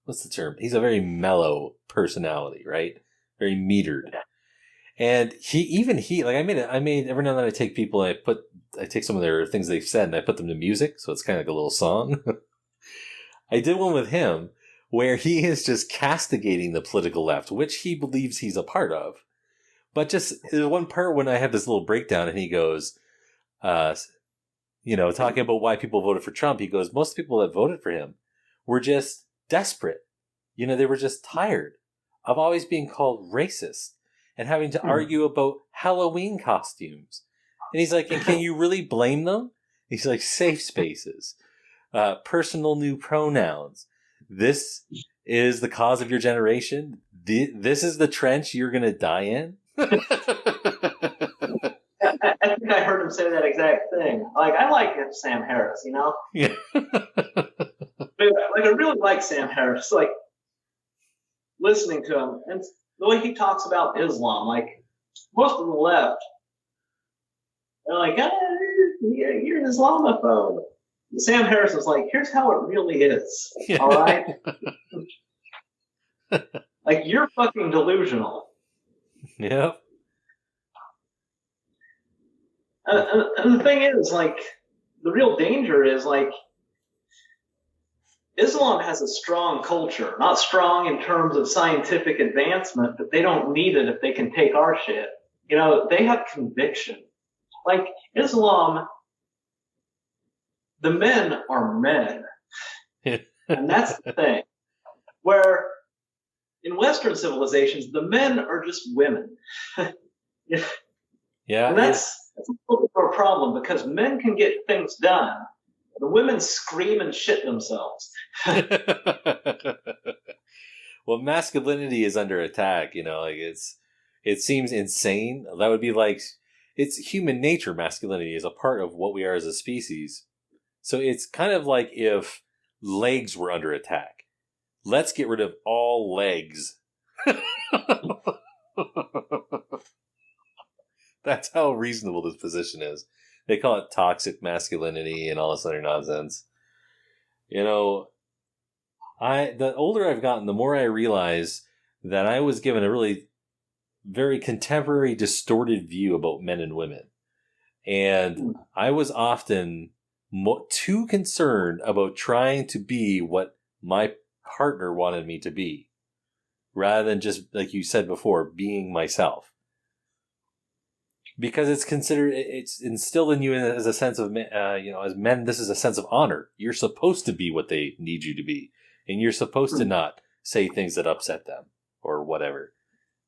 what's the term? He's a very mellow personality, right? Very metered. Yeah. And he like I made every now and then I take people and I take some of their things they've said and I put them to music, so it's kind of like a little song. I did one with him where he is just castigating the political left, which he believes he's a part of. But just there's one part when I have this little breakdown and he goes, talking about why people voted for Trump, he goes, most people that voted for him were just desperate. They were just tired of always being called racist and having to argue about Halloween costumes. And he's like, and can you really blame them? He's like, safe spaces, personal new pronouns. This is the cause of your generation. This is the trench you're going to die in. I think I heard him say that exact thing. Like, I like Sam Harris, Yeah. I really like Sam Harris. Like, listening to him and the way he talks about Islam, like, most of the left, they're like, you're an Islamophobe. Sam Harris is like, here's how it really is. Yeah. All right? Like, you're fucking delusional. Yep. And the thing is, like, the real danger is, like, Islam has a strong culture. Not strong in terms of scientific advancement, but they don't need it if they can take our shit. They have conviction. Like, Islam, the men are men. And that's the thing. Where in Western civilizations, the men are just women. Yeah. And that's a little bit of a problem because men can get things done. The women scream and shit themselves. Well, masculinity is under attack, it seems insane. That would be like, it's human nature. Masculinity is a part of what we are as a species. So it's kind of like if legs were under attack. Let's get rid of all legs. That's how reasonable this position is. They call it toxic masculinity and all this other nonsense. The older I've gotten, the more I realize that I was given a really very contemporary, distorted view about men and women. And I was often too concerned about trying to be what my partner wanted me to be, rather than just, like you said before, being myself. Because it's instilled in you as a sense of, as men, this is a sense of honor. You're supposed to be what they need you to be. And you're supposed to not say things that upset them or whatever.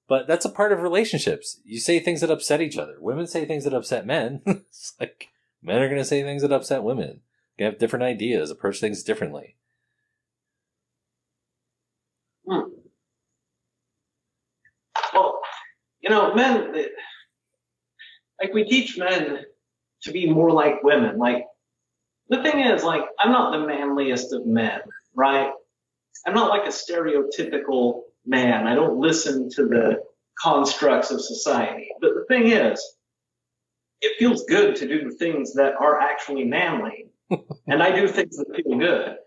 But that's a part of relationships. You say things that upset each other. Women say things that upset men. It's like men are going to say things that upset women. They have different ideas, approach things differently. Well, men, like, we teach men to be more like women. Like, the thing is, like, I'm not the manliest of men, right? I'm not like a stereotypical man. I don't listen to the constructs of society. But the thing is, it feels good to do things that are actually manly. And I do things that feel good,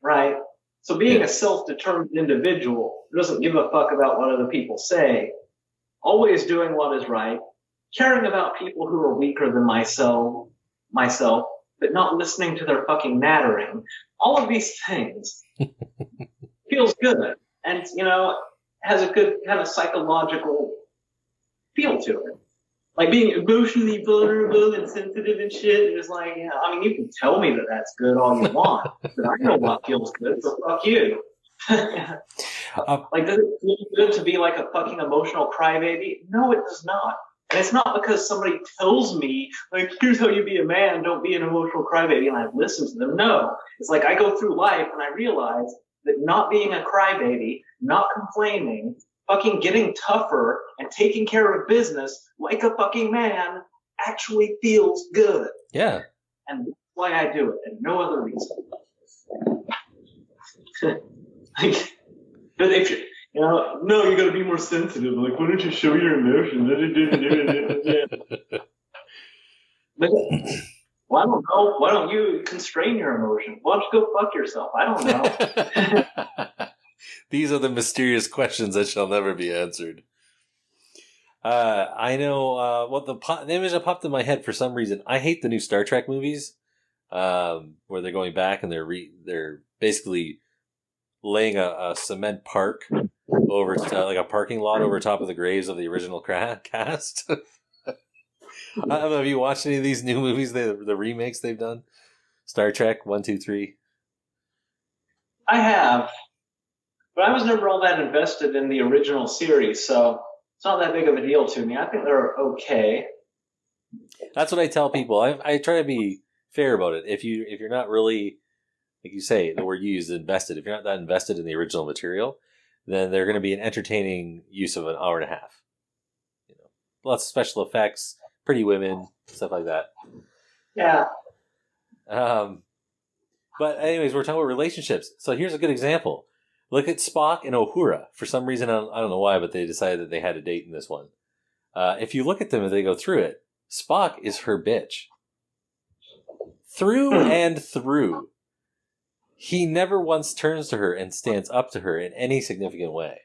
right? So being a self-determined individual who doesn't give a fuck about what other people say, always doing what is right, caring about people who are weaker than myself, but not listening to their fucking nattering, all of these things feels good. And, has a good kind of psychological feel to it. Like being emotionally vulnerable and sensitive and shit. It's like, you can tell me that that's good all you want, but I know what feels good, so fuck you. Like, does it feel good to be like a fucking emotional crybaby? No, it does not. And it's not because somebody tells me, like, here's how you be a man, don't be an emotional crybaby, and I listen to them. No. It's like I go through life and I realize that not being a crybaby, not complaining, fucking getting tougher and taking care of business like a fucking man actually feels good. Yeah. And that's why I do it, and no other reason. But if You know, no, you got to be more sensitive. Like, why don't you show your emotions? But, well, I don't know. Why don't you constrain your emotions? Why don't you go fuck yourself? I don't know. These are the mysterious questions that shall never be answered. I know what the image that popped in my head for some reason. I hate the new Star Trek movies, where they're going back and they're basically laying a cement park over like a parking lot over top of the graves of the original cast. I don't know. Have you watched any of these new movies? The remakes they've done. Star Trek 1, 2, 3. I have, but I was never all that invested in the original series, so it's not that big of a deal to me. I think they're okay. That's what I tell people. I try to be fair about it. If you're not really, like you say, the word you use, invested. If you're not that invested in the original material, then they're going to be an entertaining use of an hour and a half. You know, lots of special effects, pretty women, stuff like that. Yeah. But anyways, we're talking about relationships. So here's a good example. Look at Spock and Uhura. For some reason, I don't know why, but they decided that they had a date in this one. If you look at them as they go through it, Spock is her bitch. Through and through. He never once turns to her and stands up to her in any significant way.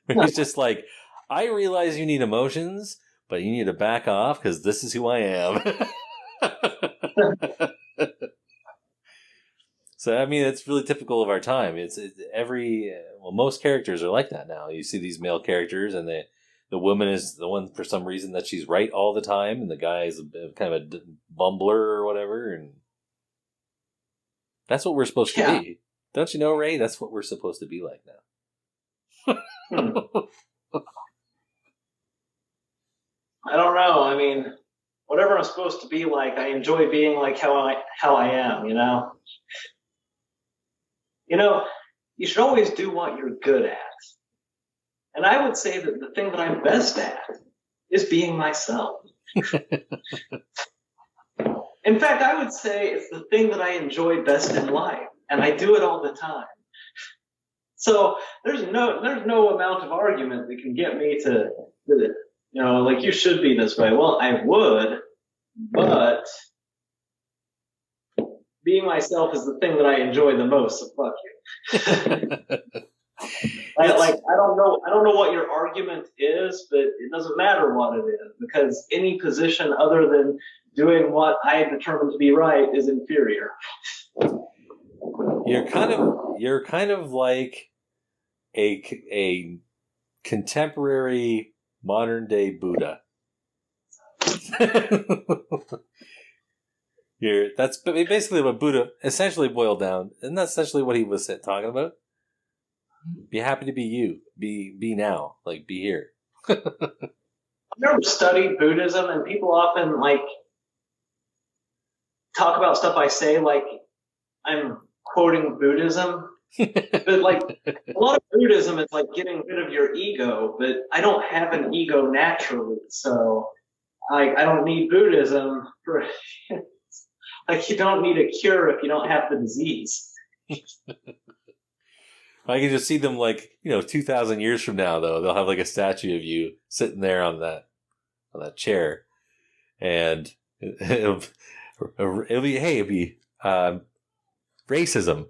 He's just like, I realize you need emotions, but you need to back off because this is who I am. So, I mean, it's really typical of our time. It's most characters are like that now. You see these male characters, and the woman is the one for some reason that she's right all the time, and the guy is kind of a bumbler or whatever, and that's what we're supposed to be. Don't you know, Ray? That's what we're supposed to be like now. I don't know. I mean, whatever I'm supposed to be like, I enjoy being like how I am, you know? You know, you should always do what you're good at. And I would say that the thing that I'm best at is being myself. In fact, I would say it's the thing that I enjoy best in life, and I do it all the time. So there's no amount of argument that can get me to, you know, like, you should be this way. Well, I would, but being myself is the thing that I enjoy the most. So fuck you. I don't know what your argument is, but it doesn't matter what it is, because any position other than doing what I determine to be right is inferior. You're kind of like a contemporary modern day Buddha. That's basically what Buddha essentially boiled down, and that's essentially what he was talking about. Be happy to be you. Be now. Like, be here. I've never studied Buddhism, and people often like talk about stuff I say like I'm quoting Buddhism. But like, a lot of Buddhism is like getting rid of your ego, but I don't have an ego naturally, so I don't need Buddhism for like, you don't need a cure if you don't have the disease. I can just see them, like, 2,000 years from now, though. They'll have like a statue of you sitting there on that chair, and it'll be racism.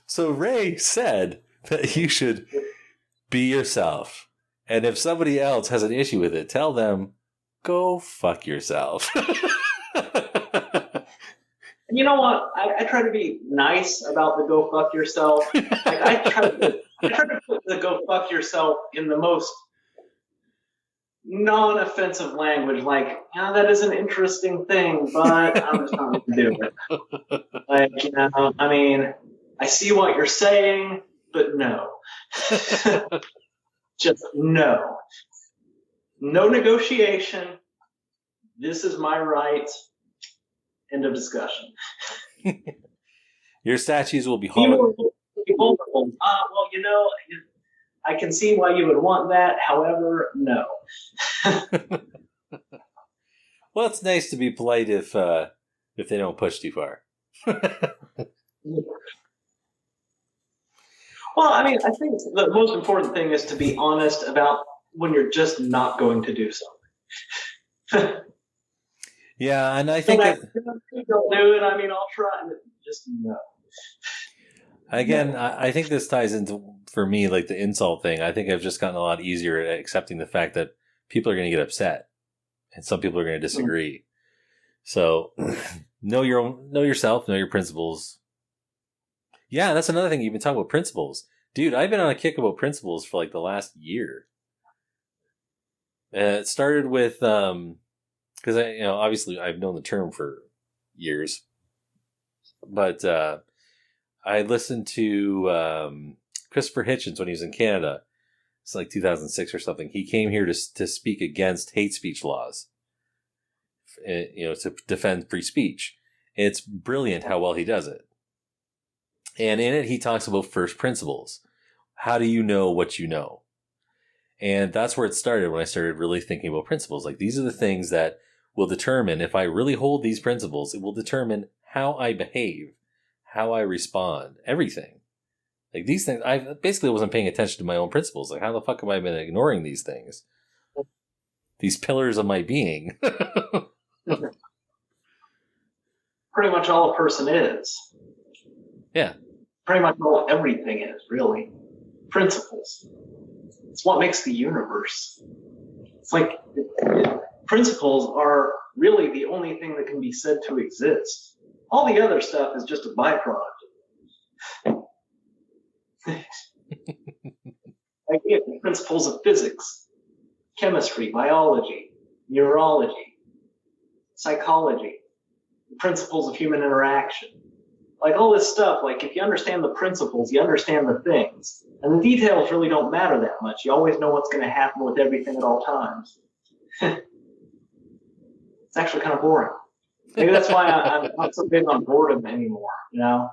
So Ray said that you should be yourself, and if somebody else has an issue with it, tell them, go fuck yourself. You know what? I try to be nice about the go fuck yourself. Like, I try to put the go fuck yourself in the most non-offensive language. Like, that is an interesting thing, but I'm just not going to do it. Like, I mean, I see what you're saying, but no. Just no. No negotiation. This is my right. End of discussion. Your statues will be vulnerable. Well, I can see why you would want that. However, no. Well, it's nice to be polite if they don't push too far. Well, I mean, I think the most important thing is to be honest about when you're just not going to do something. Yeah, and I think that don't do it. I mean, I'll try. Just no. Again, I think this ties into, for me, like the insult thing. I think I've just gotten a lot easier at accepting the fact that people are going to get upset, and some people are going to disagree. So, know yourself, know your principles. Yeah, that's another thing. You've been talking about principles, dude. I've been on a kick about principles for like the last year. It started with because obviously I've known the term for years, but I listened to Christopher Hitchens when he was in Canada. It's like 2006 or something. He came here to speak against hate speech laws, to defend free speech. And it's brilliant how well he does it. And in it, he talks about first principles. How do you know what you know? And that's where it started when I started really thinking about principles. Like, these are the things that will determine, if I really hold these principles, it will determine how I behave, how I respond, everything. Like, these things, I basically wasn't paying attention to my own principles. Like, how the fuck have I been ignoring these things? These pillars of my being. Pretty much all a person is. Yeah. Pretty much all everything is, really. Principles. It's what makes the universe. It's like principles are really the only thing that can be said to exist. All the other stuff is just a byproduct. Like the principles of physics, chemistry, biology, neurology, psychology, the principles of human interaction. Like all this stuff, like if you understand the principles, you understand the things. And the details really don't matter that much. You always know what's going to happen with everything at all times. It's actually kind of boring. Maybe that's why I'm not so big on boredom anymore, you know?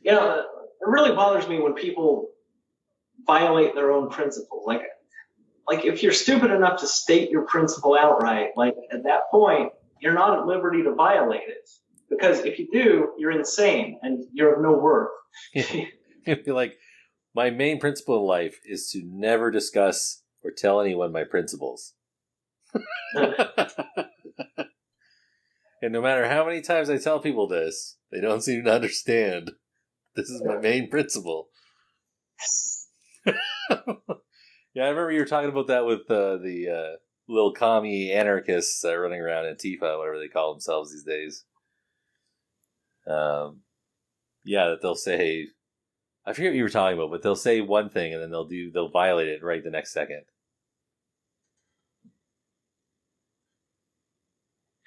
It really bothers me when people violate their own principles. Like if you're stupid enough to state your principle outright, like at that point, you're not at liberty to violate it. Because if you do, you're insane and you're of no worth. It'd be like, my main principle in life is to never discuss or tell anyone my principles. And no matter how many times I tell people this, they don't seem to understand. This is my main principle. Yeah, I remember you were talking about that with the little commie anarchists running around Antifa, whatever they call themselves these days. That they'll say, I forget what you were talking about, but they'll say one thing and then they'll violate it right the next second.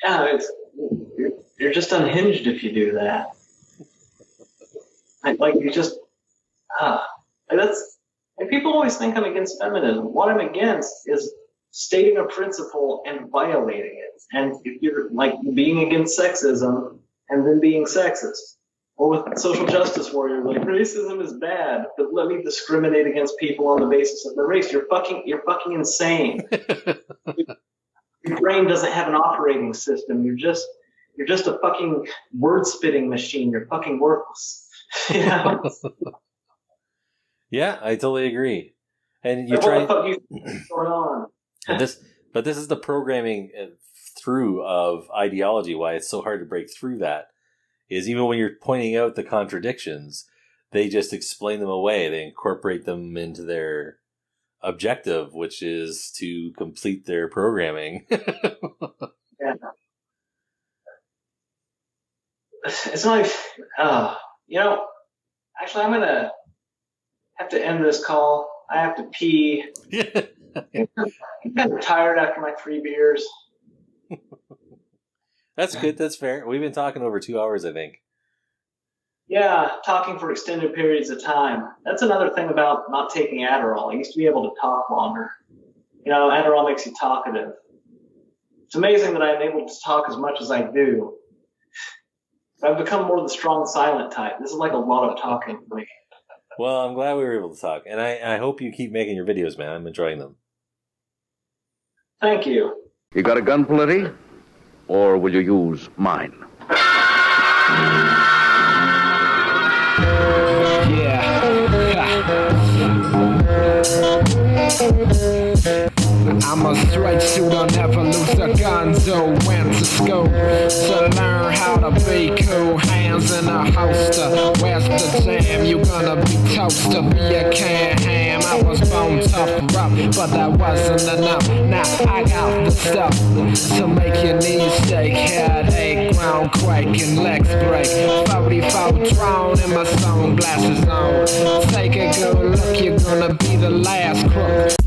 Yeah, you're just unhinged if you do that. Like you just and people always think I'm against feminism. What I'm against is stating a principle and violating it. And if you're like being against sexism and then being sexist, or with social justice warrior, like racism is bad, but let me discriminate against people on the basis of their race. You're fucking insane. Your brain doesn't have an operating system. You're just a fucking word spitting machine. You're fucking worthless. You know? Yeah, I totally agree. And you what try. The fuck you think going on? But this is the programming through of ideology. Why it's so hard to break through that is even when you're pointing out the contradictions, they just explain them away. They incorporate them into their objective, which is to complete their programming. Yeah. It's not like, actually, I'm going to have to end this call. I have to pee. I'm kind of tired after my 3 beers. That's good. That's fair. We've been talking over 2 hours, I think. Yeah, talking for extended periods of time. That's another thing about not taking Adderall. I used to be able to talk longer. Adderall makes you talkative. It's amazing that I'm able to talk as much as I do. I've become more the strong silent type. This is like a lot of talking for me. Well, I'm glad we were able to talk. And I hope you keep making your videos, man. I'm enjoying them. Thank you. You got a gun, Paletti? Or will you use mine? I'm a straight shooter, never lose a gun, so went to school to learn how to be cool. Hands in a holster, where's the jam? You gonna be toast to be a can ham. I was born tough and rough, but that wasn't enough. Now I got the stuff to make your knees shake, headache, ground quake, and legs break. 44 drawn and my sunglasses on. Take a good look, you're gonna be the last crook.